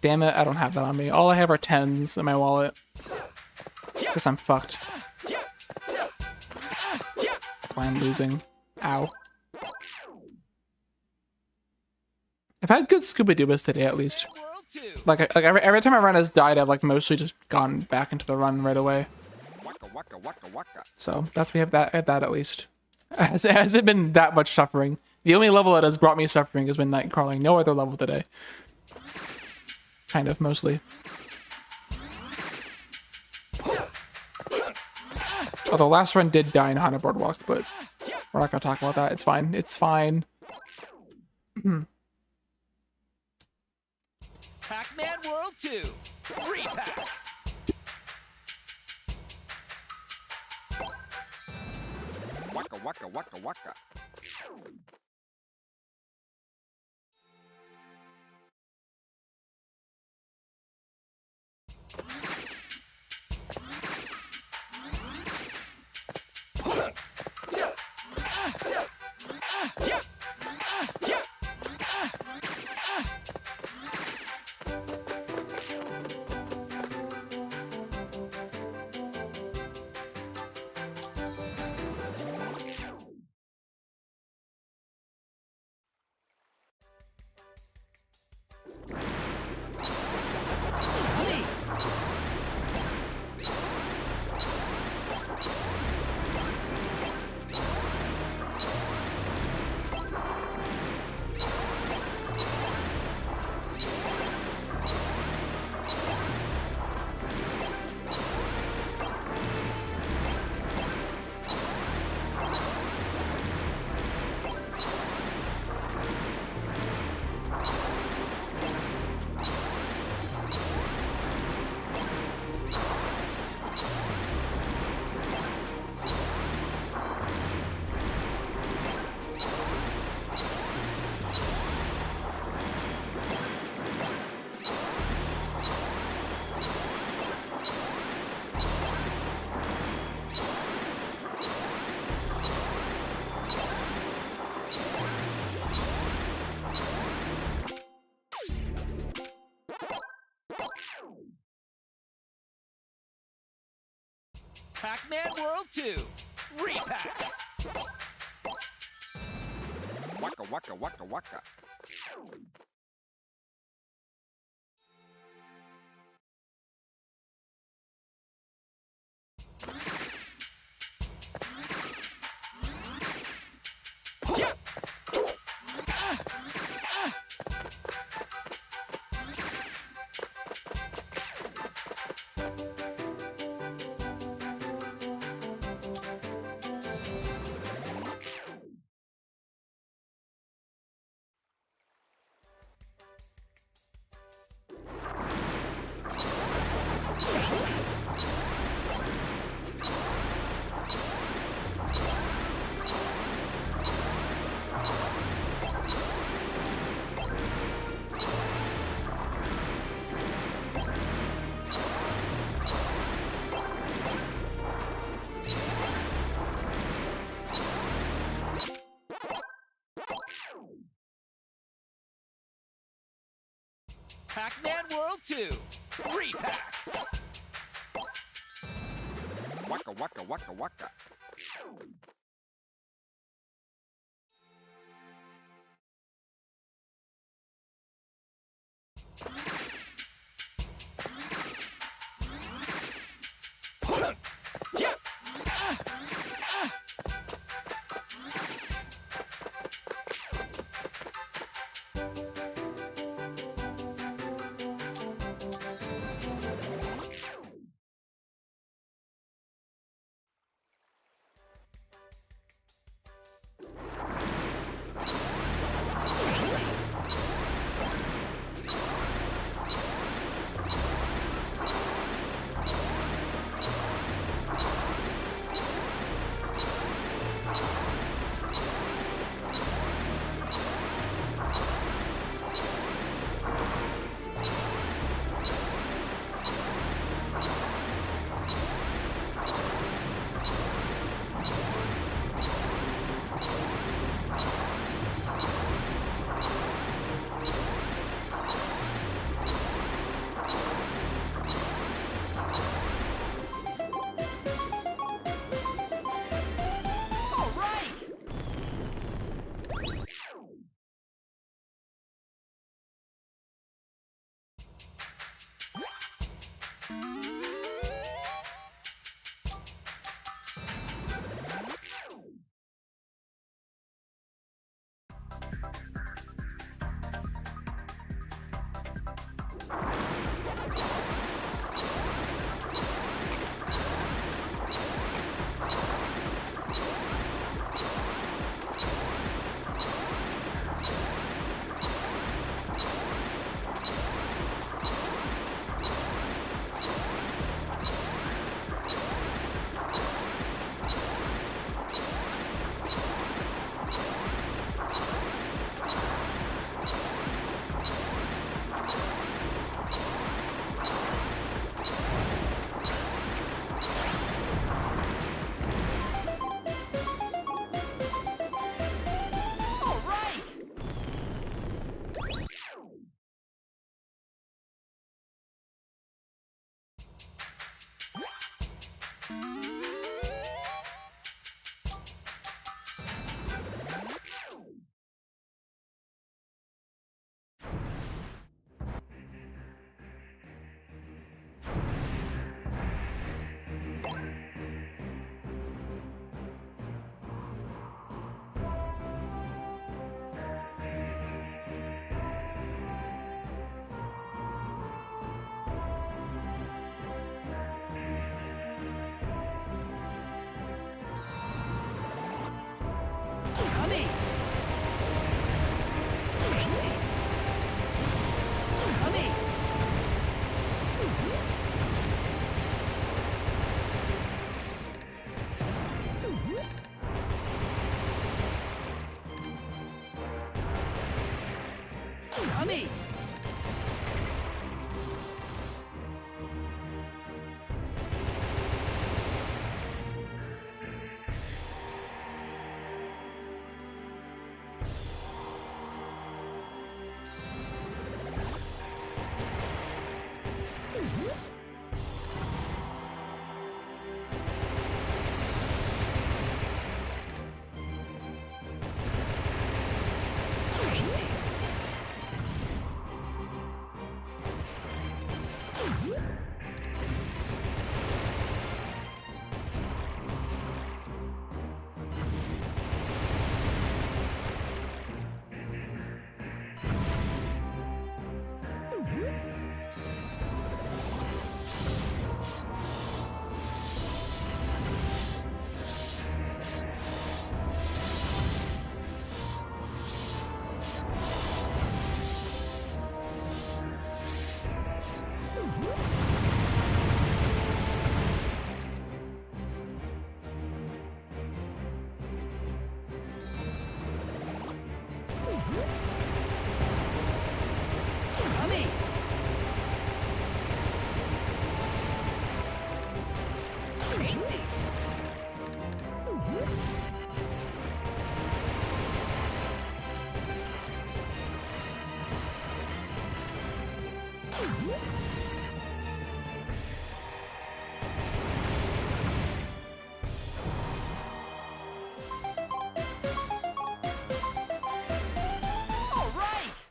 Speaker 2: Damn it, I don't have that on me. All I have are 10s in my wallet. Guess I'm fucked. That's why I'm losing. Ow. I've had good Scuba Dubas today, at least. Like every time my run has died, I've like mostly just gone back into the run right away. So that's we have that at least. Has it been that much suffering? The only level that has brought me suffering has been night crawling. No other level today. Kind of, mostly. Although last run did die in Haunted Boardwalk, but we're not gonna talk about that. It's fine. It's fine.
Speaker 1: Pac-Man World 2. Repack. Waka waka waka waka. Pac-Man World 2. Repack.
Speaker 3: Waka waka waka waka.
Speaker 1: Pac-Man World 2. Repack.
Speaker 3: Waka waka waka waka.
Speaker 1: All right. All right. Yummy. Tasty. Yummy. Yummy.
Speaker 4: Yummy! Tasty! All right!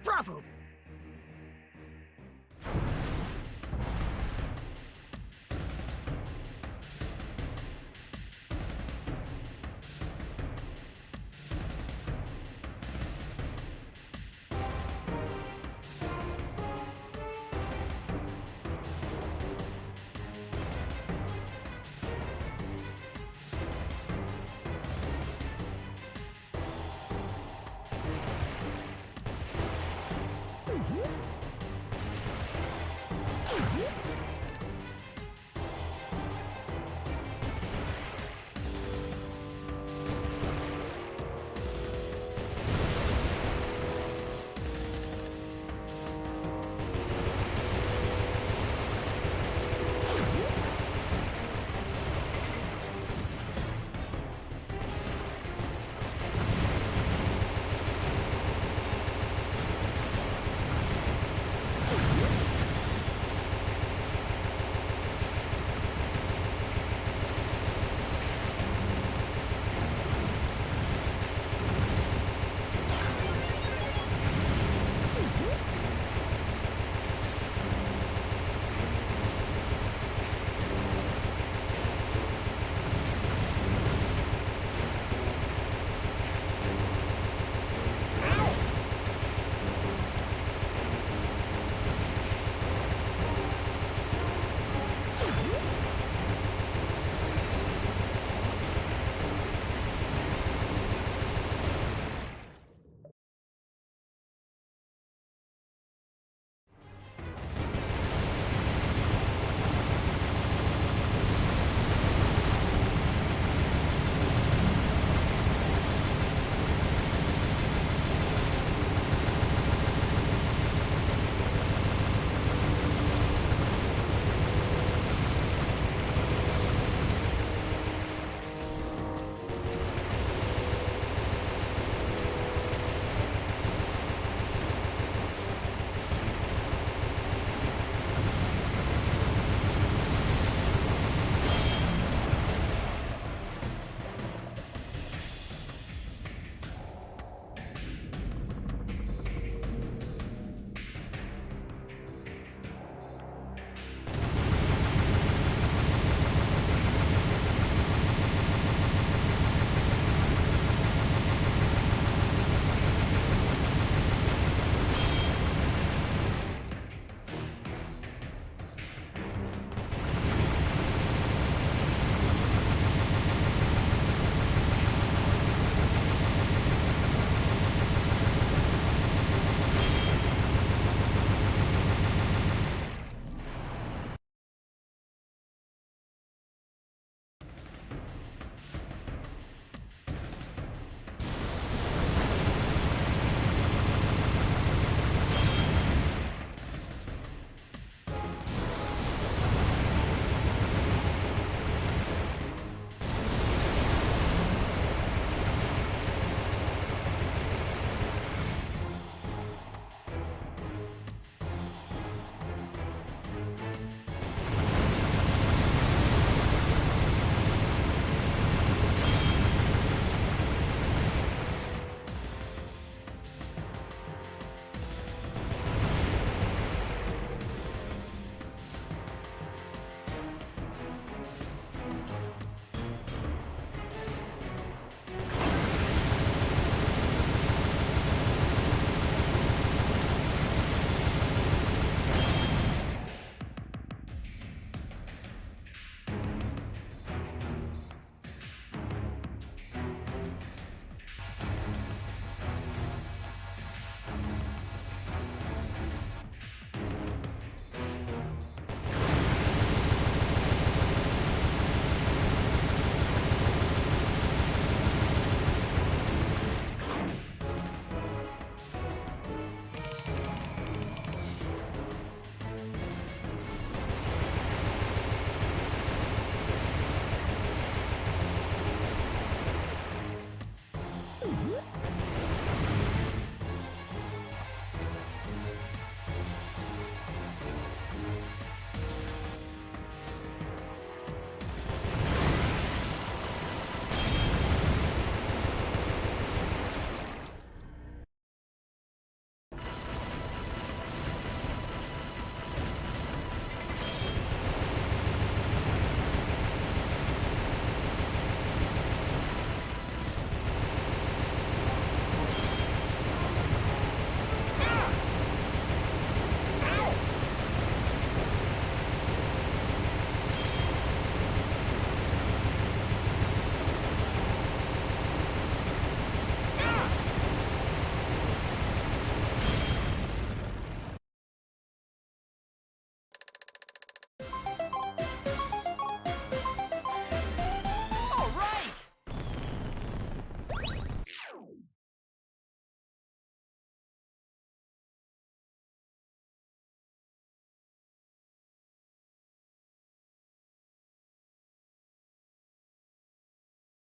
Speaker 4: Bravo!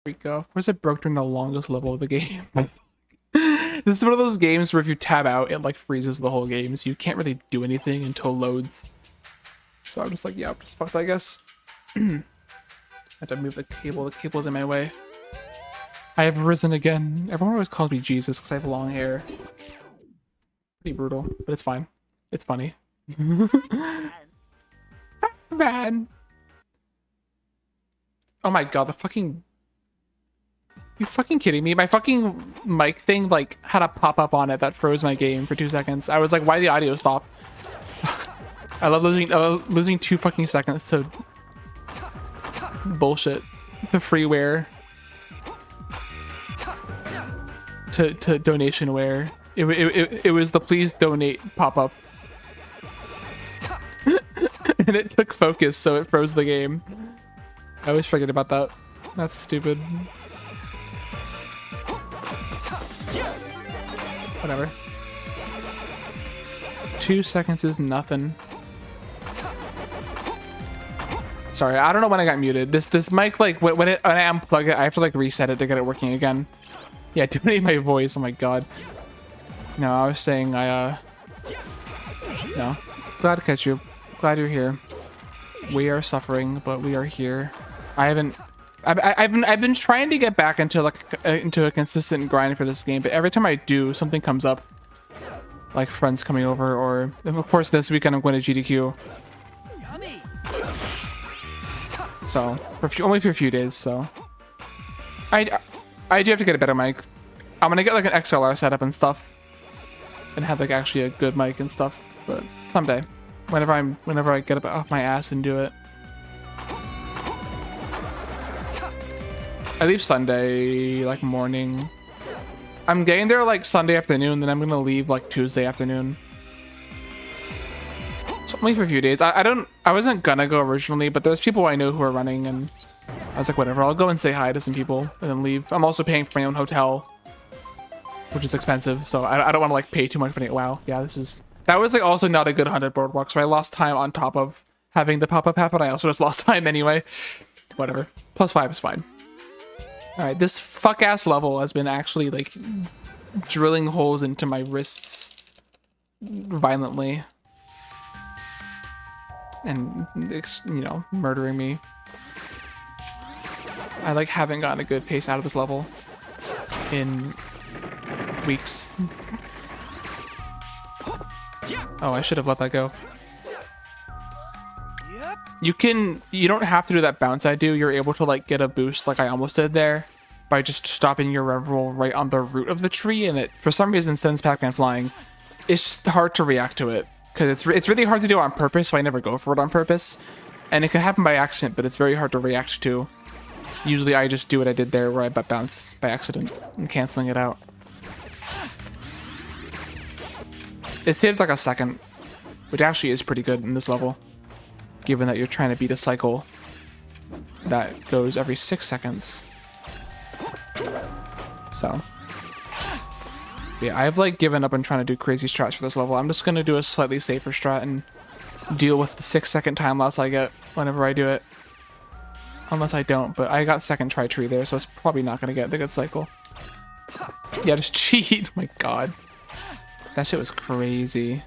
Speaker 2: we go. Of course, it broke during the longest level of the game. This is one of those games where if you tab out, it like freezes the whole game, so you can't really do anything until it loads. So I'm just like, yeah, I'm just fucked, I guess. I have to move the cable. The cable's in my way. I have risen again. Everyone always calls me Jesus because I have long hair. Pretty brutal, but it's fine. It's funny. Bad. Oh my god, the fucking... You fucking kidding me? My fucking mic thing like had a pop-up on it that froze my game for 2 seconds. I was like, why did the audio stop? I love losing 2 fucking seconds to bullshit. To freeware. To donationware. It was the please donate pop-up. And it took focus, so it froze the game. I always forget about that. That's stupid. Whatever. 2 seconds is nothing. Sorry, I don't know when I got muted. This mic, like when I unplug it, I have to like reset it to get it working again. Yeah, donate my voice. Oh my god. No, I was saying no. Glad to catch you. Glad you're here. We are suffering, but we are here. I've been trying to get back into a consistent grind for this game, but every time I do, something comes up. Like friends coming over, or of course this weekend I'm going to GDQ.
Speaker 4: Yummy.
Speaker 2: So only for a few days. So I do have to get a better mic. I'm gonna get like an XLR setup and stuff, and have like actually a good mic and stuff. But someday, whenever I get off my ass and do it. I leave Sunday like morning. I'm getting there like Sunday afternoon, then I'm gonna leave like Tuesday afternoon. So only for a few days. I wasn't gonna go originally, but there's people I know who are running, and I was like, whatever, I'll go and say hi to some people and then leave. I'm also paying for my own hotel, which is expensive, so I don't want to like pay too much for it. Wow, yeah, that was like also not a good 100 boardwalk, so I lost time on top of having the pop-up happen. I also just lost time anyway. Whatever. +5 is fine. Alright, this fuck-ass level has been actually, like, drilling holes into my wrists violently. And, you know, murdering me. I, like, haven't gotten a good pace out of this level in weeks. Oh, I should have let that go. You don't have to do that bounce I do. You're able to like get a boost like I almost did there by just stopping your rev roll right on the root of the tree, and it for some reason sends Pac-Man flying. It's just hard to react to it because it's really hard to do on purpose, so I never go for it on purpose. And it can happen by accident, but it's very hard to react to. Usually I just do what I did there where I butt bounce by accident and canceling it out. It saves like a second, which actually is pretty good in this level, given that you're trying to beat a cycle that goes every 6 seconds. So yeah, I've like given up on trying to do crazy strats for this level. I'm just gonna do a slightly safer strat and deal with the 6-second time loss I get whenever I do it. Unless I don't, but I got second try tree there, so it's probably not gonna get the good cycle. Yeah, just cheat. Oh my god. That shit was crazy.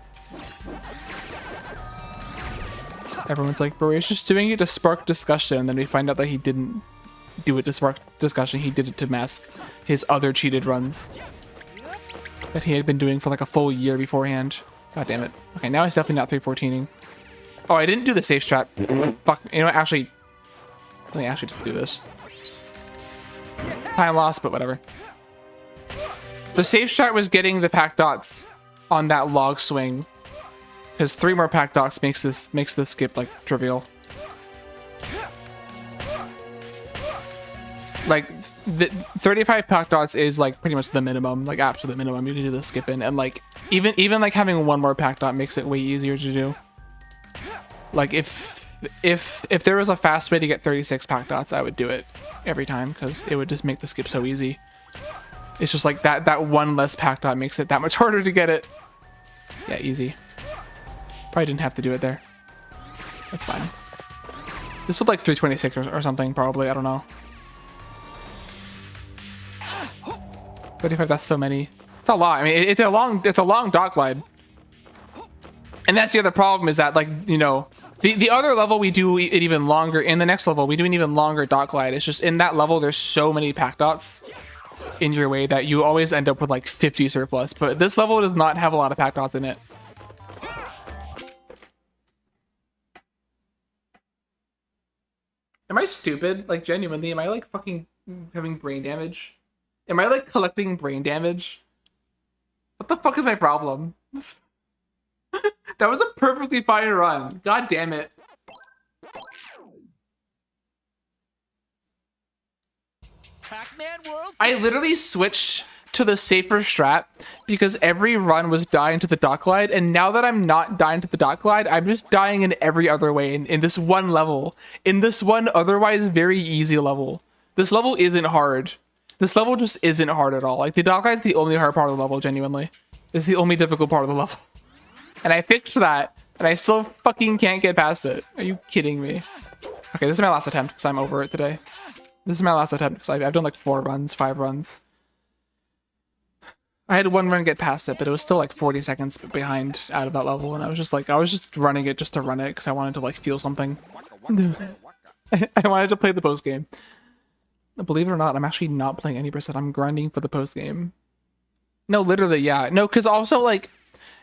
Speaker 2: Everyone's like, bro, he's just doing it to spark discussion, and then we find out that he didn't do it to spark discussion. He did it to mask his other cheated runs that he had been doing for like a full year beforehand. God damn it. Okay, now he's definitely not 314ing. Oh, I didn't do the safe strat. Fuck. You know what? Actually, let me actually just do this. Time loss, but whatever. The safe strat was getting the pack dots on that log swing, because 3 more pack dots makes this skip like trivial. Like the 35 pack dots is like pretty much the minimum, like absolute minimum you can do the skip in, and like even like having 1 more pack dot makes it way easier to do. Like if there was a fast way to get 36 pack dots, I would do it every time because it would just make the skip so easy. It's just like that 1 less pack dot makes it that much harder to get it. Yeah, easy. Probably didn't have to do it there. That's fine. This was like 326 or something, probably. I don't know. 35, that's so many. It's a lot. I mean, it's a long dock glide. And that's the other problem is that, like, you know, the other level we do it even longer. In the next level, we do an even longer dock glide. It's just in that level, there's so many pack dots in your way that you always end up with like 50 surplus. But this level does not have a lot of pack dots in it. Am I stupid? Like, genuinely, am I like fucking having brain damage? Am I like collecting brain damage? What the fuck is my problem? That was a perfectly fine run. God damn it.
Speaker 4: Pac-Man World.
Speaker 2: I literally switched to the safer strat because every run was dying to the dock glide, and now that I'm not dying to the dock glide, I'm just dying in every other way in this one level. In this one otherwise very easy level. This level isn't hard. This level just isn't hard at all. Like, the dock glide's the only hard part of the level, genuinely. It's the only difficult part of the level. And I fixed that, and I still fucking can't get past it. Are you kidding me? Okay, this is my last attempt because I'm over it today. This is my last attempt because I've done like 4 runs, 5 runs. I had one run get past it, but it was still like 40 seconds behind out of that level, and I was just running it just to run it because I wanted to like feel something. I wanted to play the post game. Believe it or not, I'm actually not playing any percent. I'm grinding for the post game. No, literally, yeah. No, because also like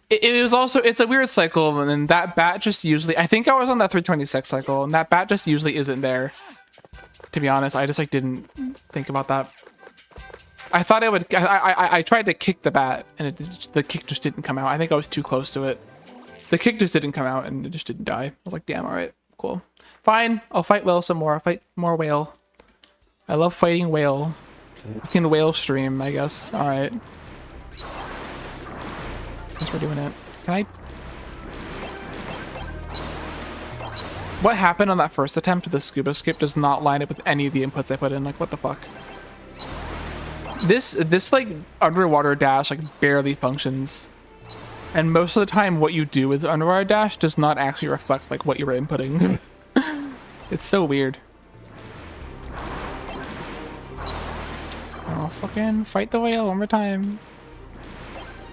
Speaker 2: it was also, it's a weird cycle, and then that bat just usually, I think I was on that 326 cycle, and that bat just usually isn't there. To be honest, I just like didn't think about that. I thought I would. I tried to kick the bat, and the kick just didn't come out. I think I was too close to it. The kick just didn't come out, and it just didn't die. I was like, damn, all right, cool, fine. I'll fight whale some more. I'll fight more whale. I love fighting whale. Fucking whale stream, I guess. All right. Guess we're doing it. Can I? What happened on that first attempt? The scuba skip does not line up with any of the inputs I put in. Like, what the fuck? This like underwater dash like barely functions, and most of the time what you do with underwater dash does not actually reflect like what you're inputting. It's so weird. Oh, fucking fight the whale one more time.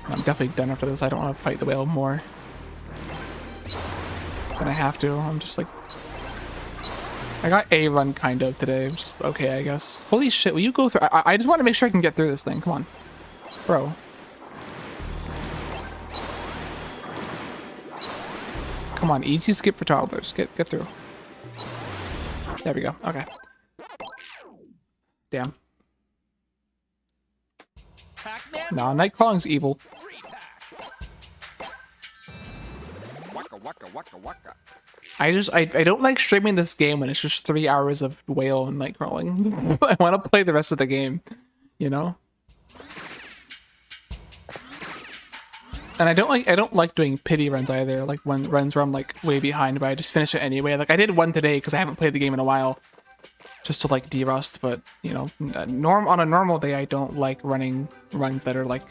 Speaker 2: I'm definitely done after this. I don't want to fight the whale more. But I have to. I'm just like, I got a run kind of today. It's just okay, I guess. Holy shit, will you go through? I just want to make sure I can get through this thing. Come on. Bro. Come on, easy skip for toddlers. Get through. There we go. Okay. Damn. Nah, Nightcrawling's evil.
Speaker 3: Waka waka waka waka.
Speaker 2: I don't like streaming this game when it's just 3 hours of whale and Nightcrawling. I want to play the rest of the game, you know? And I don't like doing pity runs either, like when runs where I'm like way behind, but I just finish it anyway. Like I did one today because I haven't played the game in a while, just to like de-rust. But you know, on a normal day, I don't like running runs that are like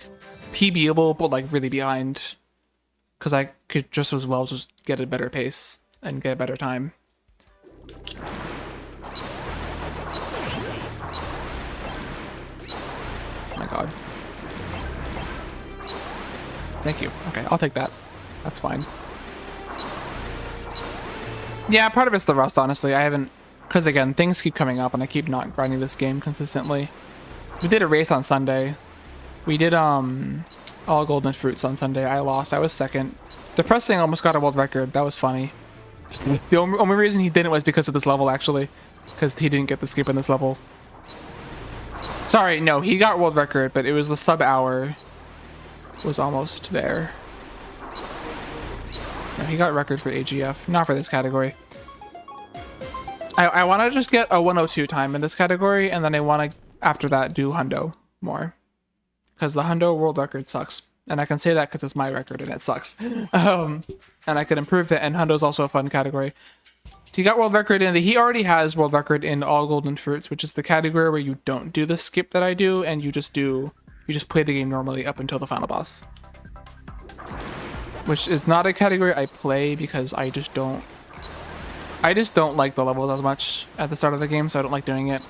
Speaker 2: PBable but like really behind, because I could just as well just get a better pace and get a better time. Oh my god. Thank you. Okay, I'll take that. That's fine. Yeah, part of it's the rust, honestly. I haven't... Because, again, things keep coming up and I keep not grinding this game consistently. We did a race on Sunday. We did, all golden fruits on Sunday. I lost. I was second. Depressing almost got a world record. That was funny. The only reason he didn't was because of this level, actually. Because he didn't get the skip in this level. Sorry, no, he got world record, but it was the sub-hour was almost there. No, he got record for AGF, not for this category. I want to just get a 102 time in this category, and then I want to, after that, do hundo more. Because the hundo world record sucks. And I can say that because it's my record and it sucks. And I could improve it, and hundo's also a fun category. He got world record in he already has world record in all golden fruits, which is the category where you don't do the skip that I do, and you just play the game normally up until the final boss. Which is not a category I play because I just don't like the levels as much at the start of the game, so I don't like doing it.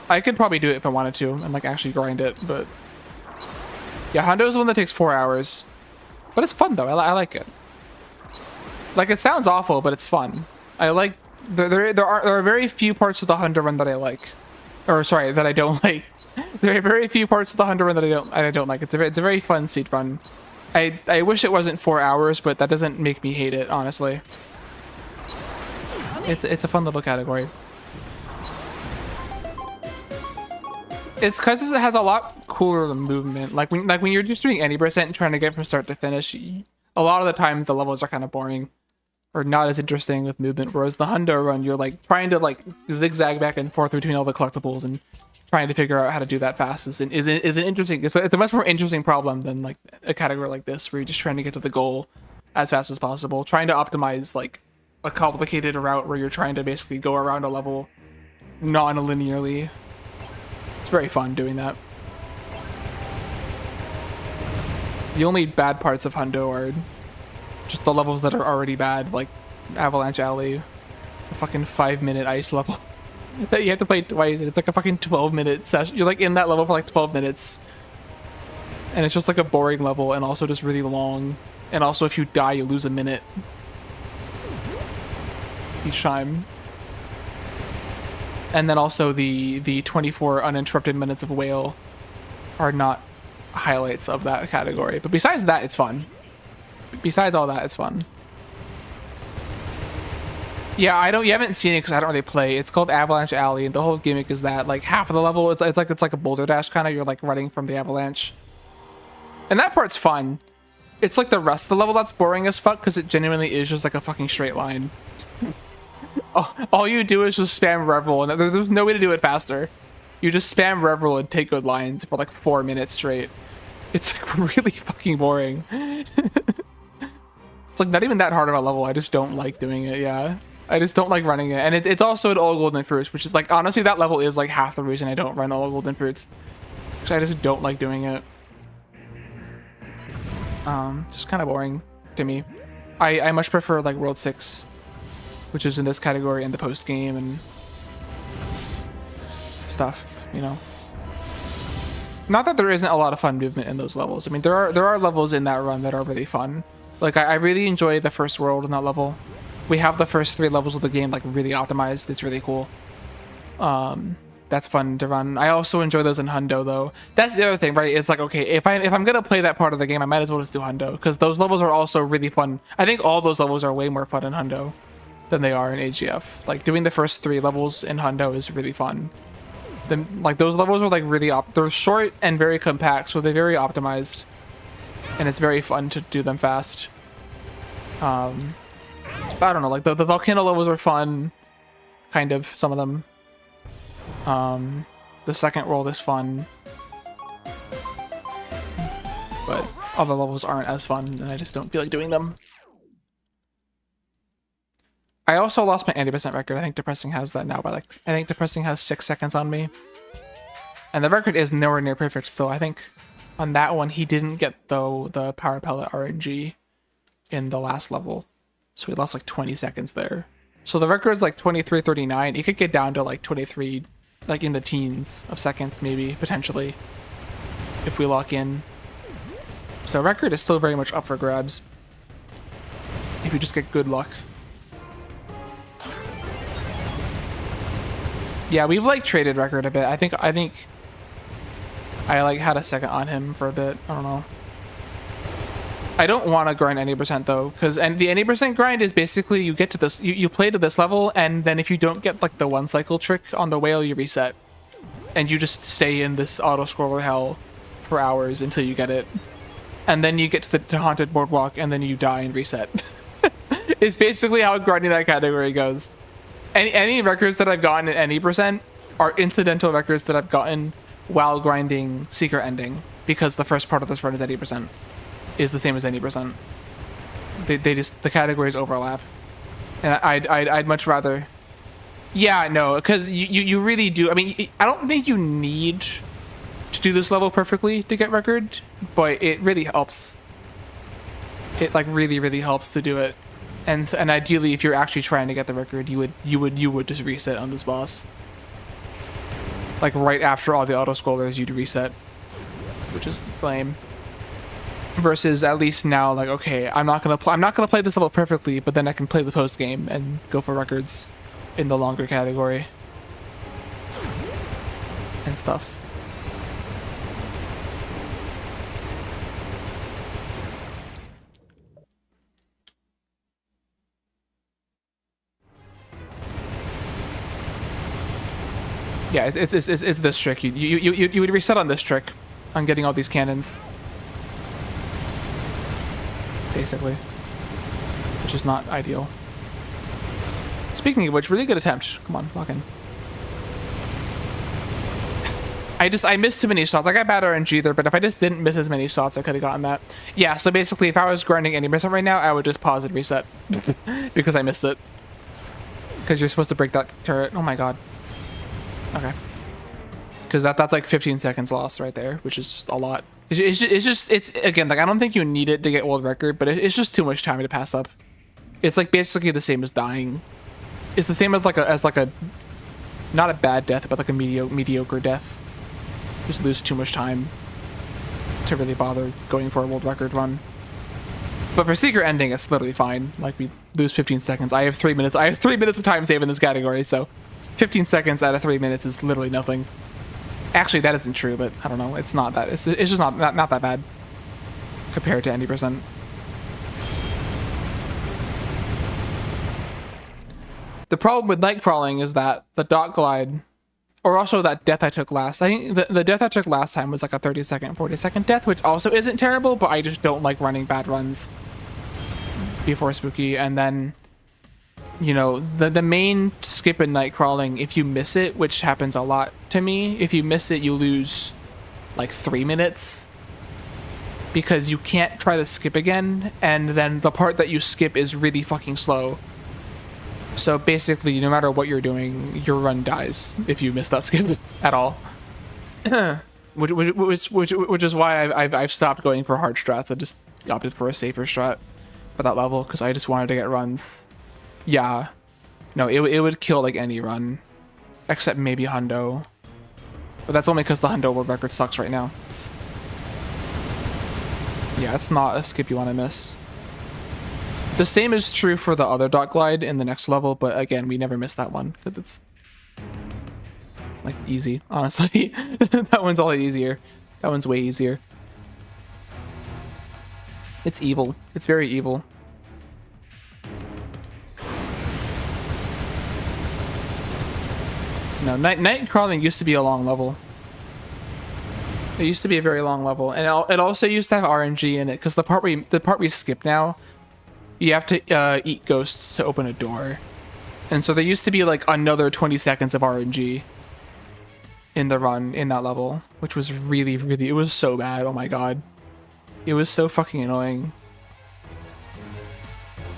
Speaker 2: I could probably do it if I wanted to and like actually grind it, but Yeah, Hundo's the one that takes 4 hours. But it's fun, though. I like it. Like, it sounds awful, but it's fun. I like... There are very few parts of the Hundo run that I like. Or, sorry, that I don't like. There are very few parts of the Hundo run that I don't like. It's a very fun speed run. I wish it wasn't 4 hours, but that doesn't make me hate it, honestly. It's a fun little category. It's because it has a lot cooler movement. Like when you're just doing any percent and trying to get from start to finish, a lot of the times the levels are kind of boring or not as interesting with movement. Whereas the Hundo run, you're like trying to like zigzag back and forth between all the collectibles and trying to figure out how to do that fast is an interesting. It's a much more interesting problem than like a category like this where you're just trying to get to the goal as fast as possible, trying to optimize like a complicated route where you're trying to basically go around a level non-linearly. It's very fun doing that. The only bad parts of Hundo are just the levels that are already bad, like Avalanche Alley, the fucking 5-minute ice level that you have to play twice, and it's like a fucking 12-minute session. You're like in that level for like 12 minutes, and it's just like a boring level, and also just really long. And also, if you die, you lose a minute each time. And then also the 24 uninterrupted minutes of Whale are not highlights of that category. But besides that, it's fun. Besides all that, it's fun. Yeah, you haven't seen it because I don't really play. It's called Avalanche Alley, and the whole gimmick is that like half of the level it's like a boulder dash kind of. You're like running from the avalanche, and that part's fun. It's like the rest of the level that's boring as fuck because it genuinely is just like a fucking straight line. All you do is just spam Revel, and there's no way to do it faster. You just spam Revel and take good lines for like 4 minutes straight. It's like really fucking boring. It's like not even that hard of a level. I just don't like doing it. Yeah, I just don't like running it, and it's also an all golden fruits, which is like honestly that level is like half the reason I don't run all golden fruits. Because I just don't like doing it. Just kind of boring to me. I much prefer like World 6, which is in this category, and the post game and stuff, you know. Not that there isn't a lot of fun movement in those levels. I mean, there are levels in that run that are really fun. Like I really enjoy the first world in that level. We have the first 3 levels of the game like really optimized. It's really cool. That's fun to run. I also enjoy those in Hundo though. That's the other thing, right? It's like, okay, if I'm gonna play that part of the game, I might as well just do Hundo because those levels are also really fun. I think all those levels are way more fun in Hundo than they are in AGF. Like doing the first 3 levels in Hundo is really fun. Like those levels are like really they're short and very compact, so they're very optimized, and it's very fun to do them fast. I don't know, like the volcano levels are fun, kind of, some of them. The second world is fun, but other levels aren't as fun, and I just don't feel like doing them. I also lost my 80% record. I think Depressing has that now by like, I think Depressing has 6 seconds on me. And the record is nowhere near perfect still. I think on that one, he didn't get the Power Pellet RNG in the last level. So he lost like 20 seconds there. So the record is like 23:39. It could get down to like 23, like in the teens of seconds maybe, potentially, if we lock in. So record is still very much up for grabs if you just get good luck. Yeah, we've like traded record a bit. I think I like had a second on him for a bit. I don't know. I don't want to grind 80% though, because the 80% grind is basically you get to this, you play to this level, and then if you don't get like the 1 cycle trick on the whale, you reset, and you just stay in this auto scroller hell for hours until you get it, and then you get to the haunted boardwalk, and then you die and reset. It's basically how grinding that category goes. Any records that I've gotten at 80% are incidental records that I've gotten while grinding Secret Ending, because the first part of this run is 80%. Is the same as 80%. They just, the categories overlap, and I'd much rather. Yeah, no, because you really do. I mean, I don't think you need to do this level perfectly to get record, but it really helps. It like really helps to do it, and ideally, if you're actually trying to get the record, you would just reset on this boss. Like right after all the auto scrollers, you'd reset, which is lame. Versus at least now, like, okay, I'm not gonna play this level perfectly, but then I can play the post game and go for records in the longer category and stuff. Yeah, it's this trick. You would reset on this trick, on getting all these cannons. Basically, which is not ideal. Speaking of which, really good attempt. Come on, lock in. I missed too many shots. I got bad RNG there, but if I just didn't miss as many shots, I could have gotten that. Yeah, so basically, if I was grinding any percent right now, I would just pause and reset because I missed it. Because you're supposed to break that turret. Oh my god. Okay. Because that's like 15 seconds lost right there, which is just a lot. It's again, like, I don't think you need it to get world record, but it's just too much time to pass up. It's like basically the same as dying. It's the same as like a not a bad death, but like a mediocre death. Just lose too much time to really bother going for a world record run. But for secret ending, it's literally fine. Like, we lose 15 seconds. I have 3 minutes. I have 3 minutes of time save in this category, so 15 seconds out of 3 minutes is literally nothing. Actually, that isn't true, but I don't know. It's not that. It's just not that bad compared to any percent. The problem with night crawling is that the dot glide, or also that death I took last. I think the death I took last time was like a 30-second, 40-second death, which also isn't terrible, but I just don't like running bad runs before spooky. And then, you know, the main skip in night crawling, if you miss it, which happens a lot to me, if you miss it, you lose like 3 minutes because you can't try to skip again, and then the part that you skip is really fucking slow. So basically, no matter what you're doing, your run dies if you miss that skip at all. which is why I've stopped going for hard strats. I just opted for a safer strat for that level because I just wanted to get runs. Yeah, no, it would kill like any run, except maybe Hundo, but that's only because the Hundo world record sucks right now. Yeah, it's not a skip you want to miss. The same is true for the other dot glide in the next level, but again, we never miss that one because it's like easy, honestly. That one's a lot easier. That one's way easier. It's evil. It's very evil. No, night crawling used to be a long level. It used to be a very long level, and it also used to have RNG in it because the part we skip now, you have to eat ghosts to open a door, and so there used to be like another 20 seconds of RNG in the run in that level, which was really, it was so bad. Oh my god, it was so fucking annoying.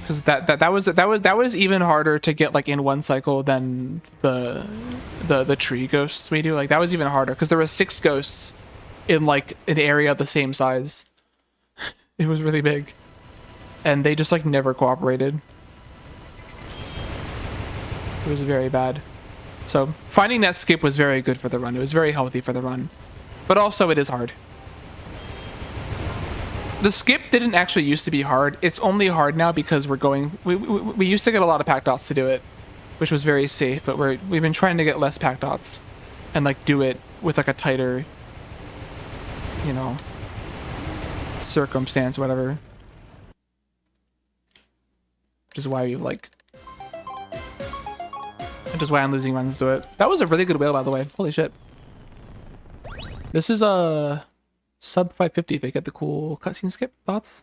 Speaker 2: Because that was even harder to get like in one cycle than the tree ghosts we do. Like that was even harder because there were 6 ghosts in like an area the same size. It was really big, and they just like never cooperated. It was very bad. So finding that skip was very good for the run. It was very healthy for the run, but also it is hard. The skip didn't actually used to be hard. It's only hard now because we're going. We used to get a lot of pack dots to do it, which was very safe. But we've been trying to get less pack dots, and like do it with like a tighter, you know, circumstance, whatever. Which is why we like. Which is why I'm losing runs to it. That was a really good whale, by the way. Holy shit. This is a sub 550 if they get the cool cutscene skip. Thoughts?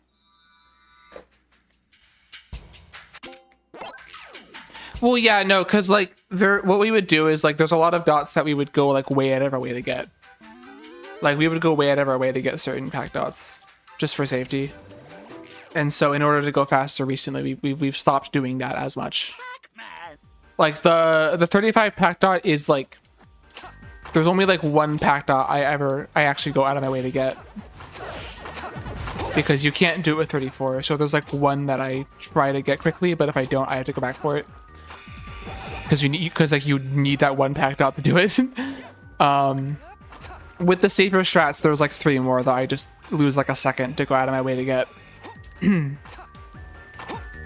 Speaker 2: Well, yeah, no, because like what we would do is like there's a lot of dots that we would go like way out of our way to get. Like we would go way out of our way to get certain pack dots just for safety. And so in order to go faster recently, we've stopped doing that as much. Like the 35 pack dot is like, there's only like one pack dot I actually go out of my way to get, because you can't do it with 34. So there's like one that I try to get quickly, but if I don't, I have to go back for it because like you need that one pack dot to do it. with the safer strats, there's like 3 more that I just lose like a second to go out of my way to get.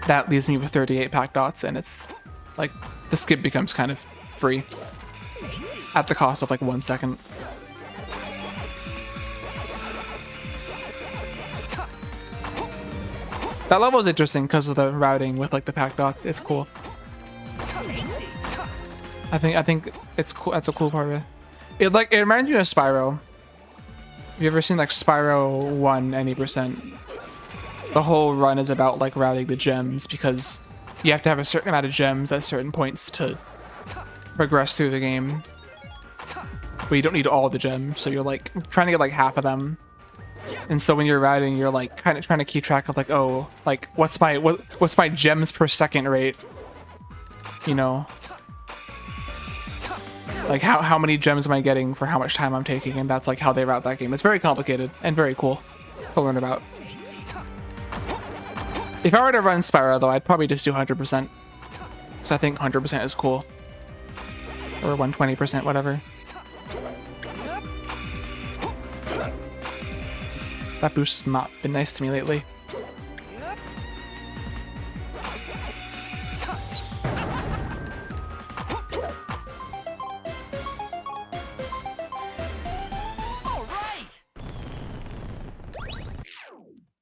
Speaker 2: That leaves me with 38 pack dots, and it's like the skip becomes kind of free at the cost of like 1 second. That level is interesting because of the routing with like the pack dots. It's cool. I think it's cool. That's a cool part of it. It reminds me of Spyro. Have you ever seen like Spyro 1 any percent? The whole run is about like routing the gems because you have to have a certain amount of gems at certain points to progress through the game. But you don't need all the gems, so you're like trying to get like half of them. And so when you're routing, you're like kind of trying to keep track of like, oh, like what's my gems per second rate? You know, like how many gems am I getting for how much time I'm taking? And that's like how they route that game. It's very complicated and very cool to learn about. If I were to run Spyro though, I'd probably just do 100%. Because I think 100% is cool. Or 120%, whatever. That boost has not been nice to me lately.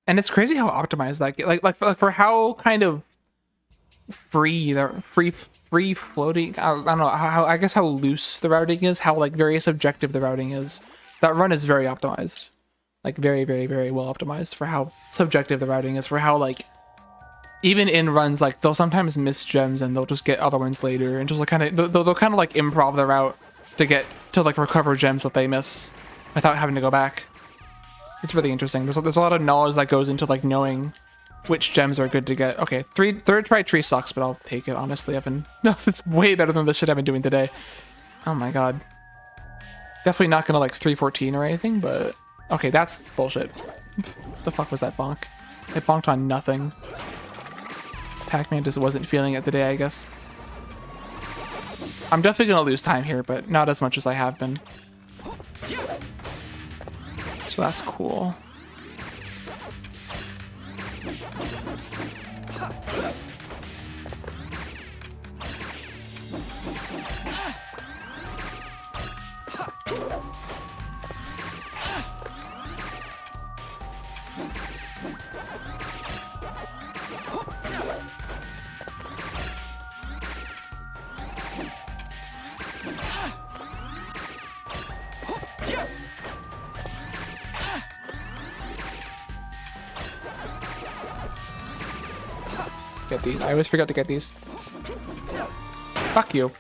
Speaker 2: And it's crazy how optimized that like for how kind of free floating, I don't know how I guess how loose the routing is, how like very subjective the routing is. That run is very optimized. Like very, very, very well optimized for how subjective the routing is, for how like even in runs like they'll sometimes miss gems and they'll just get other ones later and just like kind of they'll kind of like improv the route to get to like recover gems that they miss without having to go back. It's really interesting. There's a lot of knowledge that goes into like knowing which gems are good to get. Okay, third try tree sucks, but I'll take it honestly. No, it's way better than the shit I've been doing today. Oh my god. Definitely not gonna like 314 or anything, but okay, that's bullshit. The fuck was that bonk? I bonked on nothing. Pac-Man just wasn't feeling it today, I guess. I'm definitely gonna lose time here, but not as much as I have been. So that's cool. Get these. I always forget to get these. Fuck you.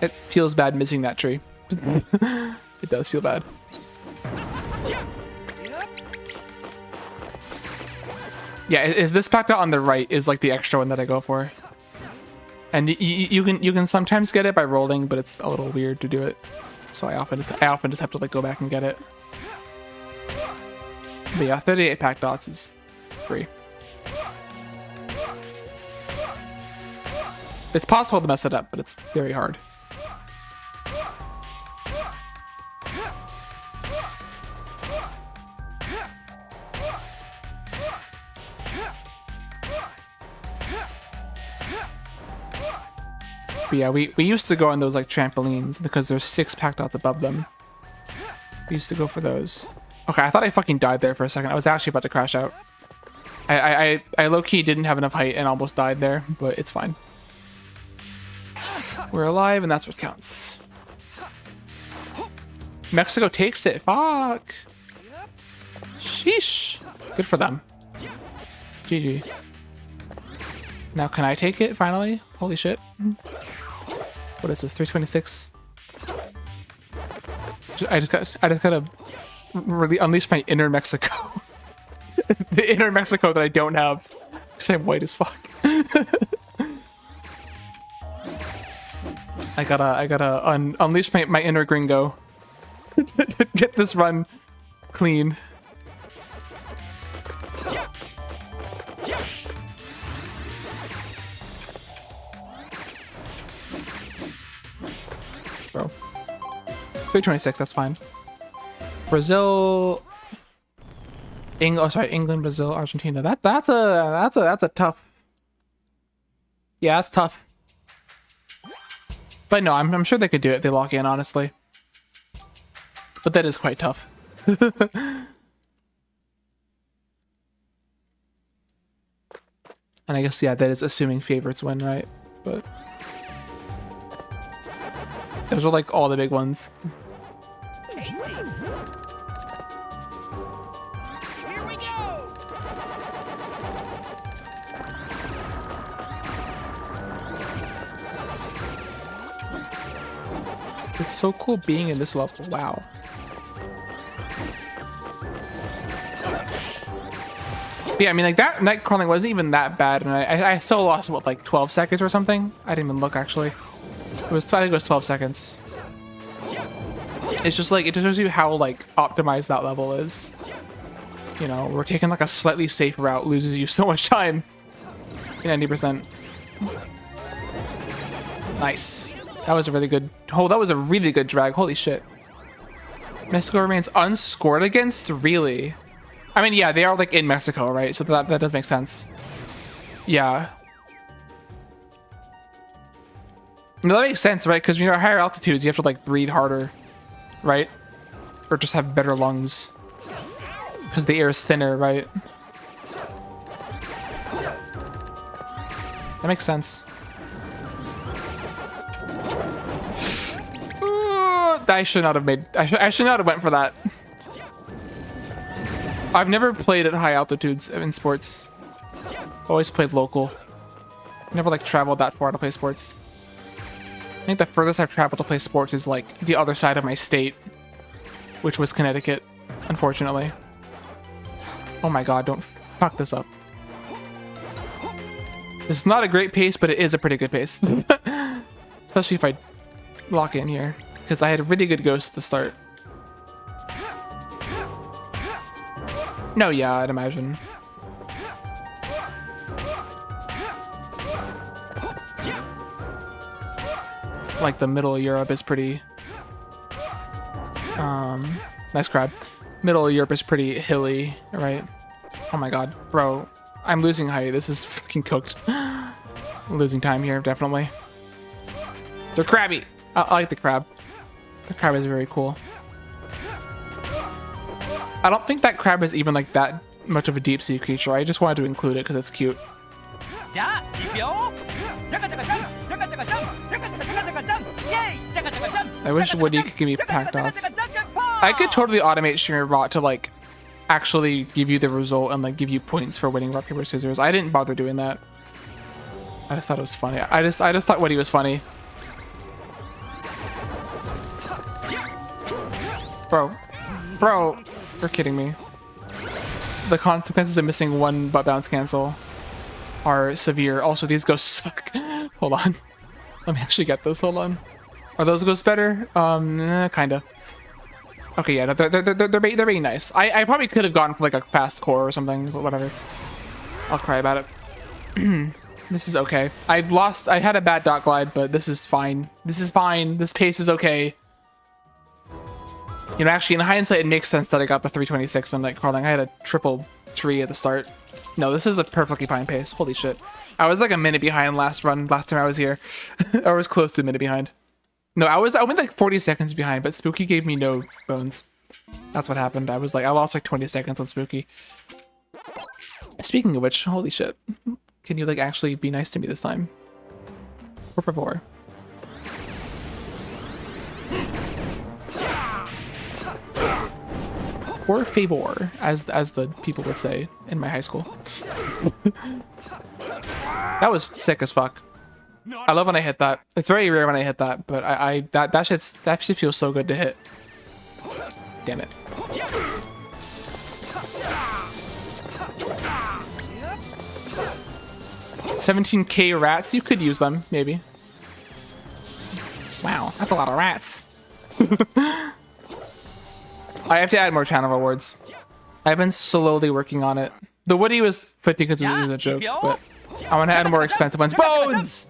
Speaker 2: It feels bad missing that tree. It does feel bad. Yeah, is this packed out on the right is like the extra one that I go for. And you can sometimes get it by rolling, but it's a little weird to do it. So I often just have to like go back and get it. But yeah, 38 pack dots is free. It's possible to mess it up, but it's very hard. But yeah, we used to go on those like trampolines because there's 6 pack dots above them. We used to go for those. Okay, I thought I fucking died there for a second. I was actually about to crash out. I low-key didn't have enough height and almost died there, but it's fine. We're alive and that's what counts. Mexico takes it. Fuck. Sheesh. Good for them. GG. Now can I take it finally? Holy shit. What is this? 326? I just gotta really unleash my inner Mexico. The inner Mexico that I don't have. Because I'm white as fuck. I gotta unleash my inner gringo. To get this run clean. Bro. 326. That's fine. Brazil. England, Brazil, Argentina. That's a tough. Yeah, that's tough. But no, I'm sure they could do it if they lock in, honestly. But that is quite tough. And I guess, yeah, that is assuming favorites win, right? But those are like all the big ones.
Speaker 4: Tasty. Here we go.
Speaker 2: It's so cool being in this level. Wow. Yeah, I mean, like, that night crawling wasn't even that bad, and I still lost, what, like 12 seconds or something? I didn't even look, actually. I think it was 12 seconds. It's just like, it just shows you how, like, optimized that level is. You know, we're taking, like, a slightly safe route, loses you so much time. 90%. Nice. That was a really good, that was a really good drag. Holy shit. Mexico remains unscored against? Really? I mean, yeah, they are like in Mexico, right? So that does make sense. Yeah. No, that makes sense, right? Because when you're at higher altitudes, you have to like breathe harder, right? Or just have better lungs. Because the air is thinner, right? That makes sense. I should not have made. I should not have went for that. I've never played at high altitudes in sports. Always played local. Never like traveled that far to play sports. I think the furthest I've traveled to play sports is like the other side of my state, which was Connecticut, unfortunately. Oh my god, don't fuck this up. This is not a great pace, but it is a pretty good pace. Especially if I lock in here. Because I had a really good ghost at the start. No, yeah, I'd imagine. Like the middle of Europe is pretty... nice crab. Middle of Europe is pretty hilly, right? Oh my god, bro. I'm losing height. This is fucking cooked. Losing time here, definitely. They're crabby. I like the crab. The crab is very cool. I don't think that crab is even like that much of a deep sea creature. I just wanted to include it because it's cute. I wish Woody could give me pack dots. I could totally automate Streamer Bot to like actually give you the result and like give you points for winning rock paper scissors. I didn't bother doing that. I just thought it was funny. I just thought Woody was funny. Bro, you're kidding me. The consequences of missing one butt bounce cancel are severe. Also, these ghosts suck. Hold on. Let me actually get this. Hold on. Are those ghosts better? Kinda. Okay, yeah, they're being nice. I probably could have gone for like a fast core or something, but whatever. I'll cry about it. This is okay. I had a bad dot glide, but this is fine. This is fine. This pace is okay. You know, actually, in hindsight, it makes sense that I got the 326 on night crawling. I had a triple tree at the start. No, this is a perfectly fine pace. Holy shit. I was like a minute behind last time I was here. I was close to a minute behind. No, I went like 40 seconds behind, but Spooky gave me no bones. That's what happened. I lost like 20 seconds on Spooky. Speaking of which, holy shit. Can you like actually be nice to me this time? Por favor. Or favor, as the people would say in my high school. That was sick as fuck. I love when I hit that. It's very rare when I hit that, but that shit feels so good to hit. Damn it. 17k rats, you could use them, maybe. Wow, that's a lot of rats. I have to add more channel rewards. I've been slowly working on it. The Woody was 50 because it was a joke, but I want to add more expensive ones. Bones!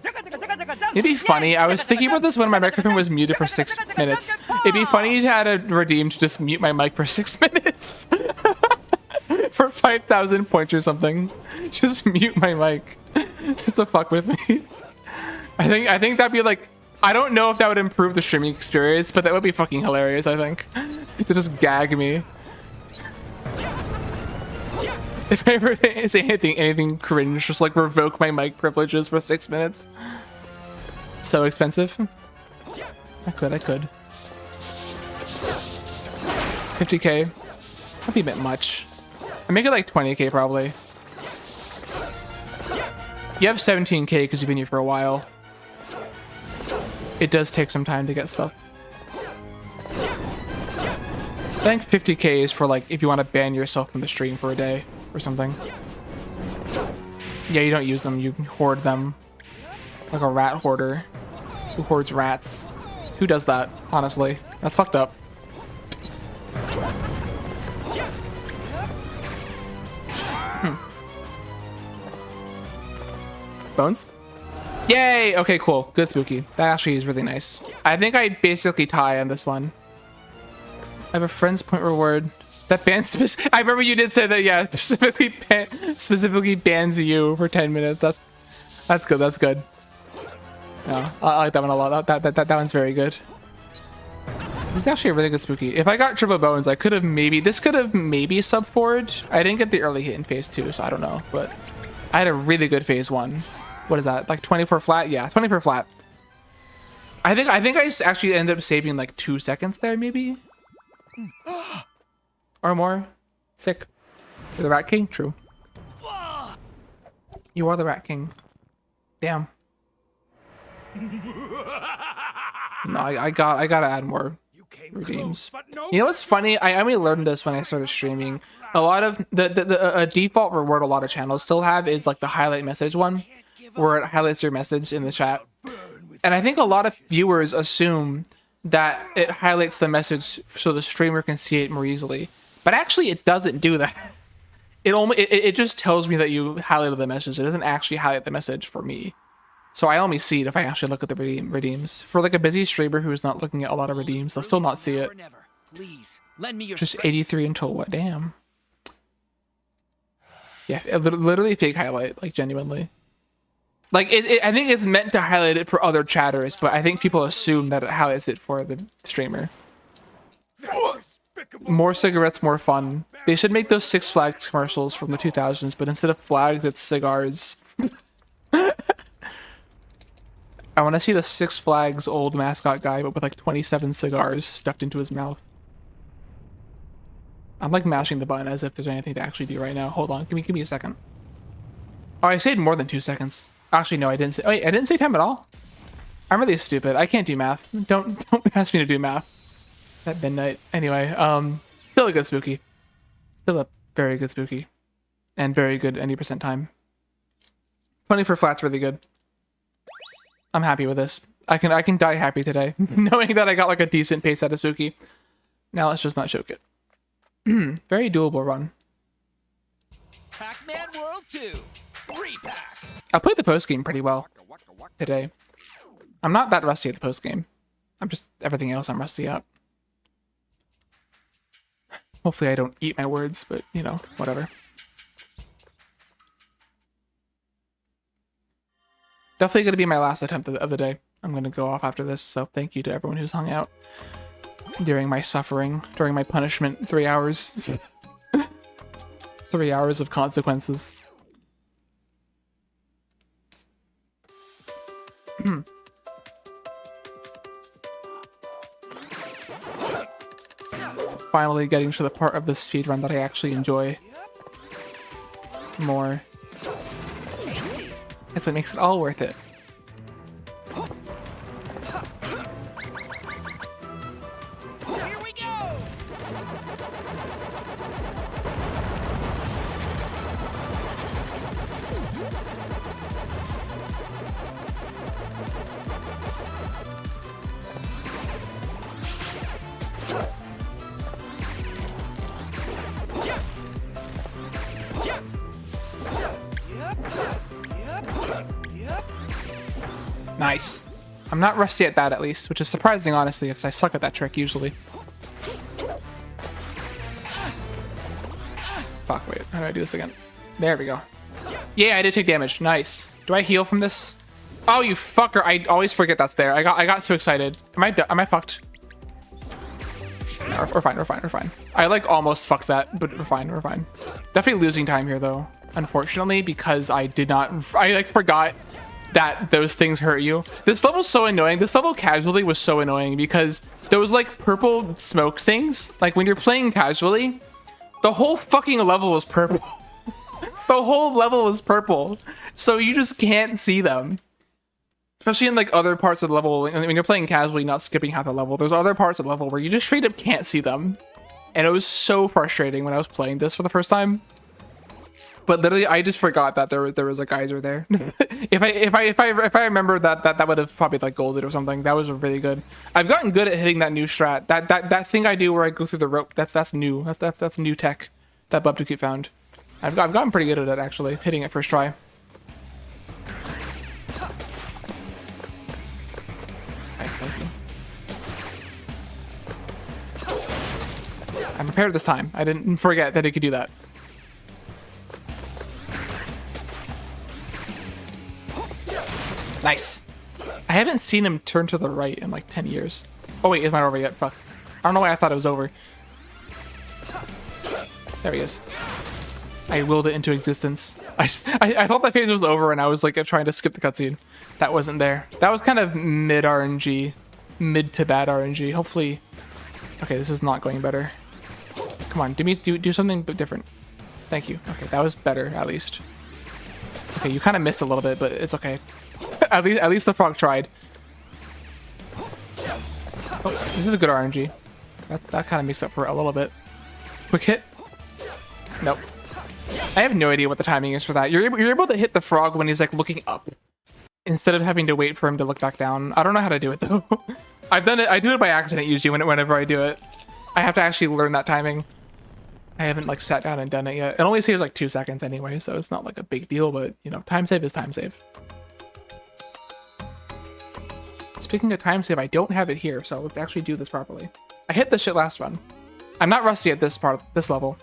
Speaker 2: It'd be funny. I was thinking about this when my microphone was muted for 6 minutes. It'd be funny to add a redeem to just mute my mic for 6 minutes. For 5,000 points or something. Just mute my mic. Just to fuck with me. I think that'd be like... I don't know if that would improve the streaming experience, but that would be fucking hilarious, I think. To just gag me. If I ever say anything cringe, just like revoke my mic privileges for 6 minutes. So expensive. I could. 50k. That'd be a bit much. I make it like 20k probably. You have 17k because you've been here for a while. It does take some time to get stuff. I think 50k is for like if you want to ban yourself from the stream for a day or something. Yeah, you don't use them, you hoard them. Like a rat hoarder who hoards rats. Who does that, honestly? That's fucked up. Bones? Yay! Okay, cool. Good spooky. That actually is really nice. I think I basically tie on this one. I have a friend's point reward. That bans I remember you did say that, yeah, specifically bans you for 10 minutes. That's good, that's good. Yeah, I like that one a lot. That one's very good. This is actually a really good spooky. If I got triple bones, I could have maybe... This could have maybe sub-forged. I didn't get the early hit in phase 2, so I don't know. But I had a really good phase 1. What is that? Like 24 flat? Yeah, 24 flat. I think I actually ended up saving like 2 seconds there, maybe? Or more. Sick. You're the Rat King? True. You are the Rat King. Damn. No, I gotta add more redeems. You know what's funny? I only learned this when I started streaming. A lot of the default reward a lot of channels still have is like the highlight message one, where it highlights your message in the chat. And I think a lot of viewers assume that it highlights the message so the streamer can see it more easily. But actually it doesn't do that. It just tells me that you highlighted the message. It doesn't actually highlight the message for me. So I only see it if I actually look at the redeems. For like a busy streamer who's not looking at a lot of redeems, they'll still not see it. Just 83 until what? Damn. Yeah, literally fake highlight, like genuinely. Like I think it's meant to highlight it for other chatters, but I think people assume that it highlights it for the streamer. More cigarettes, more fun. They should make those Six Flags commercials from the 2000s, but instead of flags, it's cigars. I want to see the Six Flags old mascot guy, but with like 27 cigars stuffed into his mouth. I'm like mashing the button as if there's anything to actually do right now. Hold on, give me a second. Oh, I saved more than 2 seconds. Actually, no, I didn't say. Wait, I didn't say time at all. I'm really stupid. I can't do math. Don't ask me to do math at midnight. Anyway, still a good spooky. Still a very good spooky, and very good 90% time. 20 for flat's really good. I'm happy with this. I can die happy today, knowing that I got like a decent pace out of spooky. Now let's just not choke it. Very doable run.
Speaker 4: Pac-Man World 2. 3-pack.
Speaker 2: I played the post game pretty well today. I'm not that rusty at the post game. I'm just everything else I'm rusty at. Hopefully I don't eat my words, but you know, whatever. Definitely going to be my last attempt of the day. I'm going to go off after this, so thank you to everyone who's hung out during my suffering, during my punishment. 3 hours. 3 hours of consequences. Finally getting to the part of the speedrun that I actually enjoy more. That's what makes it all worth it.
Speaker 4: Here we go.
Speaker 2: Nice. I'm not rusty at that at least, which is surprising honestly, because I suck at that trick usually. Fuck, wait, how do I do this again? There we go. Yeah, I did take damage. Nice. Do I heal from this? Oh, you fucker. I always forget that's there. I got so excited. Am I fucked? No, we're fine. I like almost fucked that, but we're fine. Definitely losing time here though, unfortunately, because I like forgot that those things hurt you. This level's so annoying. This level casually was so annoying because those like purple smoke things, like when you're playing casually, the whole fucking level was purple. The whole level is purple, so you just can't see them. Especially in like other parts of the level, when you're playing casually, not skipping half the level, there's other parts of the level where you just straight up can't see them. And it was so frustrating when I was playing this for the first time. But literally, I just forgot that there was a geyser there. if I remember that would have probably like golded or something. That was really good. I've gotten good at hitting that new strat. That thing I do where I go through the rope. That's new. That's new tech that Bubduke found. I've gotten pretty good at it actually, hitting it first try. Okay, thank you. I'm prepared this time. I didn't forget that it could do that. Nice. I haven't seen him turn to the right in like 10 years. Oh wait, it's not over yet. Fuck. I don't know why I thought it was over. There he is. I willed it into existence. I thought that phase was over and I was like trying to skip the cutscene. That wasn't there. That was kind of mid RNG. Mid to bad RNG. Hopefully. Okay, this is not going better. Come on, do something different. Thank you. Okay, that was better at least. Okay, you kind of missed a little bit, but it's okay. at least the frog tried. Oh, this is a good RNG. That kind of makes up for it a little bit. Quick hit. Nope. I have no idea what the timing is for that. You're able to hit the frog when he's like looking up instead of having to wait for him to look back down. I don't know how to do it though. I've done it. I do it by accident usually whenever I do it. I have to actually learn that timing. I haven't like sat down and done it yet. It only saves like 2 seconds anyway, so it's not like a big deal, but you know, time save is time save. Speaking of time save, I don't have it here, so let's actually do this properly. I hit this shit last run. I'm not rusty at this part of this level.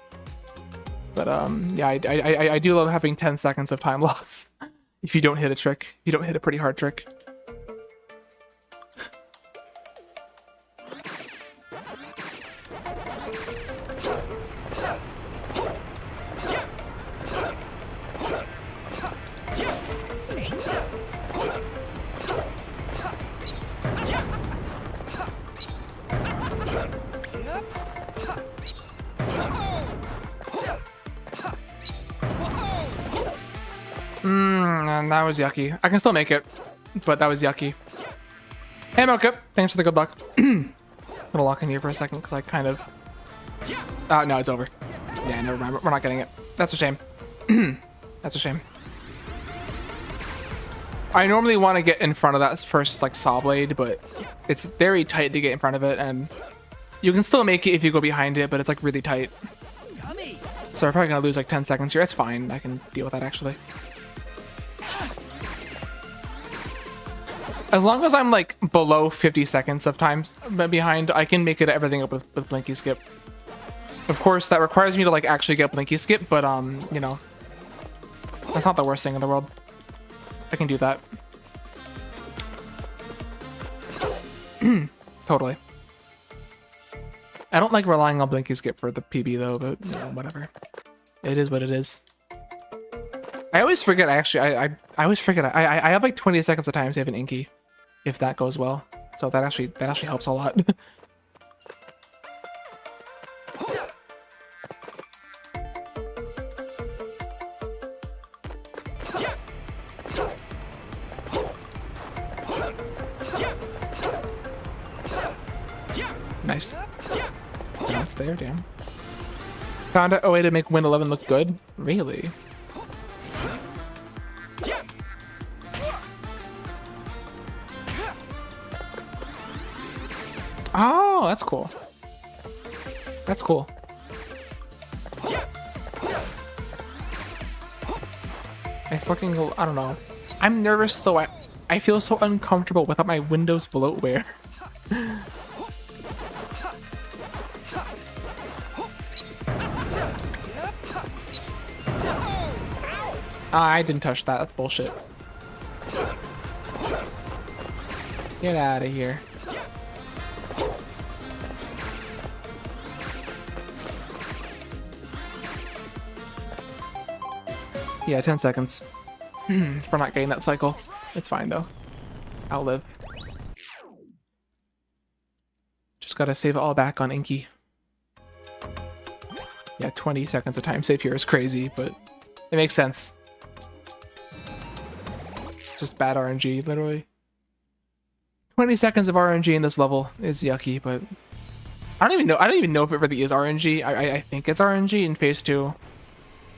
Speaker 2: But yeah, I do love having 10 seconds of time loss if you don't hit a trick. If you don't hit a pretty hard trick. And that was yucky. I can still make it, but that was yucky. Hey, Mocha, thanks for the good luck. I'm gonna lock in here for a second because I kind of... no, it's over. Yeah, never mind. We're not getting it. That's a shame. That's a shame. I normally want to get in front of that first, like, saw blade, but it's very tight to get in front of it, and you can still make it if you go behind it, but it's, like, really tight. So we're probably gonna lose, like, 10 seconds here. It's fine. I can deal with that, actually. As long as I'm like below 50 seconds of time behind, I can make it everything up with Blinky Skip. Of course, that requires me to like actually get Blinky Skip, but you know, that's not the worst thing in the world. I can do that. Totally. I don't like relying on Blinky Skip for the PB though, but you know, whatever. It is what it is. I always forget. I always forget. I have like 20 seconds of time save an Inky, if that goes well. So that actually helps a lot. Nice. No, it's there, damn. Found a way to make Win 11 look good? Really? Oh, that's cool. That's cool. I don't know. I'm nervous though. I feel so uncomfortable without my Windows bloatware. I didn't touch that. That's bullshit. Get out of here. Yeah, 10 seconds. For not getting that cycle. It's fine though. I'll live. Just gotta save it all back on Inky. Yeah, 20 seconds of time save here is crazy, but it makes sense. Just bad RNG, literally. 20 seconds of RNG in this level is yucky, but I don't even know if it really is RNG. I think it's RNG in phase 2.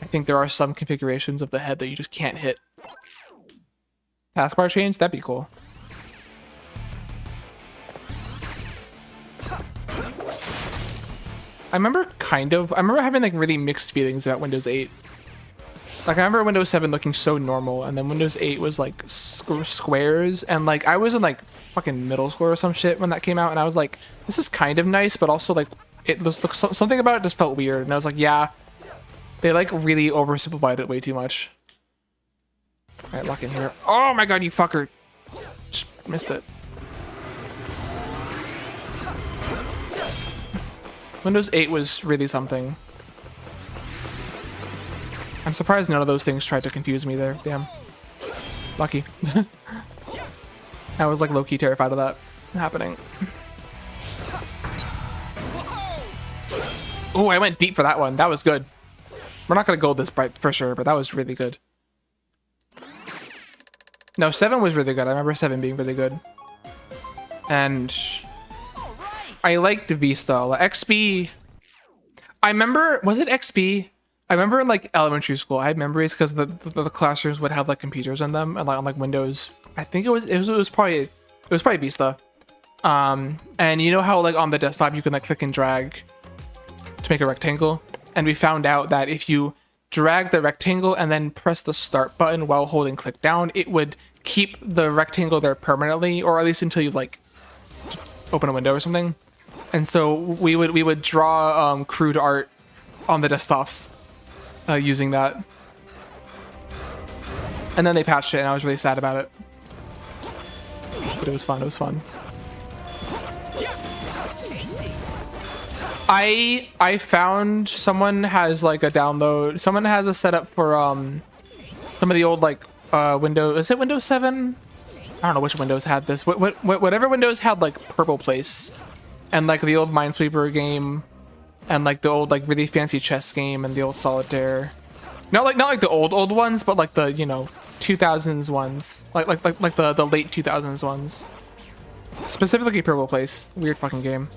Speaker 2: I think there are some configurations of the head that you just can't hit. Taskbar change? That'd be cool. I remember having like really mixed feelings about Windows 8. Like I remember Windows 7 looking so normal, and then Windows 8 was like squares, and like I was in like fucking middle school or some shit when that came out, and I was like, this is kind of nice, but also like it looks something about it just felt weird, and I was like, yeah, they like really oversimplified it way too much. All right, lock in here. Oh my god, you fucker! Just missed it. Windows 8 was really something. I'm surprised none of those things tried to confuse me there. Damn. Lucky. I was like low-key terrified of that happening. Oh, I went deep for that one. That was good. We're not gonna gold this bright for sure, but that was really good. No, 7 was really good. I remember 7 being really good. And I liked Vista. Like, XP. I remember, was it XP? I remember in like elementary school, I had memories because the classrooms would have like computers in them, and like on like Windows. I think it was probably Vista. And you know how like on the desktop you can like click and drag to make a rectangle, and we found out that if you drag the rectangle and then press the start button while holding click down, it would keep the rectangle there permanently, or at least until you like open a window or something. And so we would draw crude art on the desktops using that. And then they patched it, and I was really sad about it. But it was fun. It was fun. I found someone has like a download. Someone has a setup for some of the old like Windows. Is it Windows 7? I don't know which Windows had this. Whatever Windows had like Purple Place, and like the old Minesweeper game, and like the old like really fancy chess game, and the old Solitaire. Not like the old ones, but like the 2000s ones, like the late 2000s ones. Specifically Purple Place. Weird fucking game.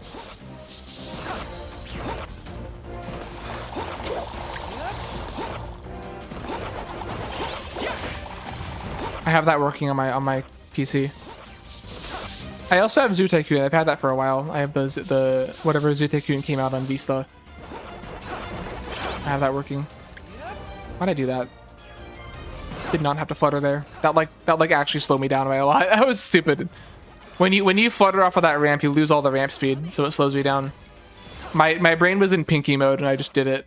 Speaker 2: I have that working on my PC. I also have Zoo Tycoon. I've had that for a while. I have the whatever Zoo Tycoon came out on Vista. I have that working. Why'd I do that? Did not have to flutter there. That actually slowed me down by a lot. That was stupid. When you flutter off of that ramp, you lose all the ramp speed, so it slows me down. My brain was in pinky mode and I just did it.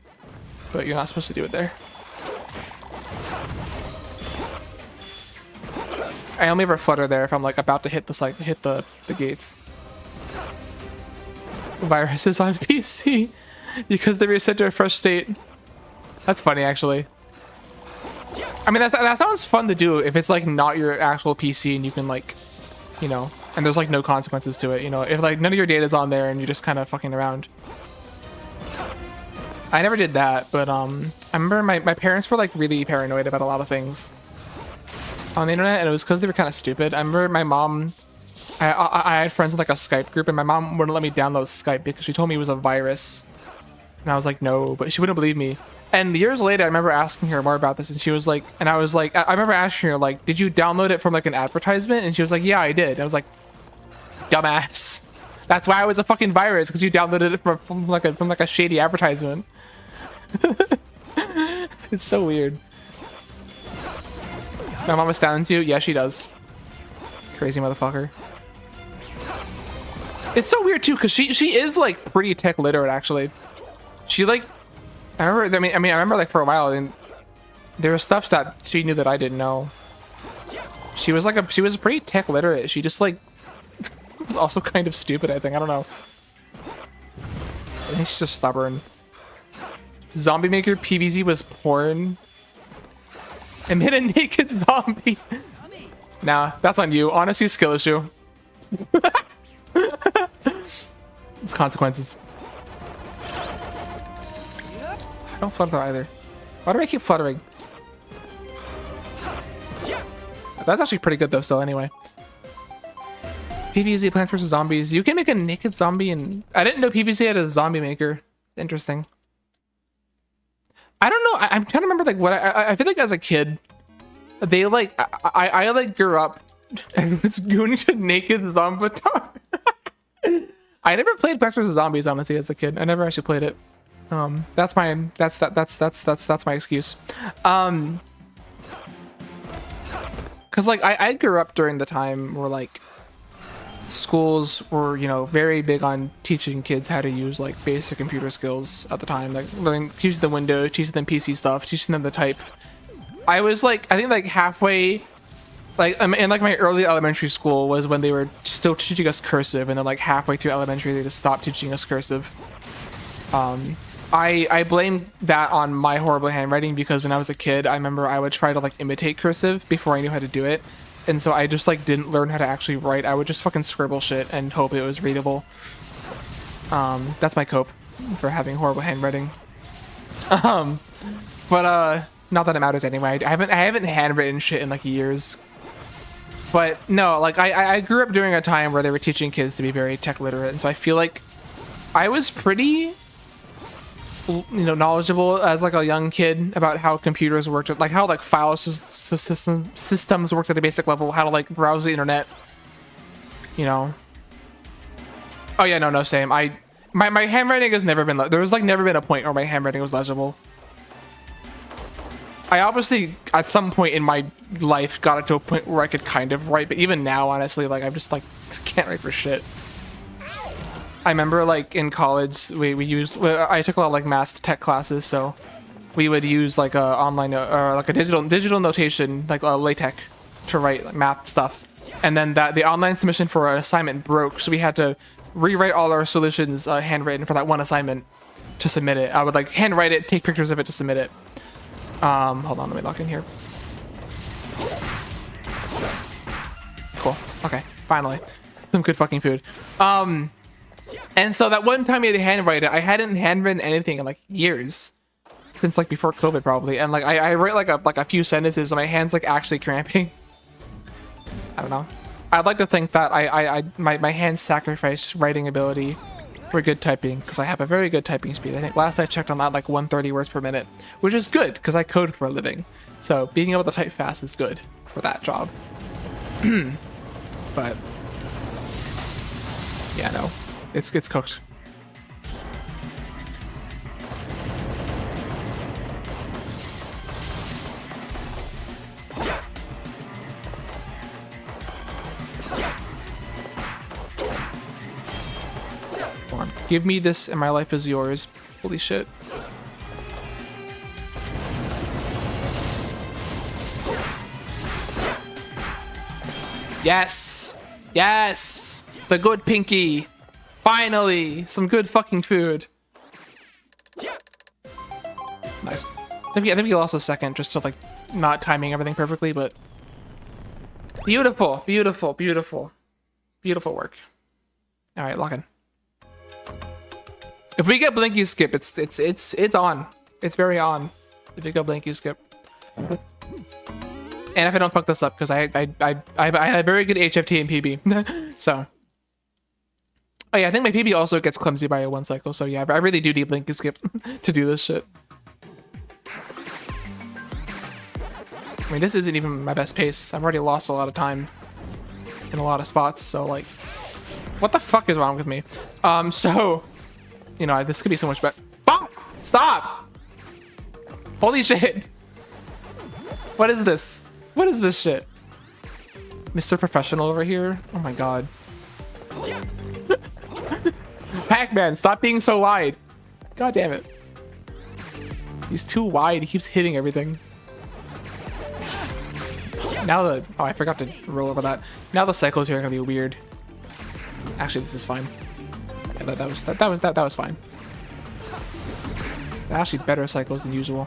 Speaker 2: But you're not supposed to do it there. I only ever flutter there if I'm like about to hit the gates. Viruses on PC because they reset to a fresh state. That's funny actually. I mean that sounds fun to do if it's like not your actual PC and you can like, and there's like no consequences to it. If like none of your data's on there and you're just kind of fucking around. I never did that, but I remember my parents were like really paranoid about a lot of things on the internet, and it was because they were kind of stupid. I remember my mom, I had friends in like a Skype group, and my mom wouldn't let me download Skype because she told me it was a virus, and I was like, no, but she wouldn't believe me. And years later, I remember asking her more about this, and she was like, and I was like, I remember asking her like, did you download it from like an advertisement? And she was like, yeah, I did. I was like, dumbass. That's why it was a fucking virus, because you downloaded it from like a shady advertisement. It's so weird. My mom astounds you? Yeah, she does. Crazy motherfucker. It's so weird too, because she is like pretty tech literate actually. She like, I remember like for a while, and there was stuff that she knew that I didn't know. She was pretty tech literate. She just like was also kind of stupid, I think. I don't know. I think she's just stubborn. Zombie Maker PBZ was porn. And hit a naked zombie. Nah, that's on you. Honestly, skill issue. It's consequences. I don't flutter either. Why do I keep fluttering? That's actually pretty good though still anyway. PvZ, Plants vs Zombies. You can make a naked zombie, and I didn't know PvZ had a zombie maker. Interesting. I don't know. I'm trying to remember like what I feel like as a kid, they like I like grew up and was going to naked Zombatar. I never played Plants vs Zombies honestly as a kid. I never actually played it. That's my excuse. Cause like I grew up during the time where like schools were, you know, very big on teaching kids how to use like basic computer skills at the time, like learning, teaching them Windows, teaching them PC stuff, teaching them to type. I was like, I think like halfway, like in like my early elementary school was when they were still teaching us cursive, and then like halfway through elementary they just stopped teaching us cursive. I blame that on my horrible handwriting, because when I was a kid, I remember I would try to like imitate cursive before I knew how to do it. And so I just like didn't learn how to actually write. I would just fucking scribble shit and hope it was readable. That's my cope for having horrible handwriting. But not that it matters anyway. I haven't handwritten shit in like years. But no, like I grew up during a time where they were teaching kids to be very tech literate, and so I feel like I was pretty, you know, knowledgeable as like a young kid about how computers worked, like how like file systems worked at a basic level, how to like browse the internet, you know. Oh yeah, no, same. My handwriting has never been, there was like never been a point where my handwriting was legible. I obviously at some point in my life got it to a point where I could kind of write, but even now, honestly, like I'm just like can't write for shit. I remember like in college I took a lot of like math tech classes, so we would use like a online or like a digital notation, like LaTeX, to write like math stuff. And then the online submission for an assignment broke, so we had to rewrite all our solutions handwritten for that one assignment to submit it. I would like handwrite it, take pictures of it to submit it. Hold on, let me lock in here. Cool. Okay, finally, some good fucking food. And so that one time I had to handwrite it, I hadn't handwritten anything in like years, since like before COVID probably. And like I wrote like a few sentences, and my hand's like actually cramping. I don't know. I'd like to think that my hands sacrificed writing ability for good typing, because I have a very good typing speed. I think last I checked on that like 130 words per minute, which is good because I code for a living. So being able to type fast is good for that job. But yeah, no. It's cooked. Come on, give me this and my life is yours. Holy shit. Yes! Yes! The good pinky! Finally! Some good fucking food. Nice. I think he lost a second just to like not timing everything perfectly, but beautiful, beautiful, beautiful. Beautiful work. Alright, lock in. If we get Blinky Skip, it's on. It's very on. If we go Blinky Skip. And if I don't fuck this up, because I had a very good HFT and PB. So oh yeah, I think my PB also gets clumsy by a 1 cycle, so yeah, I really do need Blinky Skip to do this shit. I mean, this isn't even my best pace. I've already lost a lot of time in a lot of spots, so like, what the fuck is wrong with me? So, you know, this could be so much better. Oh! Stop! Holy shit! What is this? What is this shit? Mr. Professional over here. Oh my god. Pac-Man, stop being so wide. God damn it. He's too wide. He keeps hitting everything. Now the... Oh, I forgot to roll over that. Now the cycles here are going to be weird. Actually, this is fine. Yeah, that was fine. They're actually better cycles than usual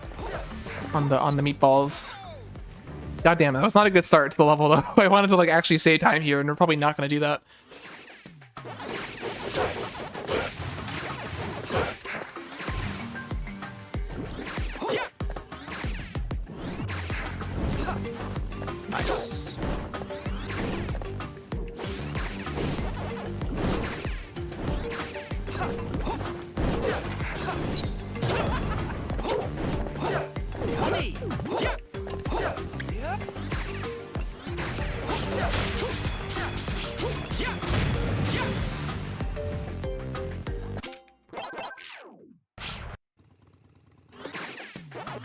Speaker 2: on the meatballs. God damn it, that was not a good start to the level though. I wanted to like actually save time here, and we're probably not going to do that. Nice.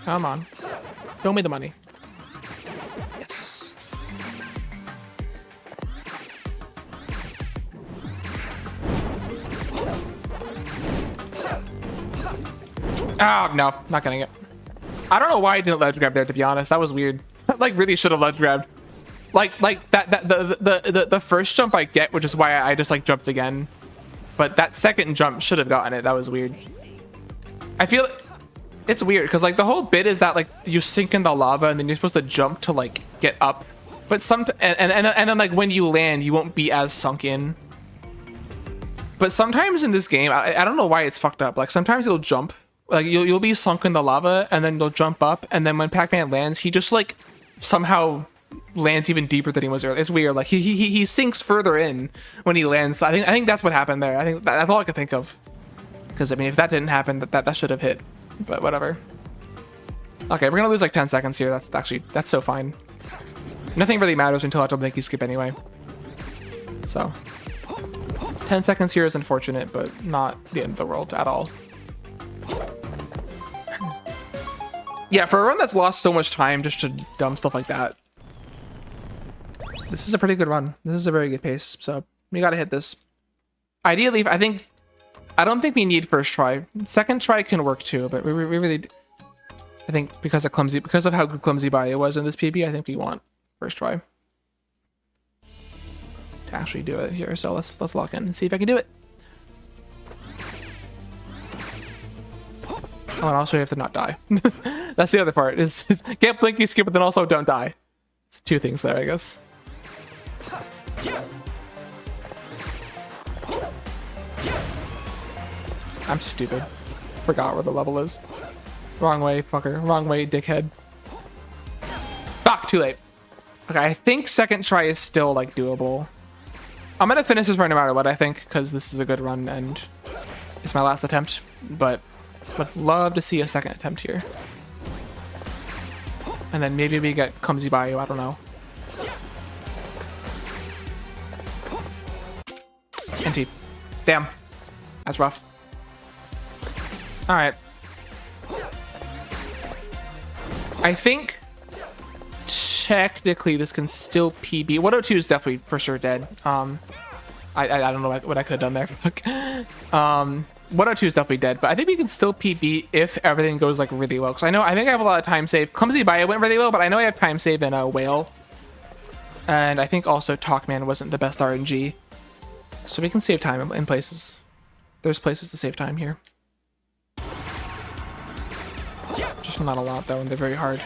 Speaker 2: Come on. Show me the money. Yes. Oh, no. Not getting it. I don't know why I didn't ledge grab there, to be honest. That was weird. Like, really should have ledge grabbed. Like the first jump I get, which is why I just, like, jumped again. But that second jump should have gotten it. That was weird. I feel... It's weird because like the whole bit is that like you sink in the lava and then you're supposed to jump to like get up, but and then like when you land you won't be as sunk in. But sometimes in this game I don't know why it's fucked up. Like sometimes you'll jump, like you'll be sunk in the lava and then you'll jump up, and then when Pac-Man lands he just like somehow lands even deeper than he was earlier. It's weird. Like he sinks further in when he lands. So I think that's what happened there. I think that's all I could think of. Because I mean if that didn't happen that should have hit. But whatever. Okay, we're gonna lose like 10 seconds here. That's so fine. Nothing really matters until I don't think you skip anyway. So 10 seconds here is unfortunate, but not the end of the world at all. Yeah, for a run that's lost so much time just to dumb stuff like that, this is a pretty good run. This is a very good pace, so we gotta hit this. Ideally, I don't think we need first try. Second try can work too, but we really... I think because of how good Clumsy Bio was in this PB, I think we want first try to actually do it here. So let's lock in and see if I can do it. Oh, and also you have to not die. That's the other part. Is get Blinky skip, but then also don't die. It's two things there, I guess. I'm stupid. Forgot where the level is. Wrong way, fucker. Wrong way, dickhead. Fuck, too late. Okay, I think second try is still, like, doable. I'm gonna finish this run no matter what, I think, because this is a good run, and it's my last attempt. But would love to see a second attempt here. And then maybe we get Clumsy Bayou, I don't know. NT. Damn. That's rough. Alright. I think technically this can still PB. 102 is definitely for sure dead. I don't know what I could have done there. 102 is definitely dead, but I think we can still PB if everything goes like really well. Because I think I have a lot of time save. Clumsy Bio went really well, but I know I have time save in a Whale. And I think also Pac-Man wasn't the best RNG. So we can save time in places. There's places to save time here. Just not a lot though, and they're very hard.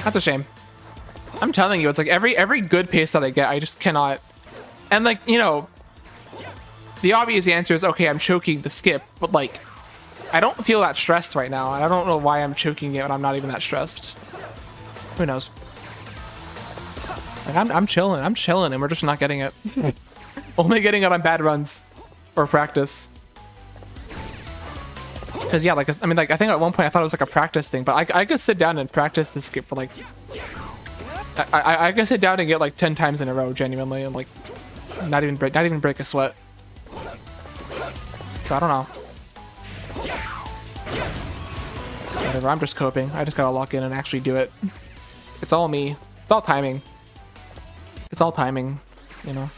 Speaker 2: That's a shame. I'm telling you, it's like every good pace that I get, I just cannot. And like, you know, the obvious answer is, okay, I'm choking the skip, but like, I don't feel that stressed right now. I don't know why I'm choking it when I'm not even that stressed. Who knows? Like, I'm chilling, and we're just not getting it. Only getting it on bad runs or practice. Because yeah, like I mean, like I think at one point I thought it was like a practice thing, but I could sit down and practice the skip for like I could sit down and get like 10 times in a row genuinely, and like not even break a sweat. So I don't know. Whatever, I'm just coping. I just gotta lock in and actually do it. It's all me. It's all timing. It's all timing, you know.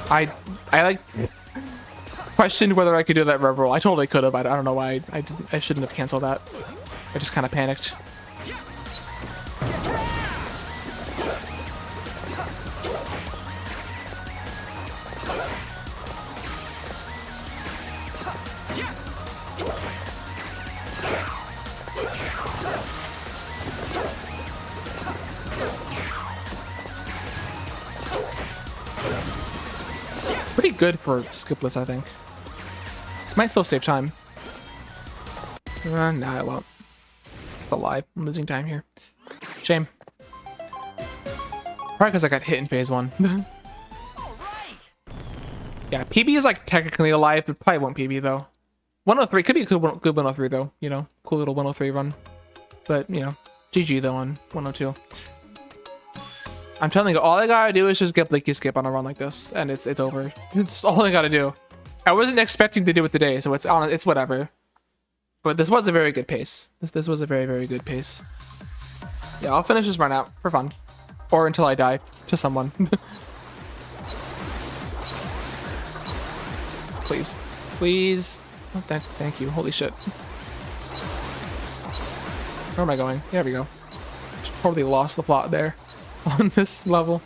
Speaker 2: I like questioned whether I could do that rev roll. I totally could have. I don't know why I didn't. I shouldn't have canceled that. I just kind of panicked. Pretty good for skipless, I think. This might still save time. Nah, it won't. It's a lie. I'm losing time here. Shame. Probably because I got hit in phase 1. Yeah, PB is like technically alive, but probably won't PB though. 103 could be a good 103 though, you know, cool little 103 run. But you know, GG though on 102. I'm telling you, all I gotta do is just get Blinky Skip on a run like this, and it's over. It's all I gotta do. I wasn't expecting to do it today, so it's whatever. But this was a very good pace. This was a very, very good pace. Yeah, I'll finish this run out for fun. Or until I die to someone. Please. Please. Oh, thank you. Holy shit. Where am I going? There we go. Just totally lost the plot there on this level.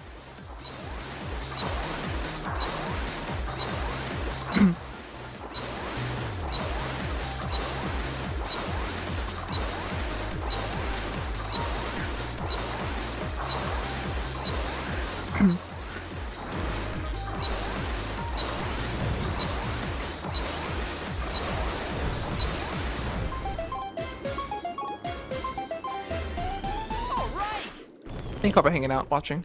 Speaker 2: I think I'll be hanging out, watching.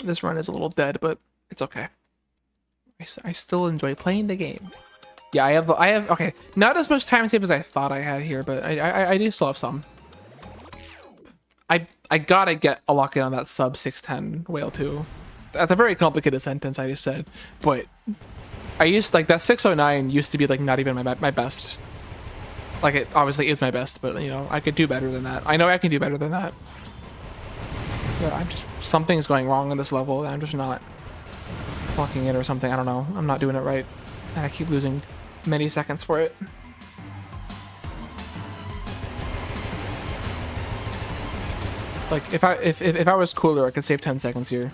Speaker 2: This run is a little dead, but it's okay. I still enjoy playing the game. Yeah, I have, okay, not as much time save as I thought I had here, but I do still have some. I gotta get a lock in on that sub 610 whale too. That's a very complicated sentence I just said, but I used, like, that 609 used to be, like, not even my best. Like, it obviously is my best, but, you know, I could do better than that. I know I can do better than that. Yeah, I'm just, something's going wrong in this level. I'm just not blocking it or something. I don't know. I'm not doing it right. And I keep losing many seconds for it. Like, if I was cooler, I could save 10 seconds here.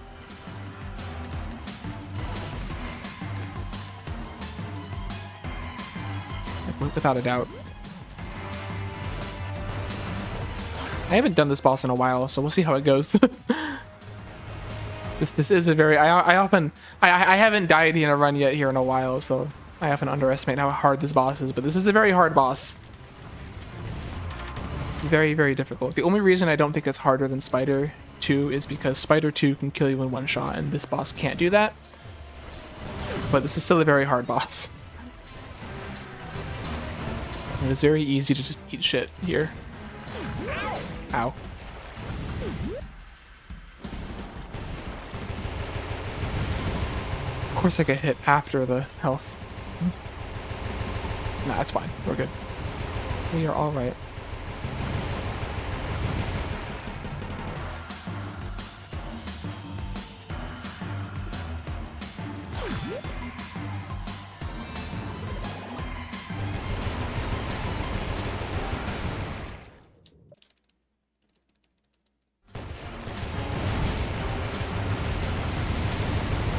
Speaker 2: Like, without a doubt. I haven't done this boss in a while, so we'll see how it goes. This is a very, I haven't died in a run yet here in a while, so I often underestimate how hard this boss is, but this is a very hard boss. It's very, very difficult. The only reason I don't think it's harder than Spider 2 is because Spider 2 can kill you in one shot, and this boss can't do that. But this is still a very hard boss. And it's very easy to just eat shit here. Ow. Of course I get hit after the health. Nah, it's fine. We're good. We are alright.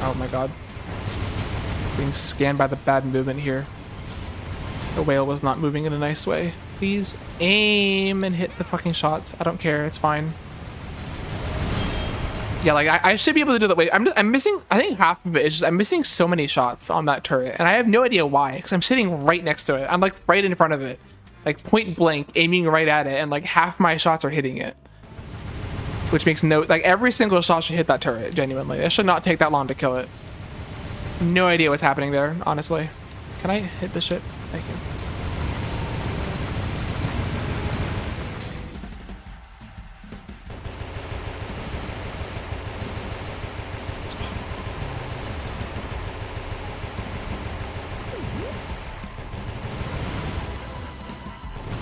Speaker 2: Oh my god. Being scanned by the bad movement here. The whale was not moving in a nice way. Please aim and hit the fucking shots. I don't care. It's fine. Yeah, like, I should be able to do that. Wait, I'm missing, I think half of it is just, I'm missing so many shots on that turret. And I have no idea why, because I'm sitting right next to it. I'm like right in front of it. Like point blank, aiming right at it. And like half my shots are hitting it. Which makes no, like, every single shot should hit that turret, genuinely. It should not take that long to kill it. No idea what's happening there, honestly. Can I hit this shit? Thank you.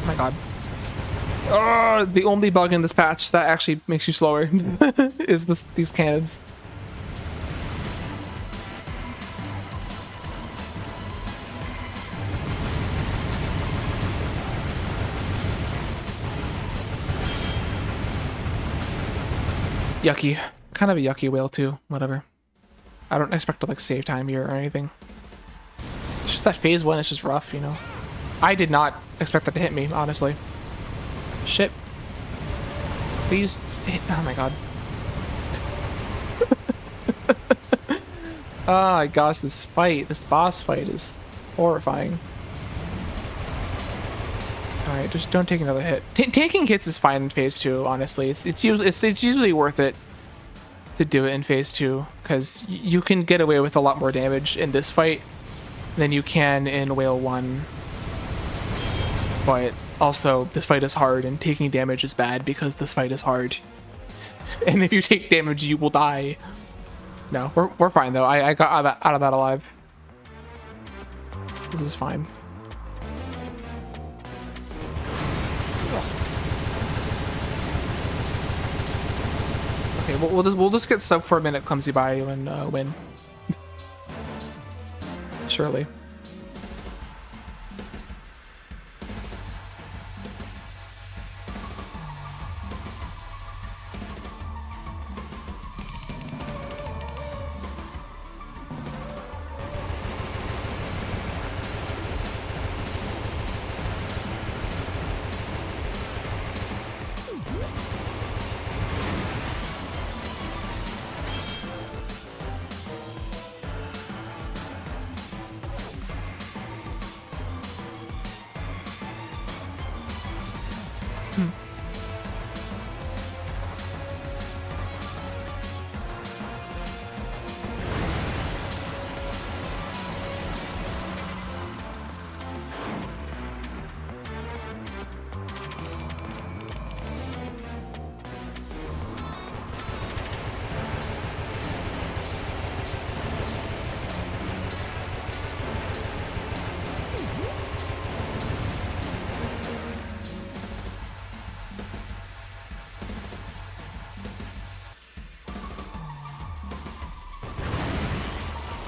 Speaker 2: Oh my god. Oh, the only bug in this patch that actually makes you slower is these cannons. Yucky. Kind of a yucky whale too. Whatever. I don't expect to like save time here or anything. It's just that phase 1 is just rough, you know. I did not expect that to hit me, honestly. Shit. Please hit. Oh my god. Oh my gosh, this boss fight is horrifying. Alright, just don't take another hit. Taking hits is fine in phase 2, honestly. It's usually worth it to do it in phase 2, because you can get away with a lot more damage in this fight than you can in Whale 1. But also, this fight is hard, and taking damage is bad because this fight is hard. And if you take damage, you will die. No, we're fine though. I got out of that alive. This is fine. Okay, we'll just get sub for a minute clumsy by and win. Surely.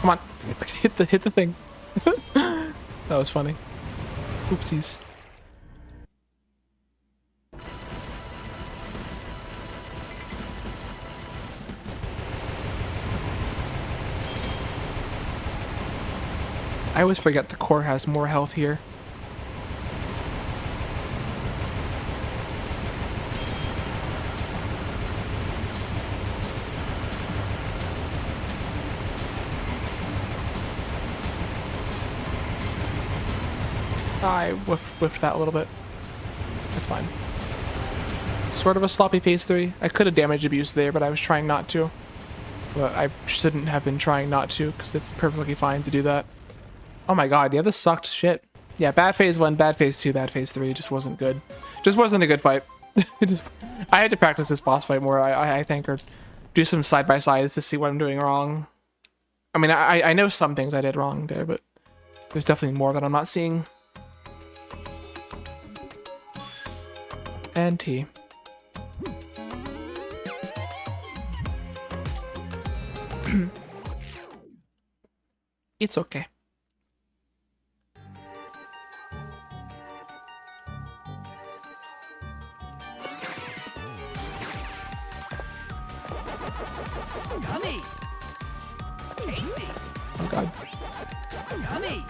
Speaker 2: Come on, hit the thing. That was funny. Oopsies. I always forget the core has more health here. I whiffed that a little bit. That's fine. Sort of a sloppy phase 3. I could have damage abused there, but I was trying not to. But I shouldn't have been trying not to, because it's perfectly fine to do that. Oh my god, yeah, this sucked shit. Yeah, bad phase 1, bad phase 2, bad phase 3. Just wasn't good. Just wasn't a good fight. I had to practice this boss fight more, I think, or do some side-by-sides to see what I'm doing wrong. I mean, I know some things I did wrong there, but there's definitely more that I'm not seeing. And T. It's okay.
Speaker 4: Yummy. Tasty.
Speaker 2: Oh god.
Speaker 4: Yummy.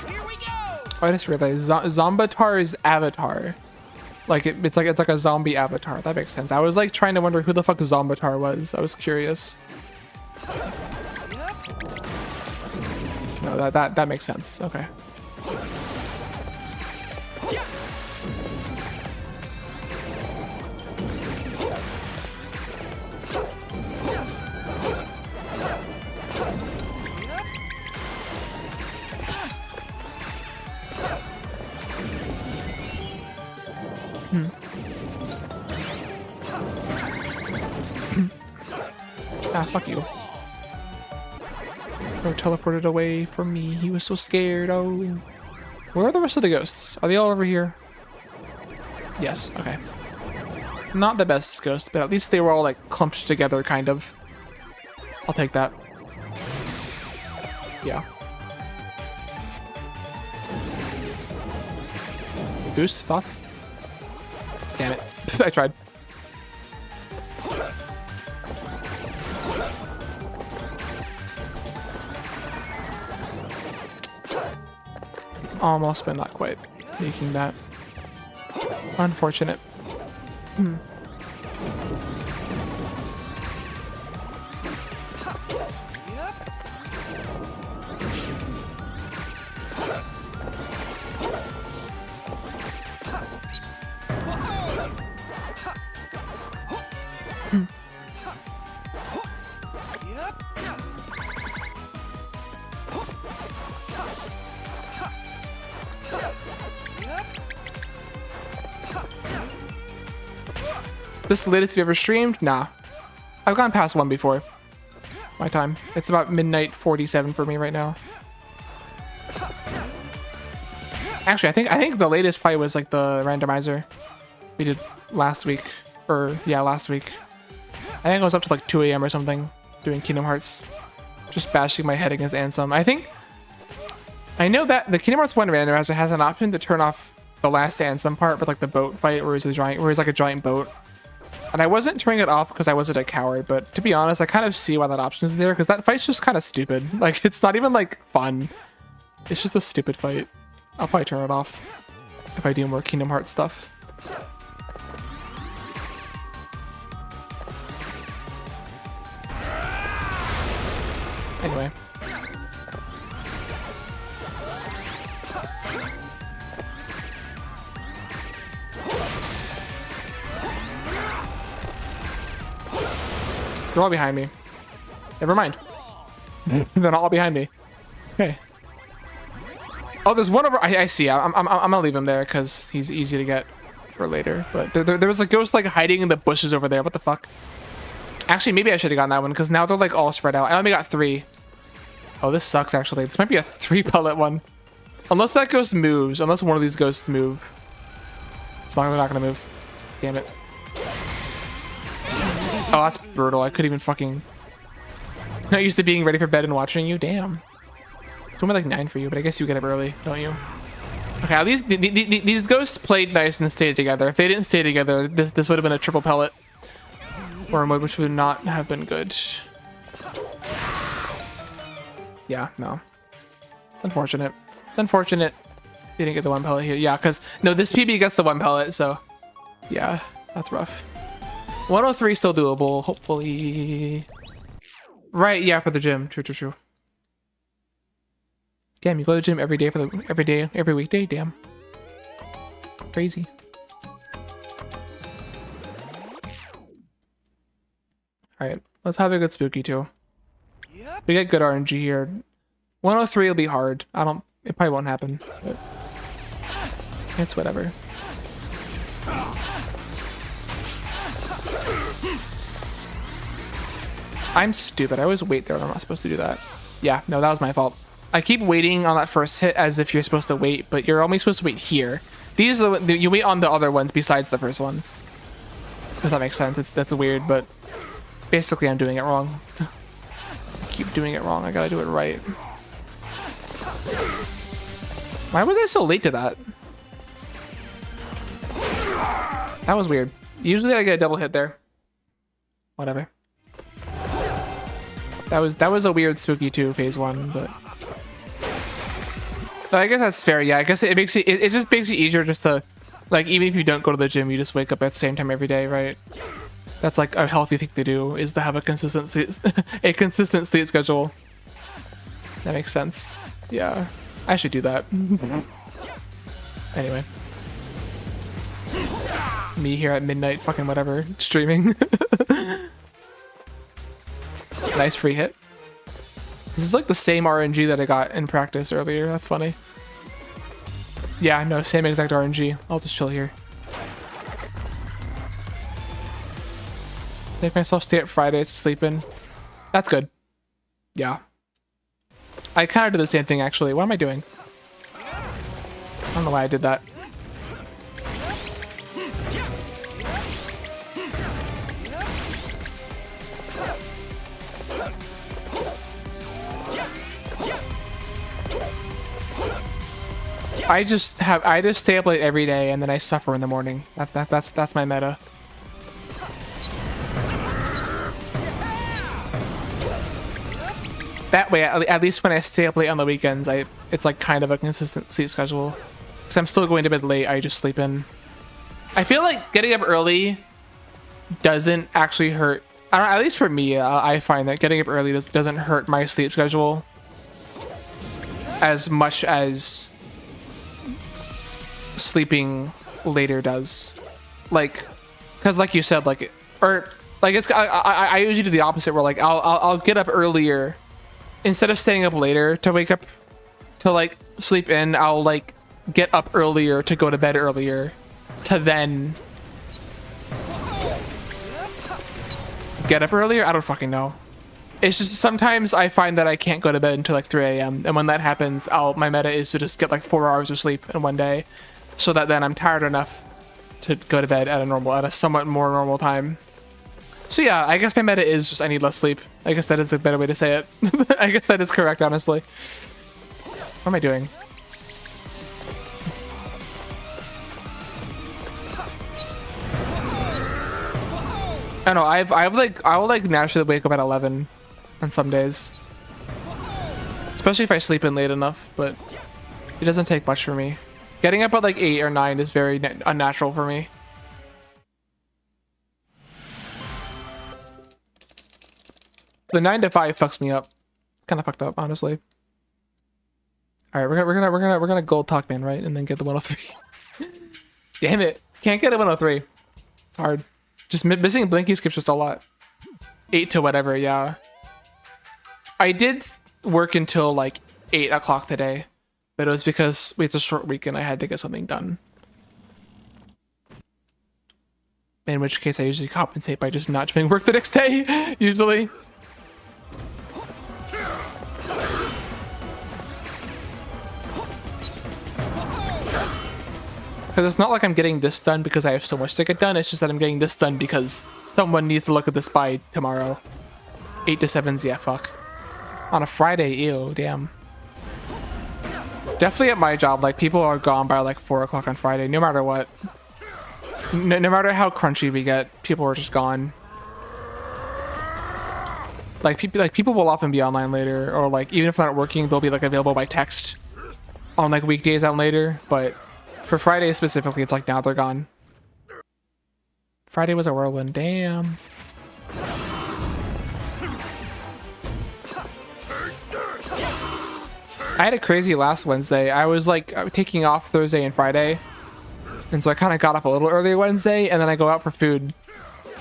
Speaker 4: Here we go.
Speaker 2: Oh, I just realized Zombatar is Avatar. Like it's like a zombie avatar. That makes sense. I was like trying to wonder who the fuck Zombatar was. I was curious. No, that makes sense. Okay. Ah, fuck you. Bro teleported away from me. He was so scared. Oh. Where are the rest of the ghosts? Are they all over here? Yes, okay. Not the best ghost, but at least they were all like clumped together, kind of. I'll take that. Yeah. Boost, thoughts? Damn it. I tried. Almost, but not quite making that. Unfortunate. This is the latest you've ever streamed? Nah. I've gone past one before. My time. It's about midnight 47 for me right now. Actually, I think the latest probably was like the randomizer we did last week. Or, yeah, last week. I think I was up to like 2 a.m. or something doing Kingdom Hearts. Just bashing my head against Ansem. I know that the Kingdom Hearts 1 randomizer has an option to turn off the last Ansem part with like the boat fight where he's like a giant boat. And I wasn't turning it off because I wasn't a coward, but to be honest, I kind of see why that option is there because that fight's just kind of stupid. Like, it's not even like fun. It's just a stupid fight. I'll probably turn it off if I do more Kingdom Hearts stuff. Anyway. They're all behind me. Never mind. They're not all behind me. Okay. Oh, there's one over. I see. I'm gonna leave him there because he's easy to get for later. But there was a ghost like hiding in the bushes over there. What the fuck? Actually, maybe I should have gotten that one because now they're like all spread out. I only got 3. Oh, this sucks actually. This might be a 3-pellet one. Unless that ghost moves. Unless one of these ghosts move. It's not. They're not gonna move. Damn it. Oh, that's brutal. I couldn't even fucking... Not used to being ready for bed and watching you. Damn. It's only like 9 for you, but I guess you get up early, don't you? Okay, at least these ghosts played nice and stayed together. If they didn't stay together, this would have been a triple pellet. Or a mode which would not have been good. Yeah, no. It's unfortunate. It's unfortunate you didn't get the 1 pellet here. Yeah, because... No, this PB gets the 1 pellet, so... Yeah, that's rough. 103 still doable, hopefully. Right, yeah, for the gym. True. Damn, you go to the gym every day every weekday? Damn. Crazy. Alright, let's have a good spooky too. We get good RNG here. 103 will be hard. It probably won't happen, but it's whatever. I'm stupid. I always wait there when I'm not supposed to do that. Yeah, no, that was my fault. I keep waiting on that first hit as if you're supposed to wait, but you're only supposed to wait here. These are you wait on the other ones besides the first one. If that makes sense. That's weird, but basically I'm doing it wrong. I keep doing it wrong. I gotta do it right. Why was I so late to that? That was weird. Usually I get a double hit there. Whatever. That was a weird spooky 2 phase 1, but so I guess that's fair. Yeah, I guess it makes it just makes it easier just to like even if you don't go to the gym, you just wake up at the same time every day, right? That's like a healthy thing to do is to have a consistent sleep schedule. That makes sense. Yeah, I should do that. Anyway, me here at midnight, fucking whatever, streaming. Nice free hit. This is like the same RNG that I got in practice earlier. That's funny. Yeah, no, same exact RNG. I'll just chill here. Make myself stay up Fridays to sleep in. That's good. Yeah. I kind of did the same thing actually. What am I doing? I don't know why I did that. I just stay up late every day and then I suffer in the morning. That's my meta. That way, at least when I stay up late on the weekends, it's like kind of a consistent sleep schedule. Because I'm still going to bed late, I just sleep in. I feel like getting up early doesn't actually hurt. I don't, at least for me, I find that getting up early doesn't hurt my sleep schedule as much as sleeping later does. Like, because like you said, like, or like it's I usually do the opposite where like I'll get up earlier instead of staying up later to wake up to like sleep in. I'll like get up earlier to go to bed earlier to then get up earlier. I don't fucking know. It's just sometimes I find that I can't go to bed until like 3 a.m. and when that happens, my meta is to just get like 4 hours of sleep in one day, so that then I'm tired enough to go to bed at a somewhat more normal time. So yeah, I guess my meta is just I need less sleep. I guess that is the better way to say it. I guess that is correct, honestly. What am I doing? I don't know. I will like naturally wake up at 11 on some days, especially if I sleep in late enough. But it doesn't take much for me. Getting up at like 8 or 9 is very unnatural for me. The 9 to 5 fucks me up. Kind of fucked up, honestly. All right, we're gonna gold Pac-Man, right, and then get the 103. Damn it, can't get a 103. It's hard. Just missing Blinky skips just a lot. 8 to whatever, yeah. I did work until like 8 o'clock today, but it was because it's a short week and I had to get something done. In which case I usually compensate by just not doing work the next day, usually. Because it's not like I'm getting this done because I have so much to get done. It's just that I'm getting this done because someone needs to look at this by tomorrow. 8 to 7's, yeah, fuck. On a Friday, ew, damn. Definitely at my job, like, people are gone by like 4 o'clock on Friday, no matter what. No matter how crunchy we get, people are just gone. Like people will often be online later, or like even if they're not working, they'll be like available by text on like weekdays out later, but for Friday specifically, it's like now they're gone. Friday was a whirlwind, damn. I had a crazy last Wednesday. I was like taking off Thursday and Friday, and so I kind of got up a little earlier Wednesday, and then I go out for food,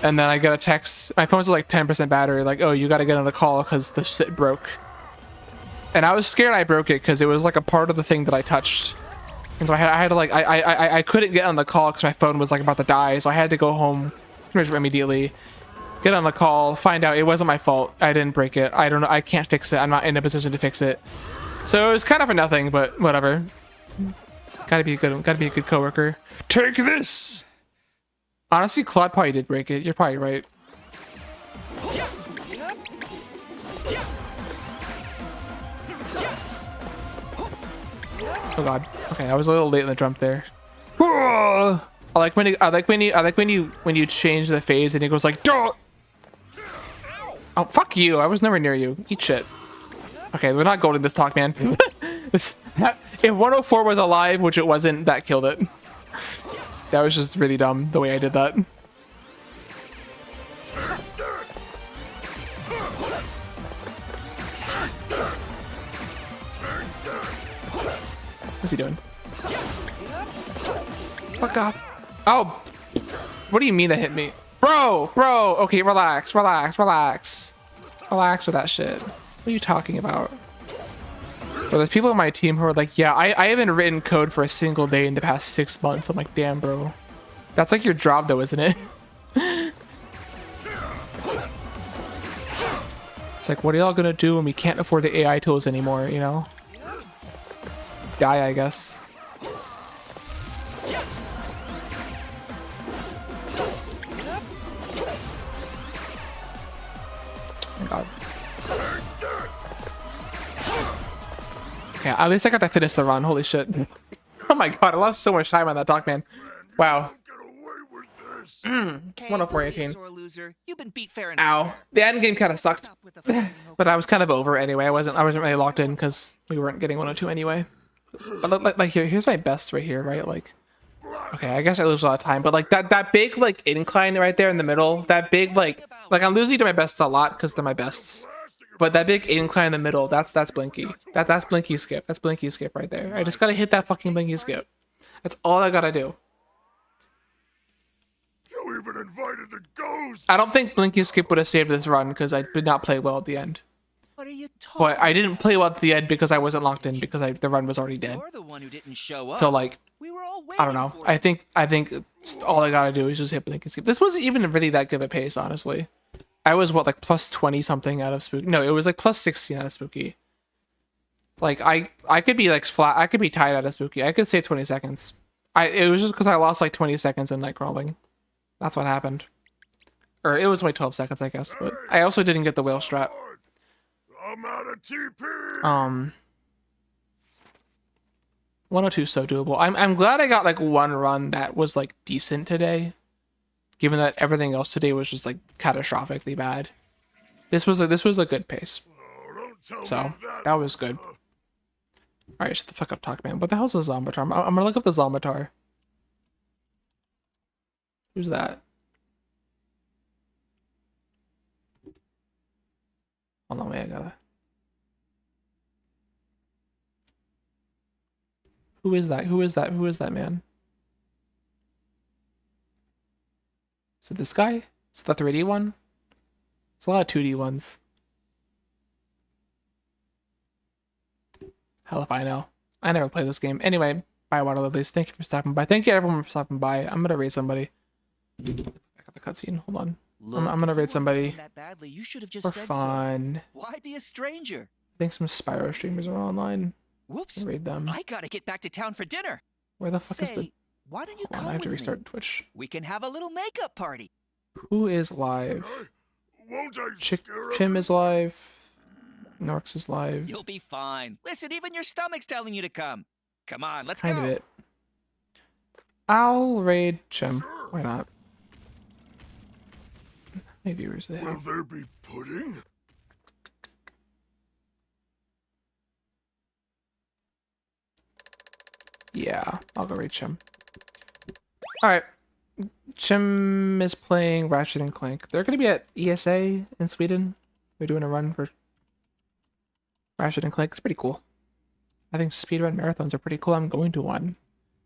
Speaker 2: and then I get a text. My phone's like 10% battery, like, oh, you gotta get on a call because the shit broke. And I was scared I broke it because it was like a part of the thing that I touched. And so I had to like, I couldn't get on the call because my phone was like about to die. So I had to go home pretty much immediately, get on the call, find out it wasn't my fault. I didn't break it. I don't know. I can't fix it. I'm not in a position to fix it. So it was kind of a nothing, but whatever. Gotta be a good coworker. Take this. Honestly, Claude probably did break it. You're probably right. Oh god. Okay, I was a little late in the jump there. I like when you change the phase and it goes like, don't. Oh fuck you! I was nowhere near you. Eat shit. Okay, we're not going to this talk, man. If 104 was alive, which it wasn't, that killed it. That was just really dumb the way I did that. What's he doing? Fuck off. Oh! What do you mean that hit me? Bro! Okay, relax. Relax with that shit. What are you talking about? Well, there's people on my team who are like, yeah, I haven't written code for a single day in the past 6 months. I'm like, damn, bro. That's like your job, though, isn't it? It's like, what are y'all gonna do when we can't afford the AI tools anymore, you know? Die, I guess. Oh my god. Okay, at least I got to finish the run. Holy shit. Oh my god, I lost so much time on that Pac-Man. Wow.
Speaker 1: Get away with this.
Speaker 4: Hey,
Speaker 2: 104.18.
Speaker 4: don't be a sore loser. You've been beat fair and
Speaker 2: Ow.
Speaker 4: square.
Speaker 2: The end game kind of sucked.
Speaker 4: Stop with the fighting,
Speaker 2: But
Speaker 4: okay?
Speaker 2: I was kind of over anyway. I wasn't really locked in because we weren't getting 102 anyway. But like here's my best right here, right? Like, okay, I guess I lose a lot of time, but like that big like incline right there in the middle, that big like I'm losing to my bests a lot because they're my bests. But that big incline in the middle, that's Blinky. That's Blinky skip. That's Blinky skip right there. I just gotta hit that fucking Blinky skip. That's all I gotta do.
Speaker 1: You even invited the ghost.
Speaker 2: I don't think Blinky skip would have saved this run because I did not play well at the end.
Speaker 4: What are you talking
Speaker 2: But I didn't play well at the end because I wasn't locked in because the run was already dead.
Speaker 4: You're the one who didn't show up.
Speaker 2: So like,
Speaker 4: we were all
Speaker 2: I don't know. I think it's all I gotta do is just hit Blink and skip. This wasn't even really that good of a pace, honestly. I was what, like plus 20 something out of Spooky. No, it was like plus 16 out of Spooky. Like I could be like flat. I could be tied out of Spooky. I could save 20 seconds. It was just because I lost like 20 seconds in night crawling. That's what happened. Or it was only 12 seconds, I guess. But I also didn't get the whale strap.
Speaker 1: I'm out of TP.
Speaker 2: 102 is so doable. I'm glad I got like one run that was like decent today, given that everything else today was just like catastrophically bad. This was a good pace.
Speaker 1: Oh, don't tell
Speaker 2: So
Speaker 1: me
Speaker 2: that was good. All right, shut the fuck up, Talk Man. What the hell's a Zombatar? I'm gonna look up the Zombatar. Who's that? Hold on, wait, I gotta. Who is that? Who is that? Who is that man? Is it this guy? Is it the 3D one? There's a lot of 2D ones. Hell if I know. I never played this game. Anyway, bye Water Lilies. Thank you for stopping by. Thank you everyone for stopping by. I'm gonna raid somebody. Back up the cutscene. Hold on. I'm gonna raid somebody
Speaker 4: That badly. You should have just
Speaker 2: for
Speaker 4: said
Speaker 2: fun.
Speaker 4: so. Why be a stranger?
Speaker 2: I think some Spyro streamers are online.
Speaker 4: Whoops.
Speaker 2: I'll raid them.
Speaker 4: I gotta get back to town for dinner.
Speaker 2: Where the fuck is the...
Speaker 4: Say, why don't you
Speaker 2: Hold on,
Speaker 4: come
Speaker 2: I have to
Speaker 4: with
Speaker 2: restart
Speaker 4: me?
Speaker 2: Twitch.
Speaker 4: We can have a little makeup party.
Speaker 2: Who is live?
Speaker 1: Won't I
Speaker 2: Chick
Speaker 1: scare
Speaker 2: Chim is live. Norx is live.
Speaker 4: You'll be fine. Listen, even your stomach's telling you to come. Come on, let's
Speaker 2: Kind
Speaker 4: go.
Speaker 2: of it. I'll raid Chim. Why not? How many viewers do they
Speaker 1: Will
Speaker 2: have?
Speaker 1: there be pudding?
Speaker 2: Yeah, I'll go raid Chim. Alright. Chim is playing Ratchet and Clank. They're going to be at ESA in Sweden. They're doing a run for Ratchet and Clank. It's pretty cool. I think speedrun marathons are pretty cool. I'm going to one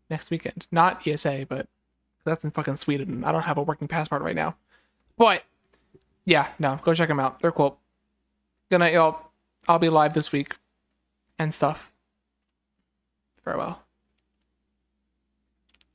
Speaker 2: next weekend. Not ESA, but that's in fucking Sweden. I don't have a working passport right now. But, yeah, no, go check them out. They're cool. Good night, y'all. I'll be live this week and stuff. Farewell.